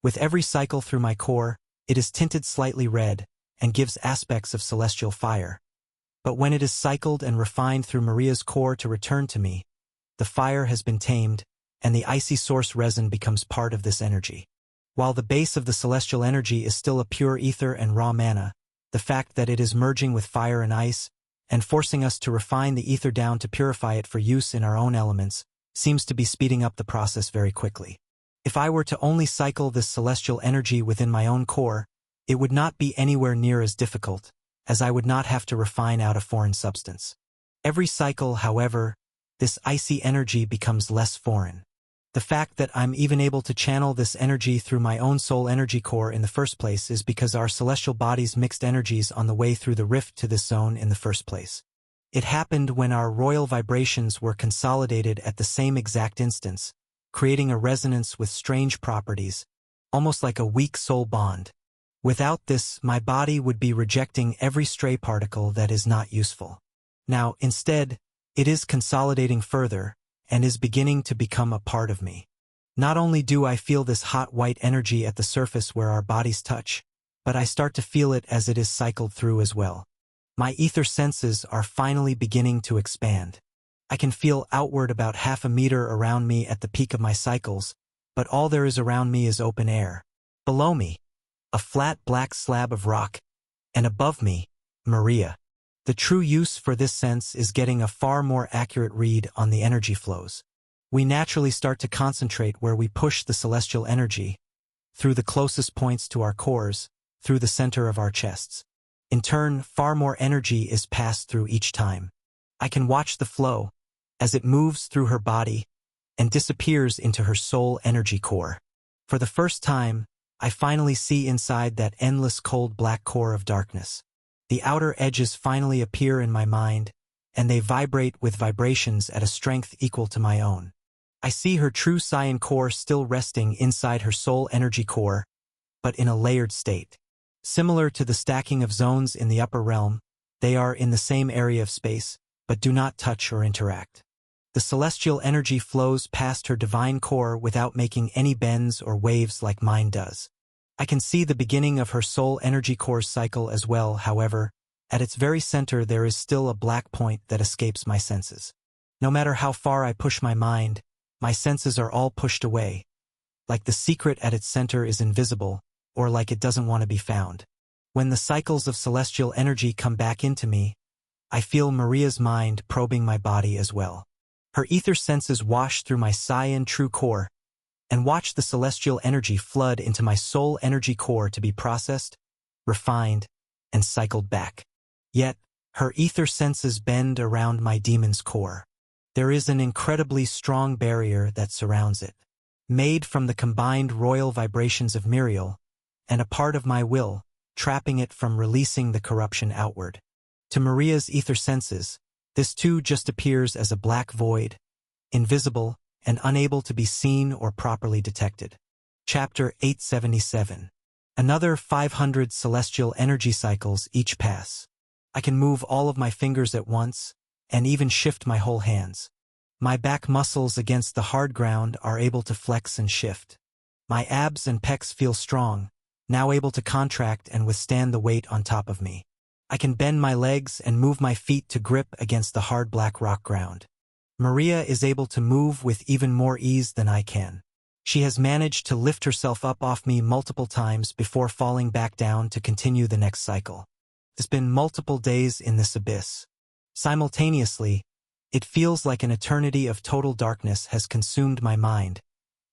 With every cycle through my core, it is tinted slightly red and gives aspects of celestial fire. But when it is cycled and refined through Maria's core to return to me, the fire has been tamed, and the icy source resin becomes part of this energy. While the base of the celestial energy is still a pure ether and raw mana, the fact that it is merging with fire and ice, and forcing us to refine the ether down to purify it for use in our own elements, seems to be speeding up the process very quickly. If I were to only cycle this celestial energy within my own core, it would not be anywhere near as difficult, as I would not have to refine out a foreign substance. Every cycle, however, this icy energy becomes less foreign. The fact that I'm even able to channel this energy through my own soul energy core in the first place is because our celestial bodies mixed energies on the way through the rift to this zone in the first place. It happened when our royal vibrations were consolidated at the same exact instance, creating a resonance with strange properties, almost like a weak soul bond. Without this, my body would be rejecting every stray particle that is not useful. Now, instead, it is consolidating further, and is beginning to become a part of me. Not only do I feel this hot white energy at the surface where our bodies touch, but I start to feel it as it is cycled through as well. My ether senses are finally beginning to expand. I can feel outward about half a meter around me at the peak of my cycles, but all there is around me is open air. Below me, a flat black slab of rock, and above me, Maria. The true use for this sense is getting a far more accurate read on the energy flows. We naturally start to concentrate where we push the celestial energy, through the closest points to our cores, through the center of our chests. In turn, far more energy is passed through each time. I can watch the flow, as it moves through her body, and disappears into her soul energy core. For the first time, I finally see inside that endless cold black core of darkness. The outer edges finally appear in my mind, and they vibrate with vibrations at a strength equal to my own. I see her true Cyan core still resting inside her soul energy core, but in a layered state. Similar to the stacking of zones in the upper realm, they are in the same area of space, but do not touch or interact. The celestial energy flows past her divine core without making any bends or waves like mine does. I can see the beginning of her soul energy core's cycle as well, however, at its very center there is still a black point that escapes my senses. No matter how far I push my mind, my senses are all pushed away, like the secret at its center is invisible, or like it doesn't want to be found. When the cycles of celestial energy come back into me, I feel Maria's mind probing my body as well. Her ether senses wash through my Cyan true core, and watch the celestial energy flood into my soul energy core to be processed, refined, and cycled back. Yet, her ether senses bend around my demon's core. There is an incredibly strong barrier that surrounds it, made from the combined royal vibrations of Miriel, and a part of my will, trapping it from releasing the corruption outward. To Maria's ether senses, this too just appears as a black void, invisible, and unable to be seen or properly detected. Chapter 877. Another 500 celestial energy cycles each pass. I can move all of my fingers at once, and even shift my whole hands. My back muscles against the hard ground are able to flex and shift. My abs and pecs feel strong, now able to contract and withstand the weight on top of me. I can bend my legs and move my feet to grip against the hard black rock ground. Maria is able to move with even more ease than I can. She has managed to lift herself up off me multiple times before falling back down to continue the next cycle. It's been multiple days in this abyss. Simultaneously, it feels like an eternity of total darkness has consumed my mind,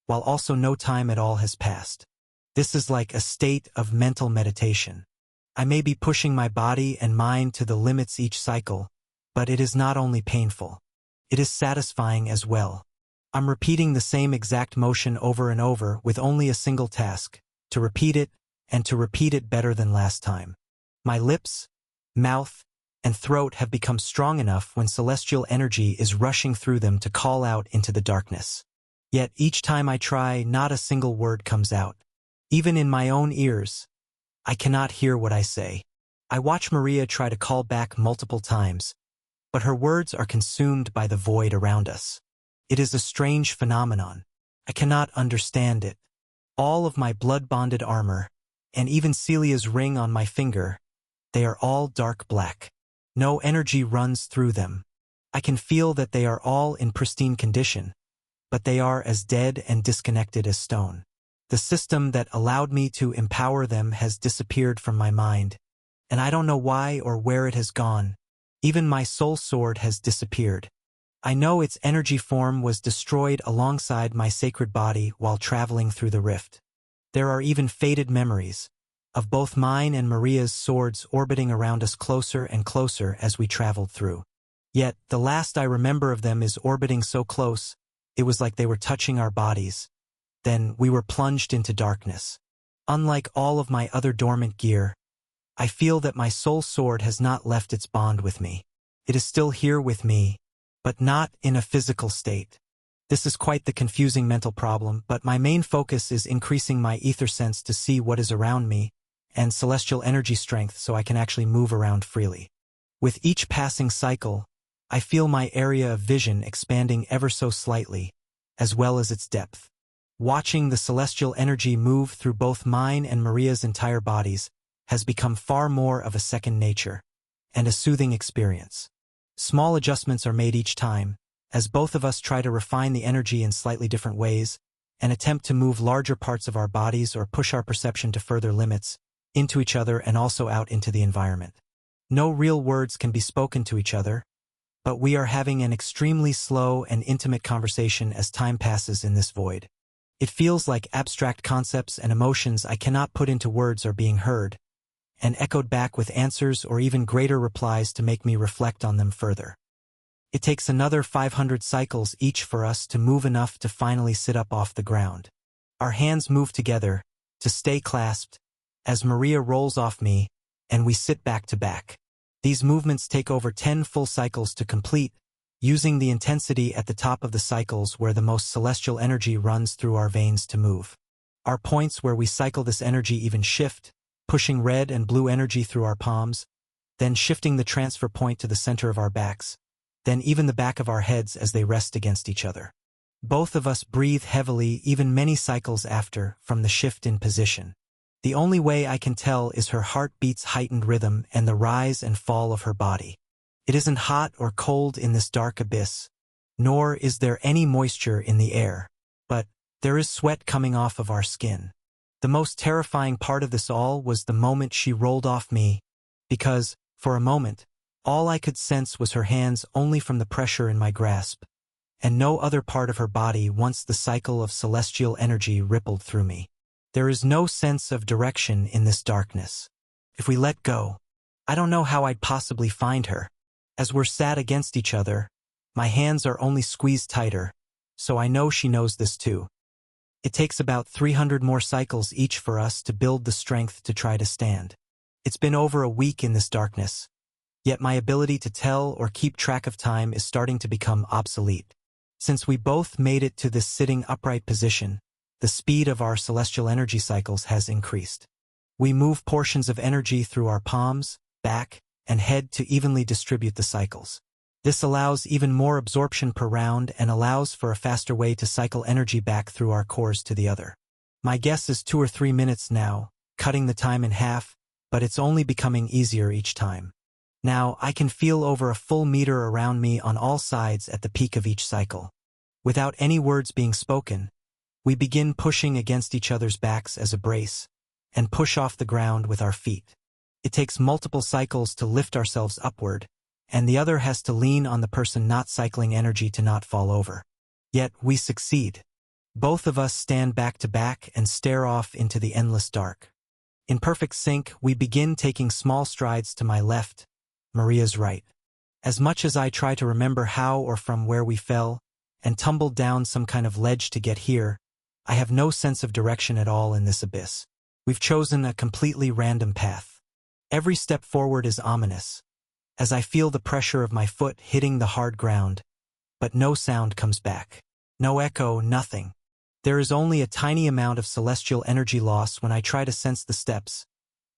while also no time at all has passed. This is like a state of mental meditation. I may be pushing my body and mind to the limits each cycle, but it is not only painful. It is satisfying as well. I'm repeating the same exact motion over and over with only a single task, to repeat it, and to repeat it better than last time. My lips, mouth, and throat have become strong enough when celestial energy is rushing through them to call out into the darkness. Yet each time I try, not a single word comes out. Even in my own ears, I cannot hear what I say. I watch Maria try to call back multiple times, but her words are consumed by the void around us. It is a strange phenomenon. I cannot understand it. All of my blood-bonded armor, and even Celia's ring on my finger, they are all dark black. No energy runs through them. I can feel that they are all in pristine condition, but they are as dead and disconnected as stone. The system that allowed me to empower them has disappeared from my mind, and I don't know why or where it has gone. Even my soul sword has disappeared. I know its energy form was destroyed alongside my sacred body while traveling through the rift. There are even faded memories of both mine and Maria's swords orbiting around us closer and closer as we traveled through. Yet, the last I remember of them is orbiting so close, it was like they were touching our bodies. Then we were plunged into darkness. Unlike all of my other dormant gear, I feel that my soul sword has not left its bond with me. It is still here with me, but not in a physical state. This is quite the confusing mental problem, but my main focus is increasing my ether sense to see what is around me, and celestial energy strength so I can actually move around freely. With each passing cycle, I feel my area of vision expanding ever so slightly, as well as its depth. Watching the celestial energy move through both mine and Maria's entire bodies has become far more of a second nature, and a soothing experience. Small adjustments are made each time, as both of us try to refine the energy in slightly different ways, and attempt to move larger parts of our bodies or push our perception to further limits, into each other and also out into the environment. No real words can be spoken to each other, but we are having an extremely slow and intimate conversation as time passes in this void. It feels like abstract concepts and emotions I cannot put into words are being heard, and echoed back with answers or even greater replies to make me reflect on them further. It takes another 500 cycles each for us to move enough to finally sit up off the ground. Our hands move together, to stay clasped, as Maria rolls off me, and we sit back to back. These movements take over 10 full cycles to complete, using the intensity at the top of the cycles where the most celestial energy runs through our veins to move. Our points where we cycle this energy even shift, pushing red and blue energy through our palms, then shifting the transfer point to the center of our backs, then even the back of our heads as they rest against each other. Both of us breathe heavily even many cycles after from the shift in position. The only way I can tell is her heartbeat's heightened rhythm and the rise and fall of her body. It isn't hot or cold in this dark abyss, nor is there any moisture in the air, but there is sweat coming off of our skin. The most terrifying part of this all was the moment she rolled off me, because, for a moment, all I could sense was her hands only from the pressure in my grasp, and no other part of her body once the cycle of celestial energy rippled through me. There is no sense of direction in this darkness. If we let go, I don't know how I'd possibly find her. As we're sat against each other, my hands are only squeezed tighter, so I know she knows this too. It takes about 300 more cycles each for us to build the strength to try to stand. It's been over a week in this darkness, yet my ability to tell or keep track of time is starting to become obsolete. Since we both made it to this sitting upright position, the speed of our celestial energy cycles has increased. We move portions of energy through our palms, back, and head to evenly distribute the cycles. This allows even more absorption per round and allows for a faster way to cycle energy back through our cores to the other. My guess is 2 or 3 minutes now, cutting the time in half, but it's only becoming easier each time. Now I can feel over a full meter around me on all sides at the peak of each cycle. Without any words being spoken, we begin pushing against each other's backs as a brace, and push off the ground with our feet. It takes multiple cycles to lift ourselves upward, and the other has to lean on the person not cycling energy to not fall over. Yet we succeed. Both of us stand back to back and stare off into the endless dark. In perfect sync, we begin taking small strides to my left, Maria's right. As much as I try to remember how or from where we fell, and tumbled down some kind of ledge to get here, I have no sense of direction at all in this abyss. We've chosen a completely random path. Every step forward is ominous, as I feel the pressure of my foot hitting the hard ground, but no sound comes back. No echo, nothing. There is only a tiny amount of celestial energy loss when I try to sense the steps,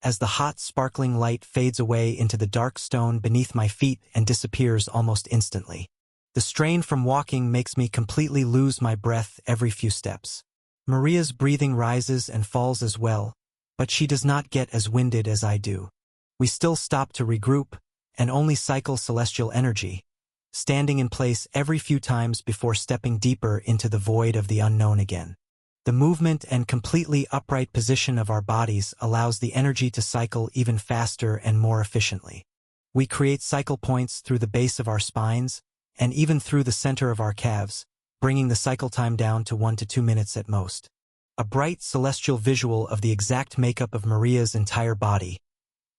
as the hot, sparkling light fades away into the dark stone beneath my feet and disappears almost instantly. The strain from walking makes me completely lose my breath every few steps. Maria's breathing rises and falls as well, but she does not get as winded as I do. We still stop to regroup, and only cycle celestial energy, standing in place every few times before stepping deeper into the void of the unknown again. The movement and completely upright position of our bodies allows the energy to cycle even faster and more efficiently. We create cycle points through the base of our spines, and even through the center of our calves, bringing the cycle time down to 1 to 2 minutes at most. A bright celestial visual of the exact makeup of Maria's entire body,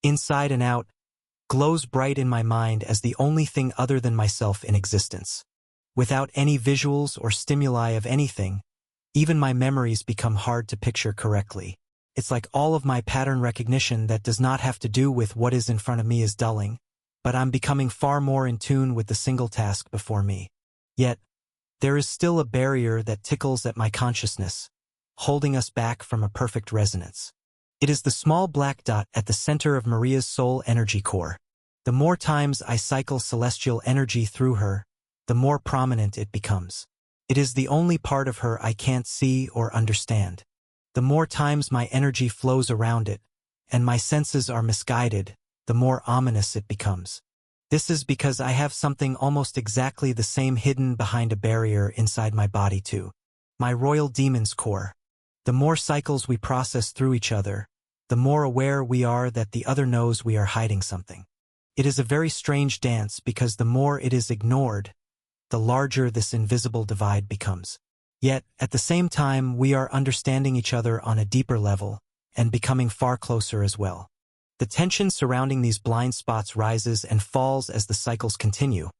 inside and out, glows bright in my mind as the only thing other than myself in existence. Without any visuals or stimuli of anything, even my memories become hard to picture correctly. It's like all of my pattern recognition that does not have to do with what is in front of me is dulling, but I'm becoming far more in tune with the single task before me. Yet, there is still a barrier that tickles at my consciousness, holding us back from a perfect resonance. It is the small black dot at the center of Maria's soul energy core. The more times I cycle celestial energy through her, the more prominent it becomes. It is the only part of her I can't see or understand. The more times my energy flows around it, and my senses are misguided, the more ominous it becomes. This is because I have something almost exactly the same hidden behind a barrier inside my body too. My royal demon's core. The more cycles we process through each other, the more aware we are that the other knows we are hiding something. It is a very strange dance because the more it is ignored, the larger this invisible divide becomes. Yet, at the same time, we are understanding each other on a deeper level and becoming far closer as well. The tension surrounding these blind spots rises and falls as the cycles continue,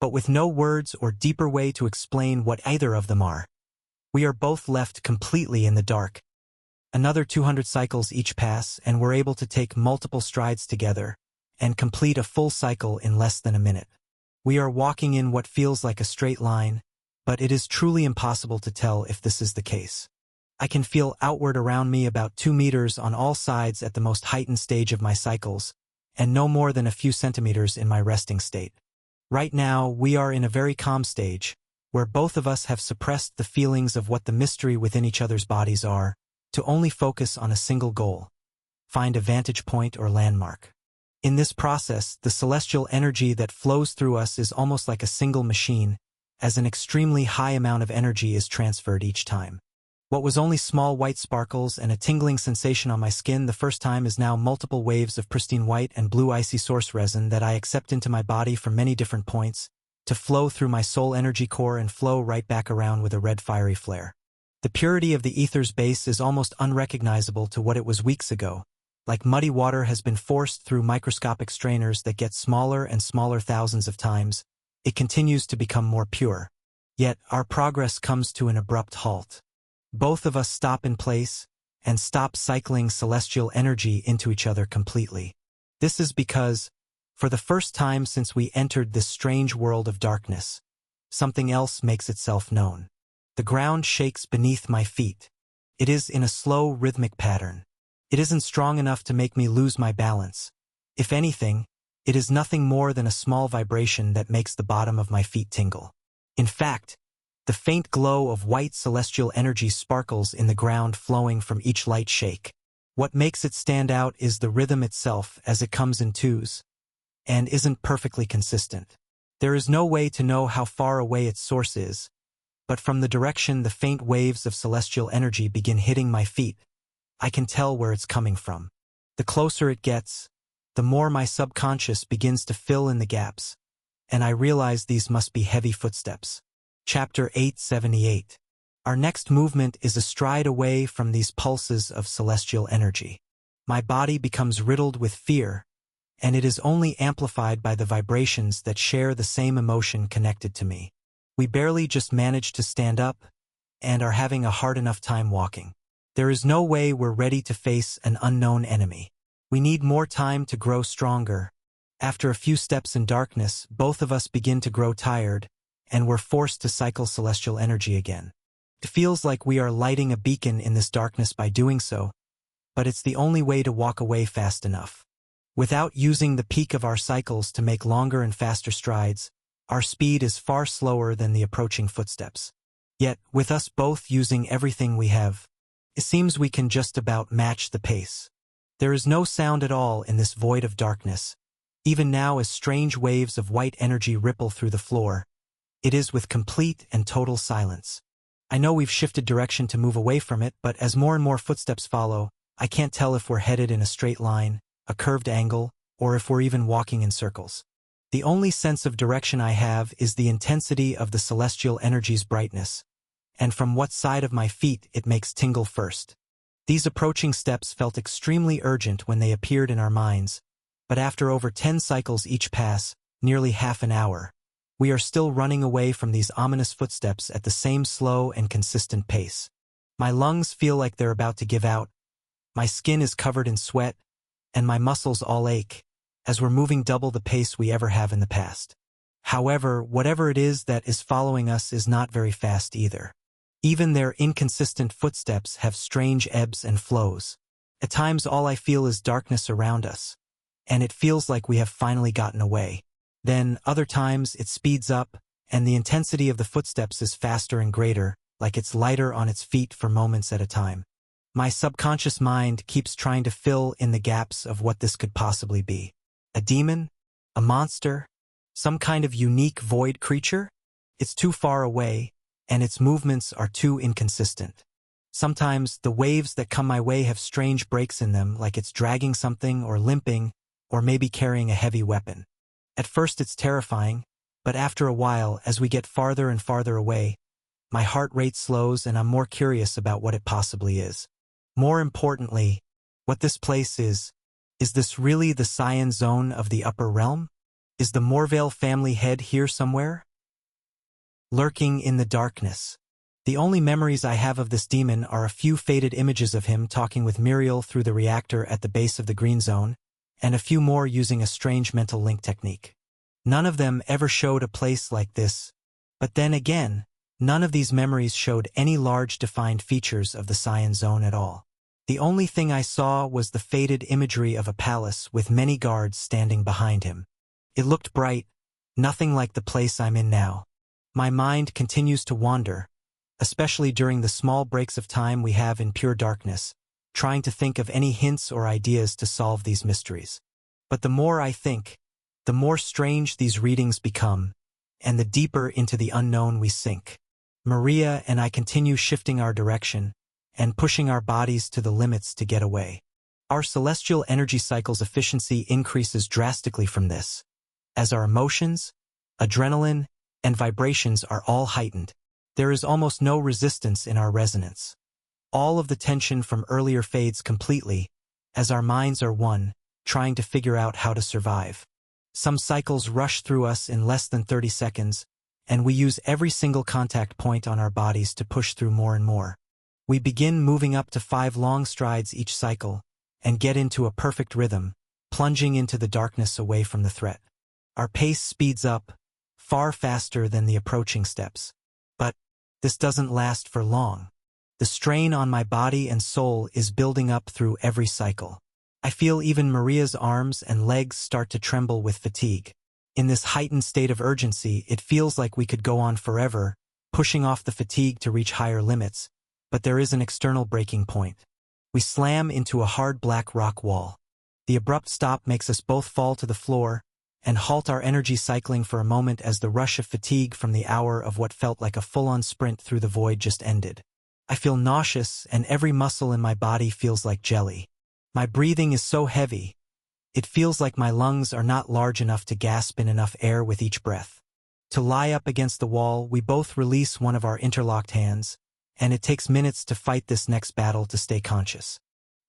but with no words or deeper way to explain what either of them are. We are both left completely in the dark. Another 200 cycles each pass, and we're able to take multiple strides together and complete a full cycle in less than a minute. We are walking in what feels like a straight line, but it is truly impossible to tell if this is the case. I can feel outward around me about 2 meters on all sides at the most heightened stage of my cycles, and no more than a few centimeters in my resting state. Right now, we are in a very calm stage, where both of us have suppressed the feelings of what the mystery within each other's bodies are, to only focus on a single goal: find a vantage point or landmark. In this process, the celestial energy that flows through us is almost like a single machine, as an extremely high amount of energy is transferred each time. What was only small white sparkles and a tingling sensation on my skin the first time is now multiple waves of pristine white and blue icy source resin that I accept into my body from many different points, to flow through my soul energy core and flow right back around with a red fiery flare. The purity of the ether's base is almost unrecognizable to what it was weeks ago. Like muddy water has been forced through microscopic strainers that get smaller and smaller thousands of times, it continues to become more pure. Yet, our progress comes to an abrupt halt. Both of us stop in place and stop cycling celestial energy into each other completely. This is because, for the first time since we entered this strange world of darkness, something else makes itself known. The ground shakes beneath my feet. It is in a slow, rhythmic pattern. It isn't strong enough to make me lose my balance. If anything, it is nothing more than a small vibration that makes the bottom of my feet tingle. In fact, the faint glow of white celestial energy sparkles in the ground flowing from each light shake. What makes it stand out is the rhythm itself as it comes in twos, and isn't perfectly consistent. There is no way to know how far away its source is, but from the direction the faint waves of celestial energy begin hitting my feet, I can tell where it's coming from. The closer it gets, the more my subconscious begins to fill in the gaps, and I realize these must be heavy footsteps. Chapter 878. Our next movement is a stride away from these pulses of celestial energy. My body becomes riddled with fear, and it is only amplified by the vibrations that share the same emotion connected to me. We barely just managed to stand up, and are having a hard enough time walking. There is no way we're ready to face an unknown enemy. We need more time to grow stronger. After a few steps in darkness, both of us begin to grow tired, and we're forced to cycle celestial energy again. It feels like we are lighting a beacon in this darkness by doing so, but it's the only way to walk away fast enough. Without using the peak of our cycles to make longer and faster strides, our speed is far slower than the approaching footsteps. Yet, with us both using everything we have, it seems we can just about match the pace. There is no sound at all in this void of darkness. Even now, as strange waves of white energy ripple through the floor, it is with complete and total silence. I know we've shifted direction to move away from it, but as more and more footsteps follow, I can't tell if we're headed in a straight line, a curved angle, or if we're even walking in circles. The only sense of direction I have is the intensity of the celestial energy's brightness, and from what side of my feet it makes tingle first. These approaching steps felt extremely urgent when they appeared in our minds, but after over 10 cycles each pass, nearly half an hour, we are still running away from these ominous footsteps at the same slow and consistent pace. My lungs feel like they're about to give out, my skin is covered in sweat, and my muscles all ache, as we're moving double the pace we ever have in the past. However, whatever it is that is following us is not very fast either. Even their inconsistent footsteps have strange ebbs and flows. At times all I feel is darkness around us, and it feels like we have finally gotten away. Then, other times, it speeds up, and the intensity of the footsteps is faster and greater, like it's lighter on its feet for moments at a time. My subconscious mind keeps trying to fill in the gaps of what this could possibly be. A demon? A monster? Some kind of unique void creature? It's too far away, and its movements are too inconsistent. Sometimes, the waves that come my way have strange breaks in them, like it's dragging something or limping, or maybe carrying a heavy weapon. At first it's terrifying, but after a while, as we get farther and farther away, my heart rate slows and I'm more curious about what it possibly is. More importantly, what this place is this really the Cyan Zone of the Upper Realm? Is the Morvale family head here somewhere? Lurking in the darkness. The only memories I have of this demon are a few faded images of him talking with Muriel through the reactor at the base of the Green Zone, and a few more using a strange mental link technique. None of them ever showed a place like this, but then again, none of these memories showed any large defined features of the Cyan Zone at all. The only thing I saw was the faded imagery of a palace with many guards standing behind him. It looked bright, nothing like the place I'm in now. My mind continues to wander, especially during the small breaks of time we have in pure darkness, trying to think of any hints or ideas to solve these mysteries. But the more I think, the more strange these readings become, and the deeper into the unknown we sink. Maria and I continue shifting our direction, and pushing our bodies to the limits to get away. Our celestial energy cycle's efficiency increases drastically from this, as our emotions, adrenaline, and vibrations are all heightened. There is almost no resistance in our resonance. All of the tension from earlier fades completely, as our minds are one, trying to figure out how to survive. Some cycles rush through us in less than 30 seconds, and we use every single contact point on our bodies to push through more and more. We begin moving up to 5 long strides each cycle, and get into a perfect rhythm, plunging into the darkness away from the threat. Our pace speeds up, far faster than the approaching steps. But this doesn't last for long. The strain on my body and soul is building up through every cycle. I feel even Maria's arms and legs start to tremble with fatigue. In this heightened state of urgency, it feels like we could go on forever, pushing off the fatigue to reach higher limits, but there is an external breaking point. We slam into a hard black rock wall. The abrupt stop makes us both fall to the floor and halt our energy cycling for a moment as the rush of fatigue from the hour of what felt like a full-on sprint through the void just ended. I feel nauseous and every muscle in my body feels like jelly. My breathing is so heavy, it feels like my lungs are not large enough to gasp in enough air with each breath. To lie up against the wall, we both release one of our interlocked hands, and it takes minutes to fight this next battle to stay conscious.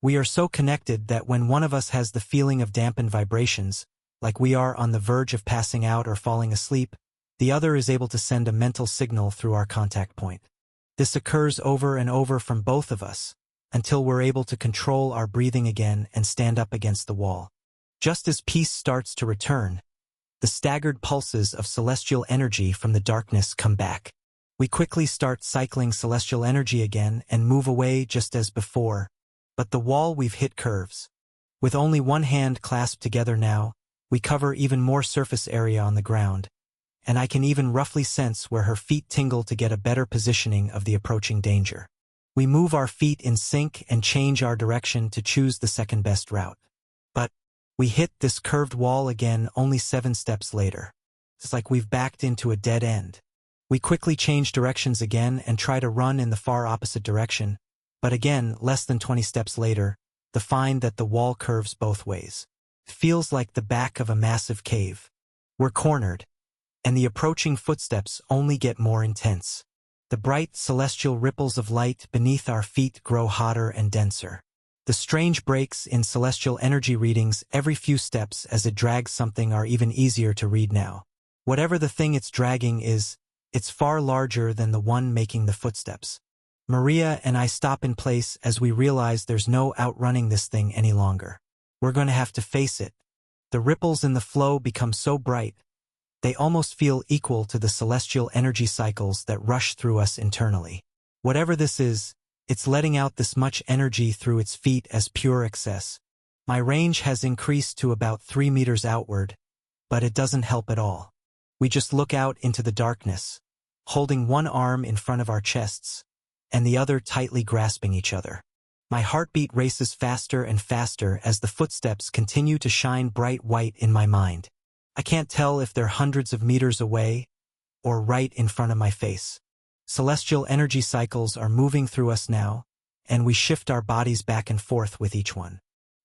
We are so connected that when one of us has the feeling of dampened vibrations, like we are on the verge of passing out or falling asleep, the other is able to send a mental signal through our contact point. This occurs over and over from both of us, until we're able to control our breathing again and stand up against the wall. Just as peace starts to return, the staggered pulses of celestial energy from the darkness come back. We quickly start cycling celestial energy again and move away just as before, but the wall we've hit curves. With only one hand clasped together now, we cover even more surface area on the ground, and I can even roughly sense where her feet tingle to get a better positioning of the approaching danger. We move our feet in sync and change our direction to choose the second best route. But we hit this curved wall again only 7 steps later. It's like we've backed into a dead end. We quickly change directions again and try to run in the far opposite direction, but again, less than 20 steps later, find that the wall curves both ways. It feels like the back of a massive cave. We're cornered, and the approaching footsteps only get more intense. The bright celestial ripples of light beneath our feet grow hotter and denser. The strange breaks in celestial energy readings every few steps as it drags something are even easier to read now. Whatever the thing it's dragging is, it's far larger than the one making the footsteps. Maria and I stop in place as we realize there's no outrunning this thing any longer. We're going to have to face it. The ripples in the flow become so bright, they almost feel equal to the celestial energy cycles that rush through us internally. Whatever this is, it's letting out this much energy through its feet as pure excess. My range has increased to about 3 meters outward, but it doesn't help at all. We just look out into the darkness, holding one arm in front of our chests, and the other tightly grasping each other. My heartbeat races faster and faster as the footsteps continue to shine bright white in my mind. I can't tell if they're hundreds of meters away or right in front of my face. Celestial energy cycles are moving through us now, and we shift our bodies back and forth with each one.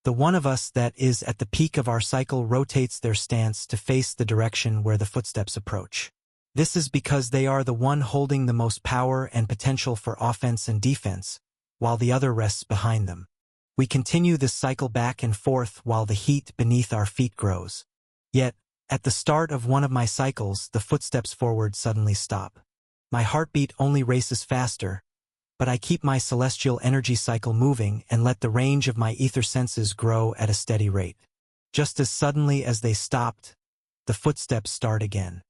The one of us that is at the peak of our cycle rotates their stance to face the direction where the footsteps approach. This is because they are the one holding the most power and potential for offense and defense, while the other rests behind them. We continue this cycle back and forth while the heat beneath our feet grows. Yet, at the start of one of my cycles, the footsteps forward suddenly stop. My heartbeat only races faster, but I keep my celestial energy cycle moving and let the range of my ether senses grow at a steady rate. Just as suddenly as they stopped, the footsteps start again.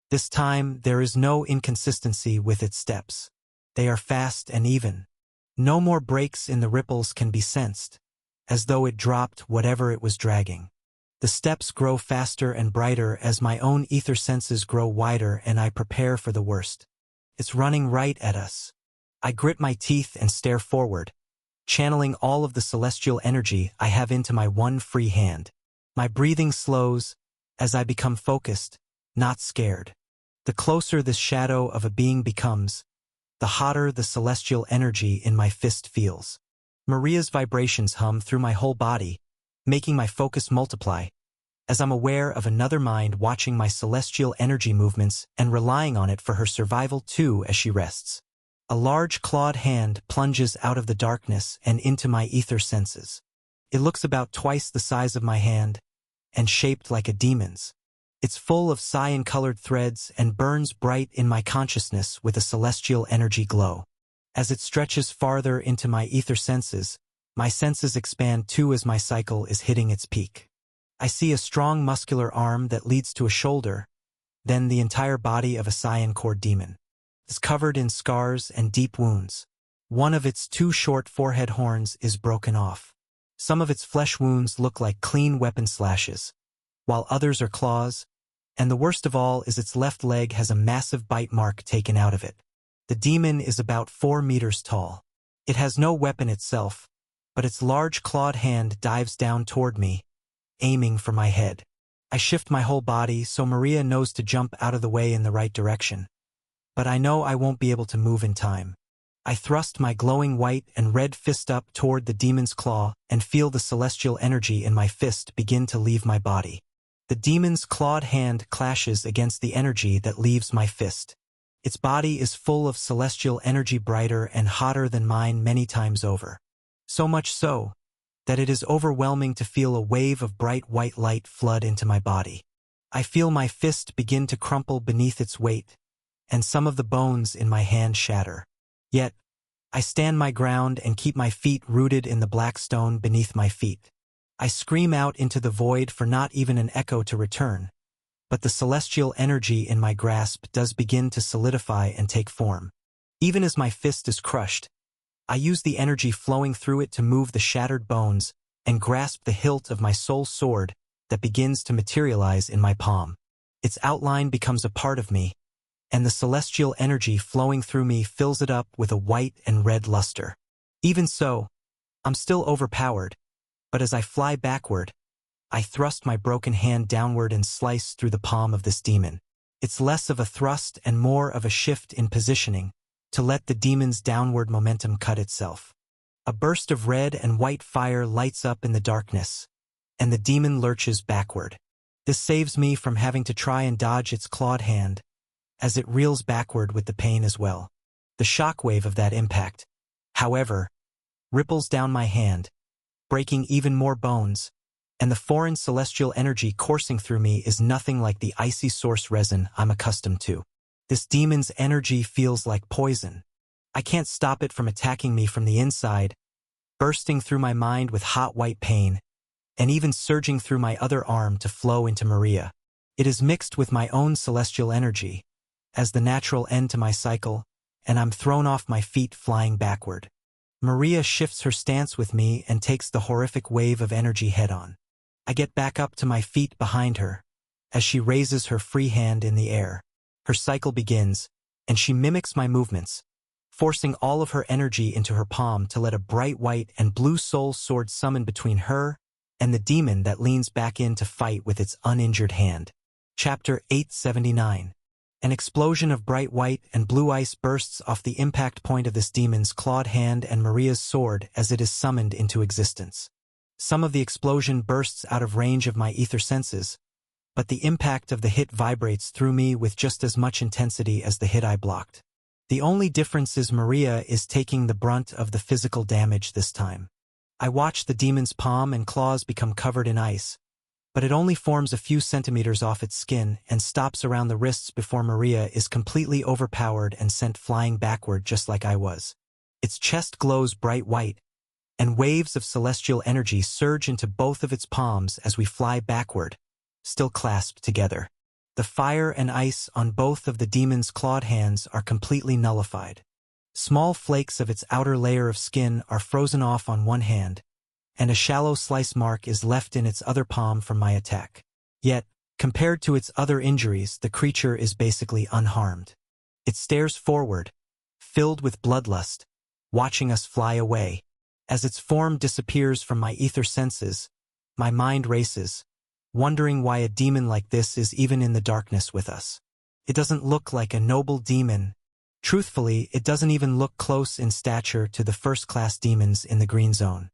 This time, there is no inconsistency with its steps. They are fast and even. No more breaks in the ripples can be sensed, as though it dropped whatever it was dragging. The steps grow faster and brighter as my own ether senses grow wider and I prepare for the worst. It's running right at us. I grit my teeth and stare forward, channeling all of the celestial energy I have into my one free hand. My breathing slows as I become focused, not scared. The closer this shadow of a being becomes, the hotter the celestial energy in my fist feels. Maria's vibrations hum through my whole body, making my focus multiply, as I'm aware of another mind watching my celestial energy movements and relying on it for her survival too as she rests. A large clawed hand plunges out of the darkness and into my ether senses. It looks about twice the size of my hand, and shaped like a demon's. It's full of cyan-colored threads and burns bright in my consciousness with a celestial energy glow. As it stretches farther into my ether senses, my senses expand too as my cycle is hitting its peak. I see a strong muscular arm that leads to a shoulder, then the entire body of a cyan-cored demon. It's covered in scars and deep wounds. One of its 2 short forehead horns is broken off. Some of its flesh wounds look like clean weapon slashes, while others are claws, and the worst of all is its left leg has a massive bite mark taken out of it. The demon is about 4 meters tall. It has no weapon itself, but its large clawed hand dives down toward me, aiming for my head. I shift my whole body so Maria knows to jump out of the way in the right direction. But I know I won't be able to move in time. I thrust my glowing white and red fist up toward the demon's claw and feel the celestial energy in my fist begin to leave my body. The demon's clawed hand clashes against the energy that leaves my fist. Its body is full of celestial energy brighter and hotter than mine many times over. So much so that it is overwhelming to feel a wave of bright white light flood into my body. I feel my fist begin to crumple beneath its weight, and some of the bones in my hand shatter. Yet, I stand my ground and keep my feet rooted in the black stone beneath my feet. I scream out into the void for not even an echo to return, but the celestial energy in my grasp does begin to solidify and take form. Even as my fist is crushed, I use the energy flowing through it to move the shattered bones and grasp the hilt of my soul sword that begins to materialize in my palm. Its outline becomes a part of me, and the celestial energy flowing through me fills it up with a white and red luster. Even so, I'm still overpowered, but as I fly backward, I thrust my broken hand downward and slice through the palm of this demon. It's less of a thrust and more of a shift in positioning, to let the demon's downward momentum cut itself. A burst of red and white fire lights up in the darkness, and the demon lurches backward. This saves me from having to try and dodge its clawed hand, as it reels backward with the pain as well. The shockwave of that impact, however, ripples down my hand, breaking even more bones, and the foreign celestial energy coursing through me is nothing like the icy source resin I'm accustomed to. This demon's energy feels like poison. I can't stop it from attacking me from the inside, bursting through my mind with hot white pain, and even surging through my other arm to flow into Maria. It is mixed with my own celestial energy, as the natural end to my cycle, and I'm thrown off my feet flying backward. Maria shifts her stance with me and takes the horrific wave of energy head-on. I get back up to my feet behind her, as she raises her free hand in the air. Her cycle begins, and she mimics my movements, forcing all of her energy into her palm to let a bright white and blue soul sword summon between her and the demon that leans back in to fight with its uninjured hand. Chapter 879. An explosion of bright white and blue ice bursts off the impact point of this demon's clawed hand and Maria's sword as it is summoned into existence. Some of the explosion bursts out of range of my ether senses, but the impact of the hit vibrates through me with just as much intensity as the hit I blocked. The only difference is Maria is taking the brunt of the physical damage this time. I watch the demon's palm and claws become covered in ice, but it only forms a few centimeters off its skin and stops around the wrists before Maria is completely overpowered and sent flying backward just like I was. Its chest glows bright white, and waves of celestial energy surge into both of its palms as we fly backward, still clasped together. The fire and ice on both of the demon's clawed hands are completely nullified. Small flakes of its outer layer of skin are frozen off on one hand, and a shallow slice mark is left in its other palm from my attack. Yet, compared to its other injuries, the creature is basically unharmed. It stares forward, filled with bloodlust, watching us fly away. As its form disappears from my ether senses, my mind races, wondering why a demon like this is even in the darkness with us. It doesn't look like a noble demon. Truthfully, it doesn't even look close in stature to the first-class demons in the green zone.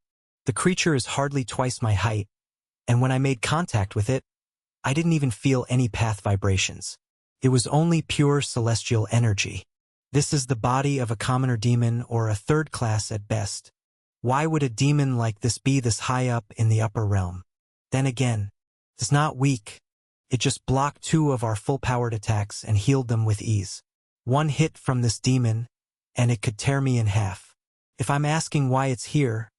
The creature is hardly twice my height, and when I made contact with it, I didn't even feel any path vibrations. It was only pure celestial energy. This is the body of a commoner demon or a third class at best. Why would a demon like this be this high up in the upper realm? Then again, it's not weak. It just blocked 2 of our full-powered attacks and healed them with ease. One hit from this demon, and it could tear me in half. If I'm asking why it's here,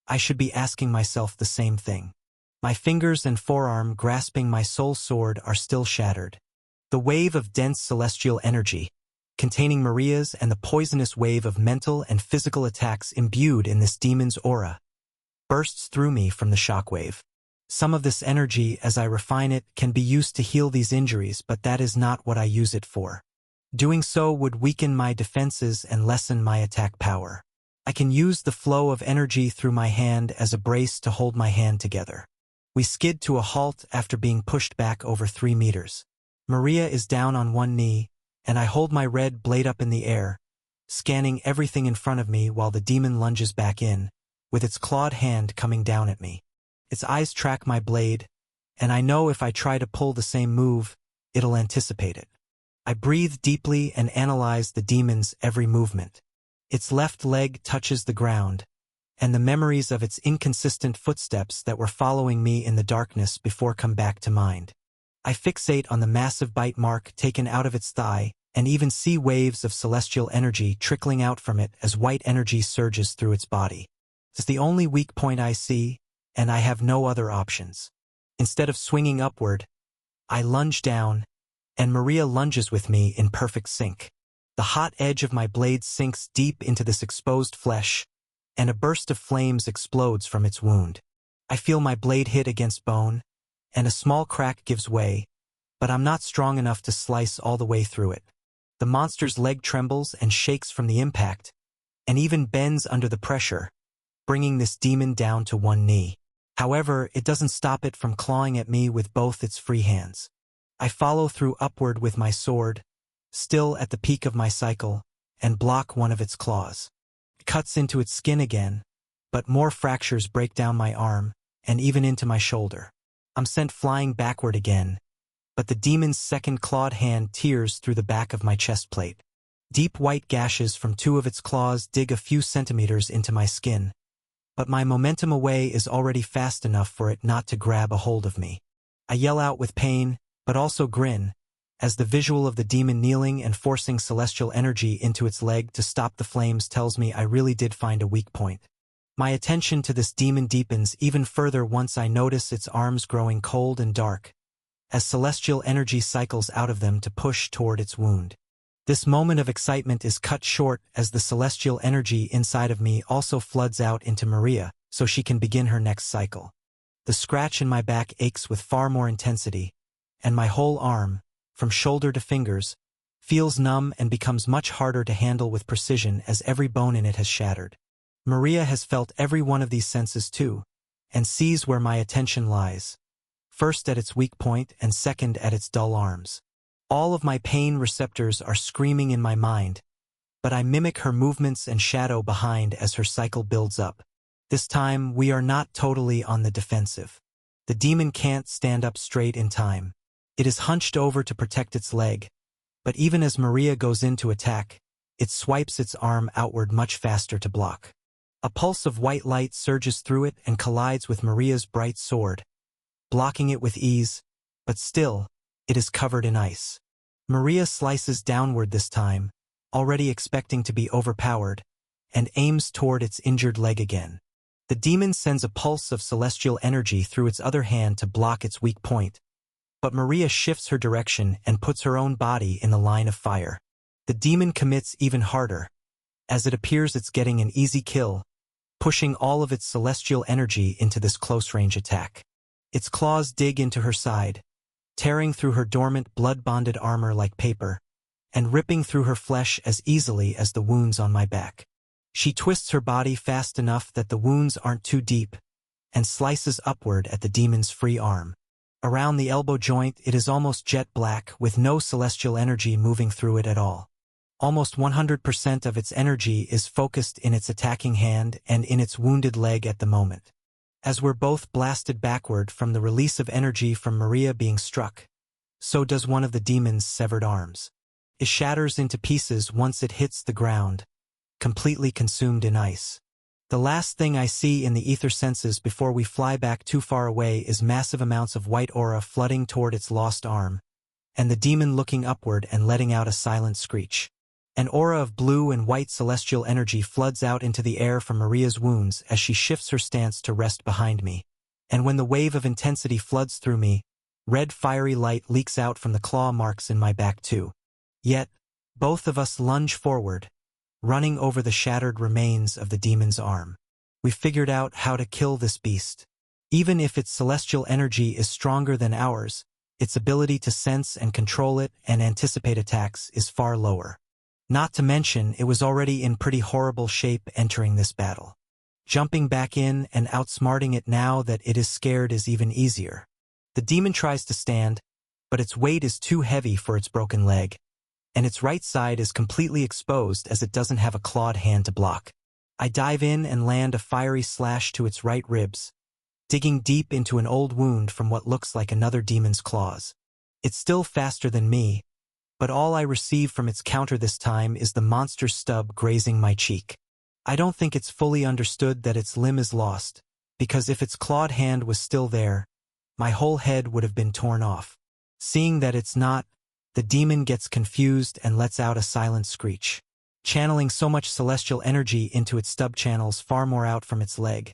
I should be asking myself the same thing. My fingers and forearm grasping my soul sword are still shattered. The wave of dense celestial energy, containing Maria's and the poisonous wave of mental and physical attacks imbued in this demon's aura, bursts through me from the shockwave. Some of this energy, as I refine it, can be used to heal these injuries, but that is not what I use it for. Doing so would weaken my defenses and lessen my attack power. I can use the flow of energy through my hand as a brace to hold my hand together. We skid to a halt after being pushed back over 3 meters. Maria is down on one knee, and I hold my red blade up in the air, scanning everything in front of me while the demon lunges back in, with its clawed hand coming down at me. Its eyes track my blade, and I know if I try to pull the same move, it'll anticipate it. I breathe deeply and analyze the demon's every movement. Its left leg touches the ground, and the memories of its inconsistent footsteps that were following me in the darkness before come back to mind. I fixate on the massive bite mark taken out of its thigh, and even see waves of celestial energy trickling out from it as white energy surges through its body. It's the only weak point I see, and I have no other options. Instead of swinging upward, I lunge down, and Maria lunges with me in perfect sync. The hot edge of my blade sinks deep into this exposed flesh, and a burst of flames explodes from its wound. I feel my blade hit against bone, and a small crack gives way, but I'm not strong enough to slice all the way through it. The monster's leg trembles and shakes from the impact, and even bends under the pressure, bringing this demon down to one knee. However, it doesn't stop it from clawing at me with both its free hands. I follow through upward with my sword, still at the peak of my cycle, and block one of its claws. It cuts into its skin again, but more fractures break down my arm, and even into my shoulder. I'm sent flying backward again, but the demon's second clawed hand tears through the back of my chest plate. Deep white gashes from two of its claws dig a few centimeters into my skin, but my momentum away is already fast enough for it not to grab a hold of me. I yell out with pain, but also grin, as the visual of the demon kneeling and forcing celestial energy into its leg to stop the flames tells me I really did find a weak point. My attention to this demon deepens even further once I notice its arms growing cold and dark, as celestial energy cycles out of them to push toward its wound. This moment of excitement is cut short as the celestial energy inside of me also floods out into Maria so she can begin her next cycle. The scratch in my back aches with far more intensity, and my whole arm, from shoulder to fingers, feels numb and becomes much harder to handle with precision as every bone in it has shattered. Maria has felt every one of these senses too, and sees where my attention lies, first at its weak point and second at its dull arms. All of my pain receptors are screaming in my mind, but I mimic her movements and shadow behind as her cycle builds up. This time, we are not totally on the defensive. The demon can't stand up straight in time. It is hunched over to protect its leg, but even as Maria goes in to attack, it swipes its arm outward much faster to block. A pulse of white light surges through it and collides with Maria's bright sword, blocking it with ease, but still, it is covered in ice. Maria slices downward this time, already expecting to be overpowered, and aims toward its injured leg again. The demon sends a pulse of celestial energy through its other hand to block its weak point, but Maria shifts her direction and puts her own body in the line of fire. The demon commits even harder, as it appears it's getting an easy kill, pushing all of its celestial energy into this close-range attack. Its claws dig into her side, tearing through her dormant blood-bonded armor like paper, and ripping through her flesh as easily as the wounds on my back. She twists her body fast enough that the wounds aren't too deep, and slices upward at the demon's free arm. Around the elbow joint it is almost jet black with no celestial energy moving through it at all. Almost 100% of its energy is focused in its attacking hand and in its wounded leg at the moment. As we're both blasted backward from the release of energy from Maria being struck, so does one of the demon's severed arms. It shatters into pieces once it hits the ground, completely consumed in ice. The last thing I see in the ether senses before we fly back too far away is massive amounts of white aura flooding toward its lost arm, and the demon looking upward and letting out a silent screech. An aura of blue and white celestial energy floods out into the air from Maria's wounds as she shifts her stance to rest behind me, and when the wave of intensity floods through me, red fiery light leaks out from the claw marks in my back too. Yet, both of us lunge forward, running over the shattered remains of the demon's arm. We've figured out how to kill this beast. Even if its celestial energy is stronger than ours, its ability to sense and control it and anticipate attacks is far lower. Not to mention, it was already in pretty horrible shape entering this battle. Jumping back in and outsmarting it now that it is scared is even easier. The demon tries to stand, but its weight is too heavy for its broken leg, and its right side is completely exposed as it doesn't have a clawed hand to block. I dive in and land a fiery slash to its right ribs, digging deep into an old wound from what looks like another demon's claws. It's still faster than me, but all I receive from its counter this time is the monster's stub grazing my cheek. I don't think it's fully understood that its limb is lost, because if its clawed hand was still there, my whole head would have been torn off. Seeing that it's not, the demon gets confused and lets out a silent screech, channeling so much celestial energy into its stub channels far more out from its leg,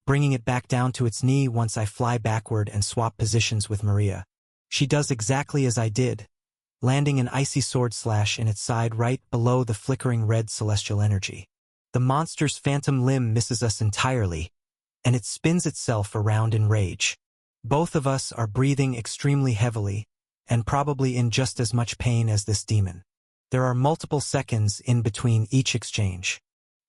bringing it back down to its knee once I fly backward and swap positions with Maria. She does exactly as I did, landing an icy sword slash in its side right below the flickering red celestial energy. The monster's phantom limb misses us entirely, and it spins itself around in rage. Both of us are breathing extremely heavily, and probably in just as much pain as this demon. There are multiple seconds in between each exchange.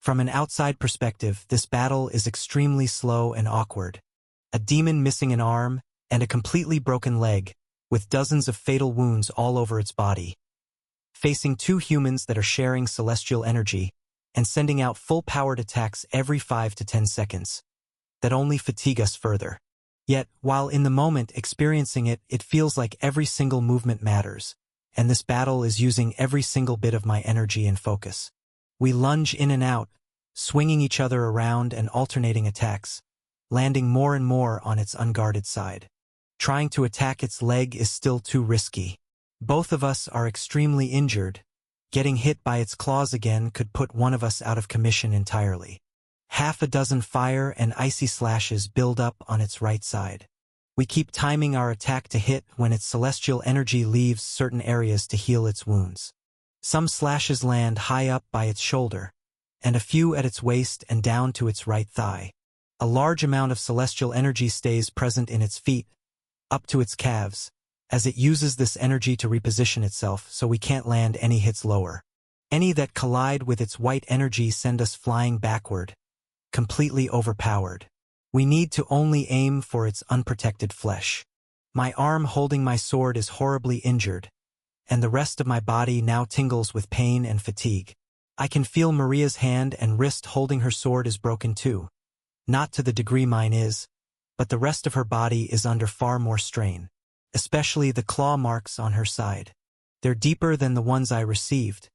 From an outside perspective, this battle is extremely slow and awkward. A demon missing an arm and a completely broken leg, with dozens of fatal wounds all over its body. Facing two humans that are sharing celestial energy and sending out full-powered attacks every 5 to 10 seconds. That only fatigue us further. Yet, while in the moment experiencing it, it feels like every single movement matters, and this battle is using every single bit of my energy and focus. We lunge in and out, swinging each other around and alternating attacks, landing more and more on its unguarded side. Trying to attack its leg is still too risky. Both of us are extremely injured. Getting hit by its claws again could put one of us out of commission entirely. Half a dozen fire and icy slashes build up on its right side. We keep timing our attack to hit when its celestial energy leaves certain areas to heal its wounds. Some slashes land high up by its shoulder, and a few at its waist and down to its right thigh. A large amount of celestial energy stays present in its feet, up to its calves, as it uses this energy to reposition itself so we can't land any hits lower. Any that collide with its white energy send us flying backward, completely overpowered. We need to only aim for its unprotected flesh. My arm holding my sword is horribly injured, and the rest of my body now tingles with pain and fatigue. I can feel Maria's hand and wrist holding her sword is broken too. Not to the degree mine is, but the rest of her body is under far more strain, especially the claw marks on her side. They're deeper than the ones I received,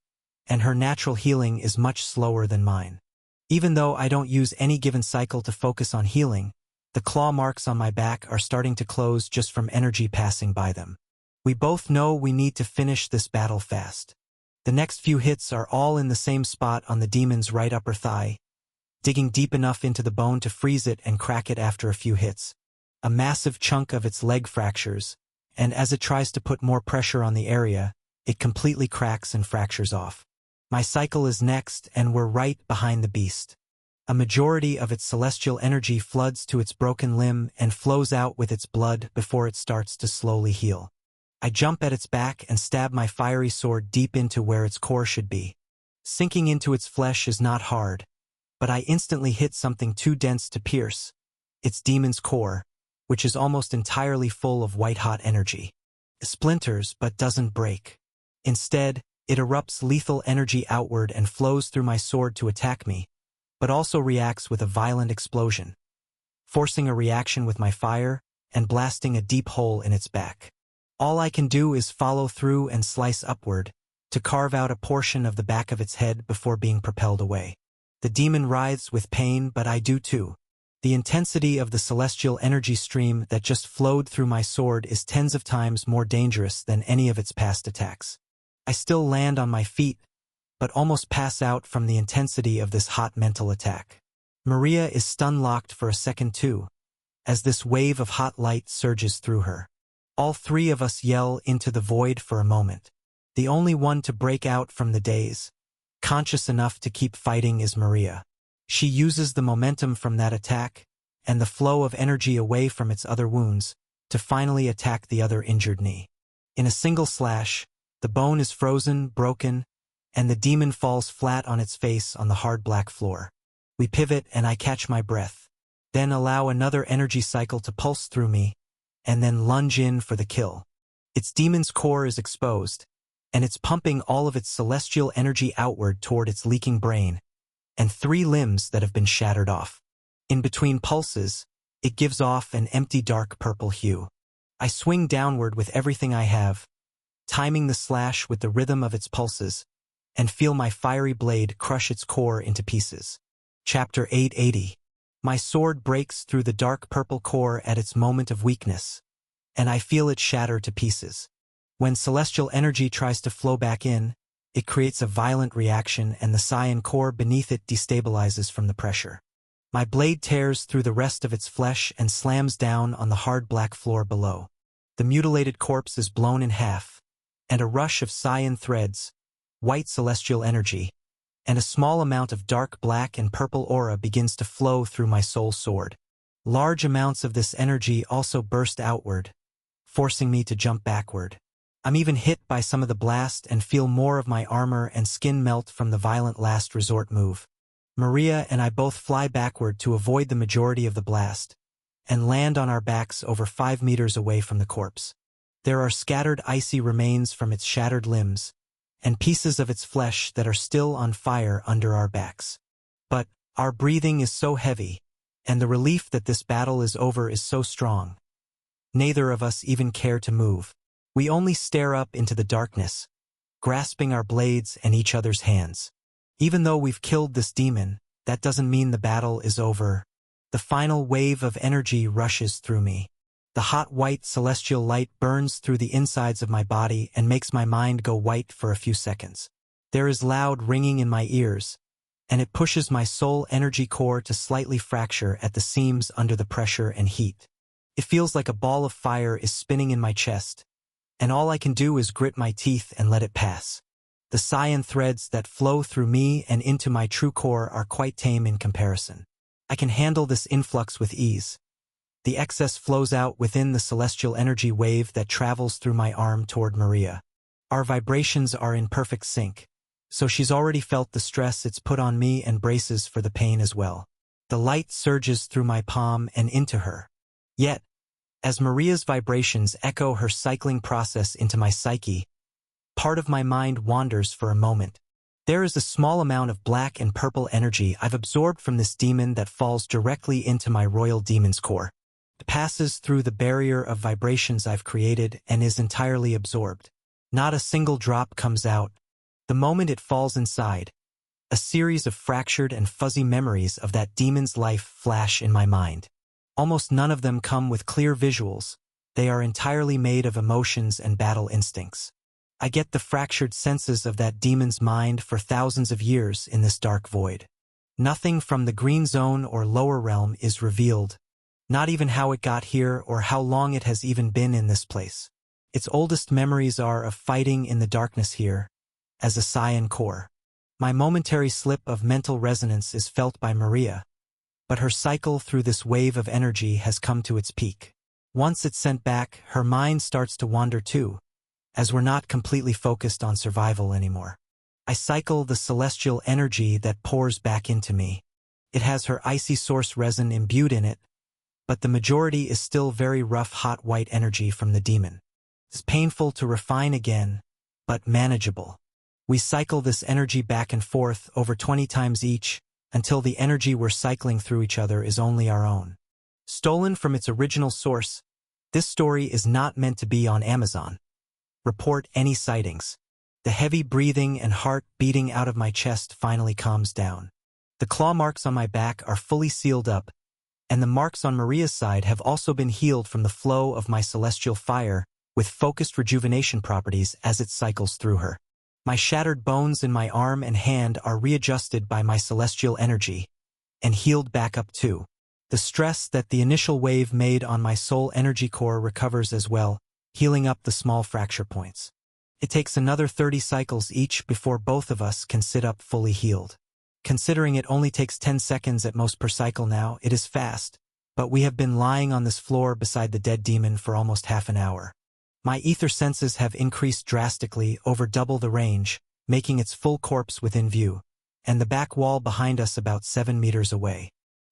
and her natural healing is much slower than mine. Even though I don't use any given cycle to focus on healing, the claw marks on my back are starting to close just from energy passing by them. We both know we need to finish this battle fast. The next few hits are all in the same spot on the demon's right upper thigh, digging deep enough into the bone to freeze it and crack it after a few hits. A massive chunk of its leg fractures, and as it tries to put more pressure on the area, it completely cracks and fractures off. My cycle is next, and we're right behind the beast. A majority of its celestial energy floods to its broken limb and flows out with its blood before it starts to slowly heal. I jump at its back and stab my fiery sword deep into where its core should be. Sinking into its flesh is not hard, but I instantly hit something too dense to pierce, its demon's core, which is almost entirely full of white-hot energy. It splinters but doesn't break. Instead, it erupts lethal energy outward and flows through my sword to attack me, but also reacts with a violent explosion, forcing a reaction with my fire and blasting a deep hole in its back. All I can do is follow through and slice upward to carve out a portion of the back of its head before being propelled away. The demon writhes with pain, but I do too. The intensity of the celestial energy stream that just flowed through my sword is tens of times more dangerous than any of its past attacks. I still land on my feet, but almost pass out from the intensity of this hot mental attack. Maria is stun-locked for a second too, as this wave of hot light surges through her. All three of us yell into the void for a moment. The only one to break out from the daze, conscious enough to keep fighting, is Maria. She uses the momentum from that attack and the flow of energy away from its other wounds to finally attack the other injured knee. In a single slash, the bone is frozen, broken, and the demon falls flat on its face on the hard black floor. We pivot and I catch my breath, then allow another energy cycle to pulse through me, and then lunge in for the kill. Its demon's core is exposed, and it's pumping all of its celestial energy outward toward its leaking brain, and 3 limbs that have been shattered off. In between pulses, it gives off an empty dark purple hue. I swing downward with everything I have, timing the slash with the rhythm of its pulses, and feel my fiery blade crush its core into pieces. Chapter 880. My sword breaks through the dark purple core at its moment of weakness, and I feel it shatter to pieces. When celestial energy tries to flow back in, it creates a violent reaction and the cyan core beneath it destabilizes from the pressure. My blade tears through the rest of its flesh and slams down on the hard black floor below. The mutilated corpse is blown in half, and a rush of cyan threads, white celestial energy, and a small amount of dark black and purple aura begins to flow through my soul sword. Large amounts of this energy also burst outward, forcing me to jump backward. I'm even hit by some of the blast and feel more of my armor and skin melt from the violent last resort move. Maria and I both fly backward to avoid the majority of the blast, and land on our backs over 5 meters away from the corpse. There are scattered icy remains from its shattered limbs, and pieces of its flesh that are still on fire under our backs. But our breathing is so heavy, and the relief that this battle is over is so strong. Neither of us even care to move. We only stare up into the darkness, grasping our blades and each other's hands. Even though we've killed this demon, that doesn't mean the battle is over. The final wave of energy rushes through me. The hot white celestial light burns through the insides of my body and makes my mind go white for a few seconds. There is loud ringing in my ears, and it pushes my soul energy core to slightly fracture at the seams under the pressure and heat. It feels like a ball of fire is spinning in my chest, and all I can do is grit my teeth and let it pass. The cyan threads that flow through me and into my true core are quite tame in comparison. I can handle this influx with ease. The excess flows out within the celestial energy wave that travels through my arm toward Maria. Our vibrations are in perfect sync, so she's already felt the stress it's put on me and braces for the pain as well. The light surges through my palm and into her. Yet, as Maria's vibrations echo her cycling process into my psyche, part of my mind wanders for a moment. There is a small amount of black and purple energy I've absorbed from this demon that falls directly into my royal demon's core. It passes through the barrier of vibrations I've created and is entirely absorbed. Not a single drop comes out. The moment it falls inside, a series of fractured and fuzzy memories of that demon's life flash in my mind. Almost none of them come with clear visuals. They are entirely made of emotions and battle instincts. I get the fractured senses of that demon's mind for thousands of years in this dark void. Nothing from the green zone or lower realm is revealed, not even how it got here or how long it has even been in this place. Its oldest memories are of fighting in the darkness here, as a cyan core. My momentary slip of mental resonance is felt by Maria, but her cycle through this wave of energy has come to its peak. Once it's sent back, her mind starts to wander too, as we're not completely focused on survival anymore. I cycle the celestial energy that pours back into me. It has her icy source resin imbued in it, but the majority is still very rough hot white energy from the demon. It's painful to refine again, but manageable. We cycle this energy back and forth over 20 times each, until the energy we're cycling through each other is only our own. Stolen from its original source, this story is not meant to be on Amazon. Report any sightings. The heavy breathing and heart beating out of my chest finally calms down. The claw marks on my back are fully sealed up, and the marks on Maria's side have also been healed from the flow of my celestial fire with focused rejuvenation properties as it cycles through her. My shattered bones in my arm and hand are readjusted by my celestial energy, and healed back up too. The stress that the initial wave made on my soul energy core recovers as well, healing up the small fracture points. It takes another 30 cycles each before both of us can sit up fully healed. Considering it only takes 10 seconds at most per cycle now, it is fast, but we have been lying on this floor beside the dead demon for almost half an hour. My ether senses have increased drastically, over double the range, making its full corpse within view, and the back wall behind us about 7 meters away.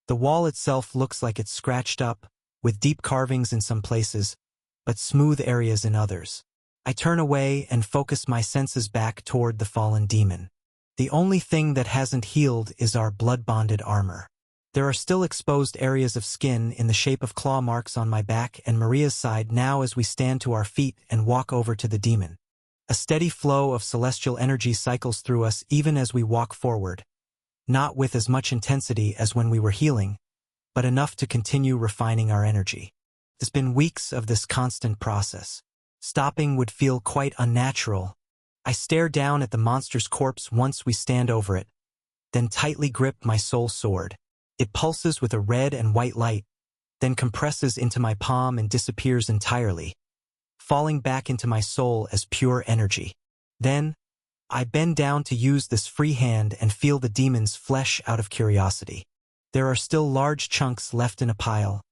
The wall itself looks like it's scratched up, with deep carvings in some places, but smooth areas in others. I turn away and focus my senses back toward the fallen demon. The only thing that hasn't healed is our blood-bonded armor. There are still exposed areas of skin in the shape of claw marks on my back and Maria's side now as we stand to our feet and walk over to the demon. A steady flow of celestial energy cycles through us even as we walk forward, not with as much intensity as when we were healing, but enough to continue refining our energy. It's been weeks of this constant process. Stopping would feel quite unnatural. I stare down at the monster's corpse once we stand over it, then tightly grip my soul sword. It pulses with a red and white light, then compresses into my palm and disappears entirely, falling back into my soul as pure energy. Then, I bend down to use this free hand and feel the demon's flesh out of curiosity. There are still large chunks left in a pile,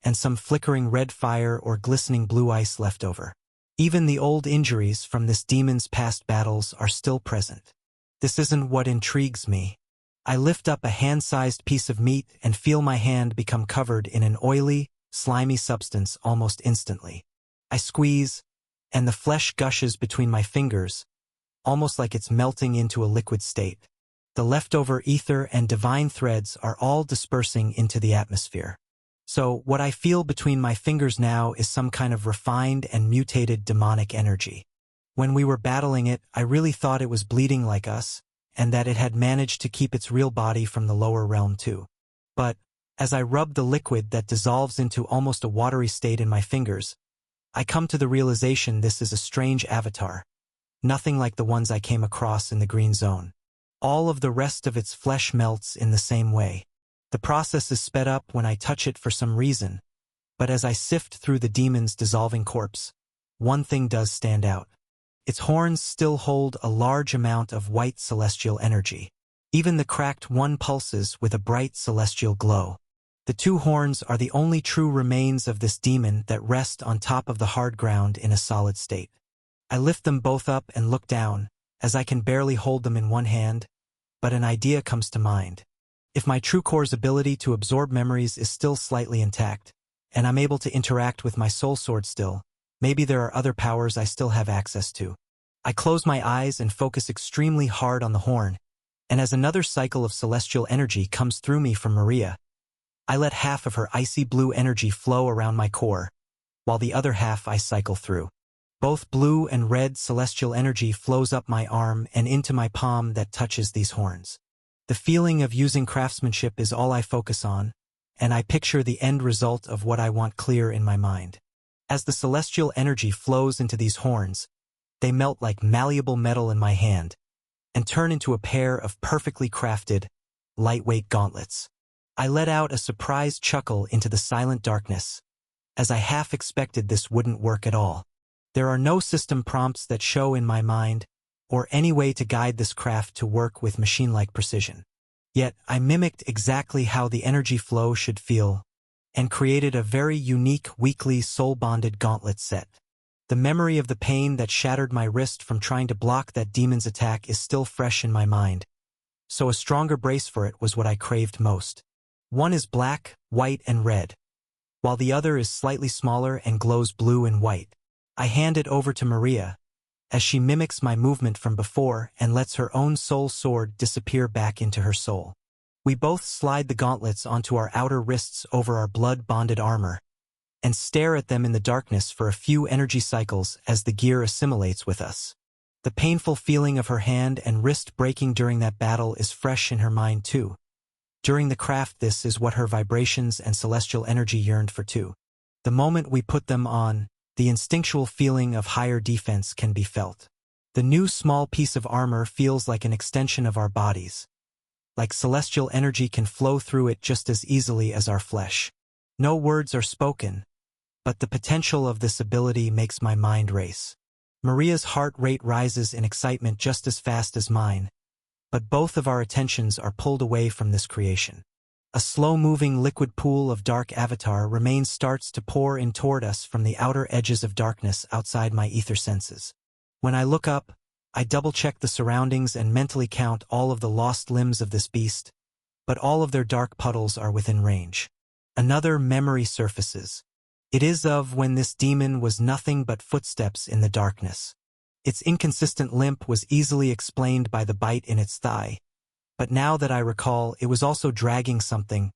and some flickering red fire or glistening blue ice left over. Even the old injuries from this demon's past battles are still present. This isn't what intrigues me. I lift up a hand-sized piece of meat and feel my hand become covered in an oily, slimy substance almost instantly. I squeeze, and the flesh gushes between my fingers, almost like it's melting into a liquid state. The leftover ether and divine threads are all dispersing into the atmosphere. So what I feel between my fingers now is some kind of refined and mutated demonic energy. When we were battling it, I really thought it was bleeding like us, and that it had managed to keep its real body from the lower realm too. But, as I rub the liquid that dissolves into almost a watery state in my fingers, I come to the realization this is a strange avatar, nothing like the ones I came across in the green zone. All of the rest of its flesh melts in the same way. The process is sped up when I touch it for some reason, but as I sift through the demon's dissolving corpse, one thing does stand out. Its horns still hold a large amount of white celestial energy. Even the cracked one pulses with a bright celestial glow. The two horns are the only true remains of this demon that rest on top of the hard ground in a solid state. I lift them both up and look down, as I can barely hold them in one hand, but an idea comes to mind. If my true core's ability to absorb memories is still slightly intact, and I'm able to interact with my soul sword still, maybe there are other powers I still have access to. I close my eyes and focus extremely hard on the horn, and as another cycle of celestial energy comes through me from Maria, I let half of her icy blue energy flow around my core, while the other half I cycle through. Both blue and red celestial energy flows up my arm and into my palm that touches these horns. The feeling of using craftsmanship is all I focus on, and I picture the end result of what I want clear in my mind. As the celestial energy flows into these horns, they melt like malleable metal in my hand, and turn into a pair of perfectly crafted, lightweight gauntlets. I let out a surprised chuckle into the silent darkness, as I half expected this wouldn't work at all. There are no system prompts that show in my mind, or any way to guide this craft to work with machine-like precision. Yet I mimicked exactly how the energy flow should feel, and created a very unique weakly soul-bonded gauntlet set. The memory of the pain that shattered my wrist from trying to block that demon's attack is still fresh in my mind, so a stronger brace for it was what I craved most. One is black, white, and red, while the other is slightly smaller and glows blue and white. I hand it over to Maria, as she mimics my movement from before and lets her own soul sword disappear back into her soul. We both slide the gauntlets onto our outer wrists over our blood-bonded armor, and stare at them in the darkness for a few energy cycles as the gear assimilates with us. The painful feeling of her hand and wrist breaking during that battle is fresh in her mind too. During the craft, this is what her vibrations and celestial energy yearned for too. The moment we put them on, the instinctual feeling of higher defense can be felt. The new small piece of armor feels like an extension of our bodies. Like celestial energy can flow through it just as easily as our flesh. No words are spoken, but the potential of this ability makes my mind race. Maria's heart rate rises in excitement just as fast as mine, but both of our attentions are pulled away from this creation. A slow-moving liquid pool of dark avatar remains starts to pour in toward us from the outer edges of darkness outside my ether senses. When I look up, I double-check the surroundings and mentally count all of the lost limbs of this beast, but all of their dark puddles are within range. Another memory surfaces. It is of when this demon was nothing but footsteps in the darkness. Its inconsistent limp was easily explained by the bite in its thigh, but now that I recall, it was also dragging something,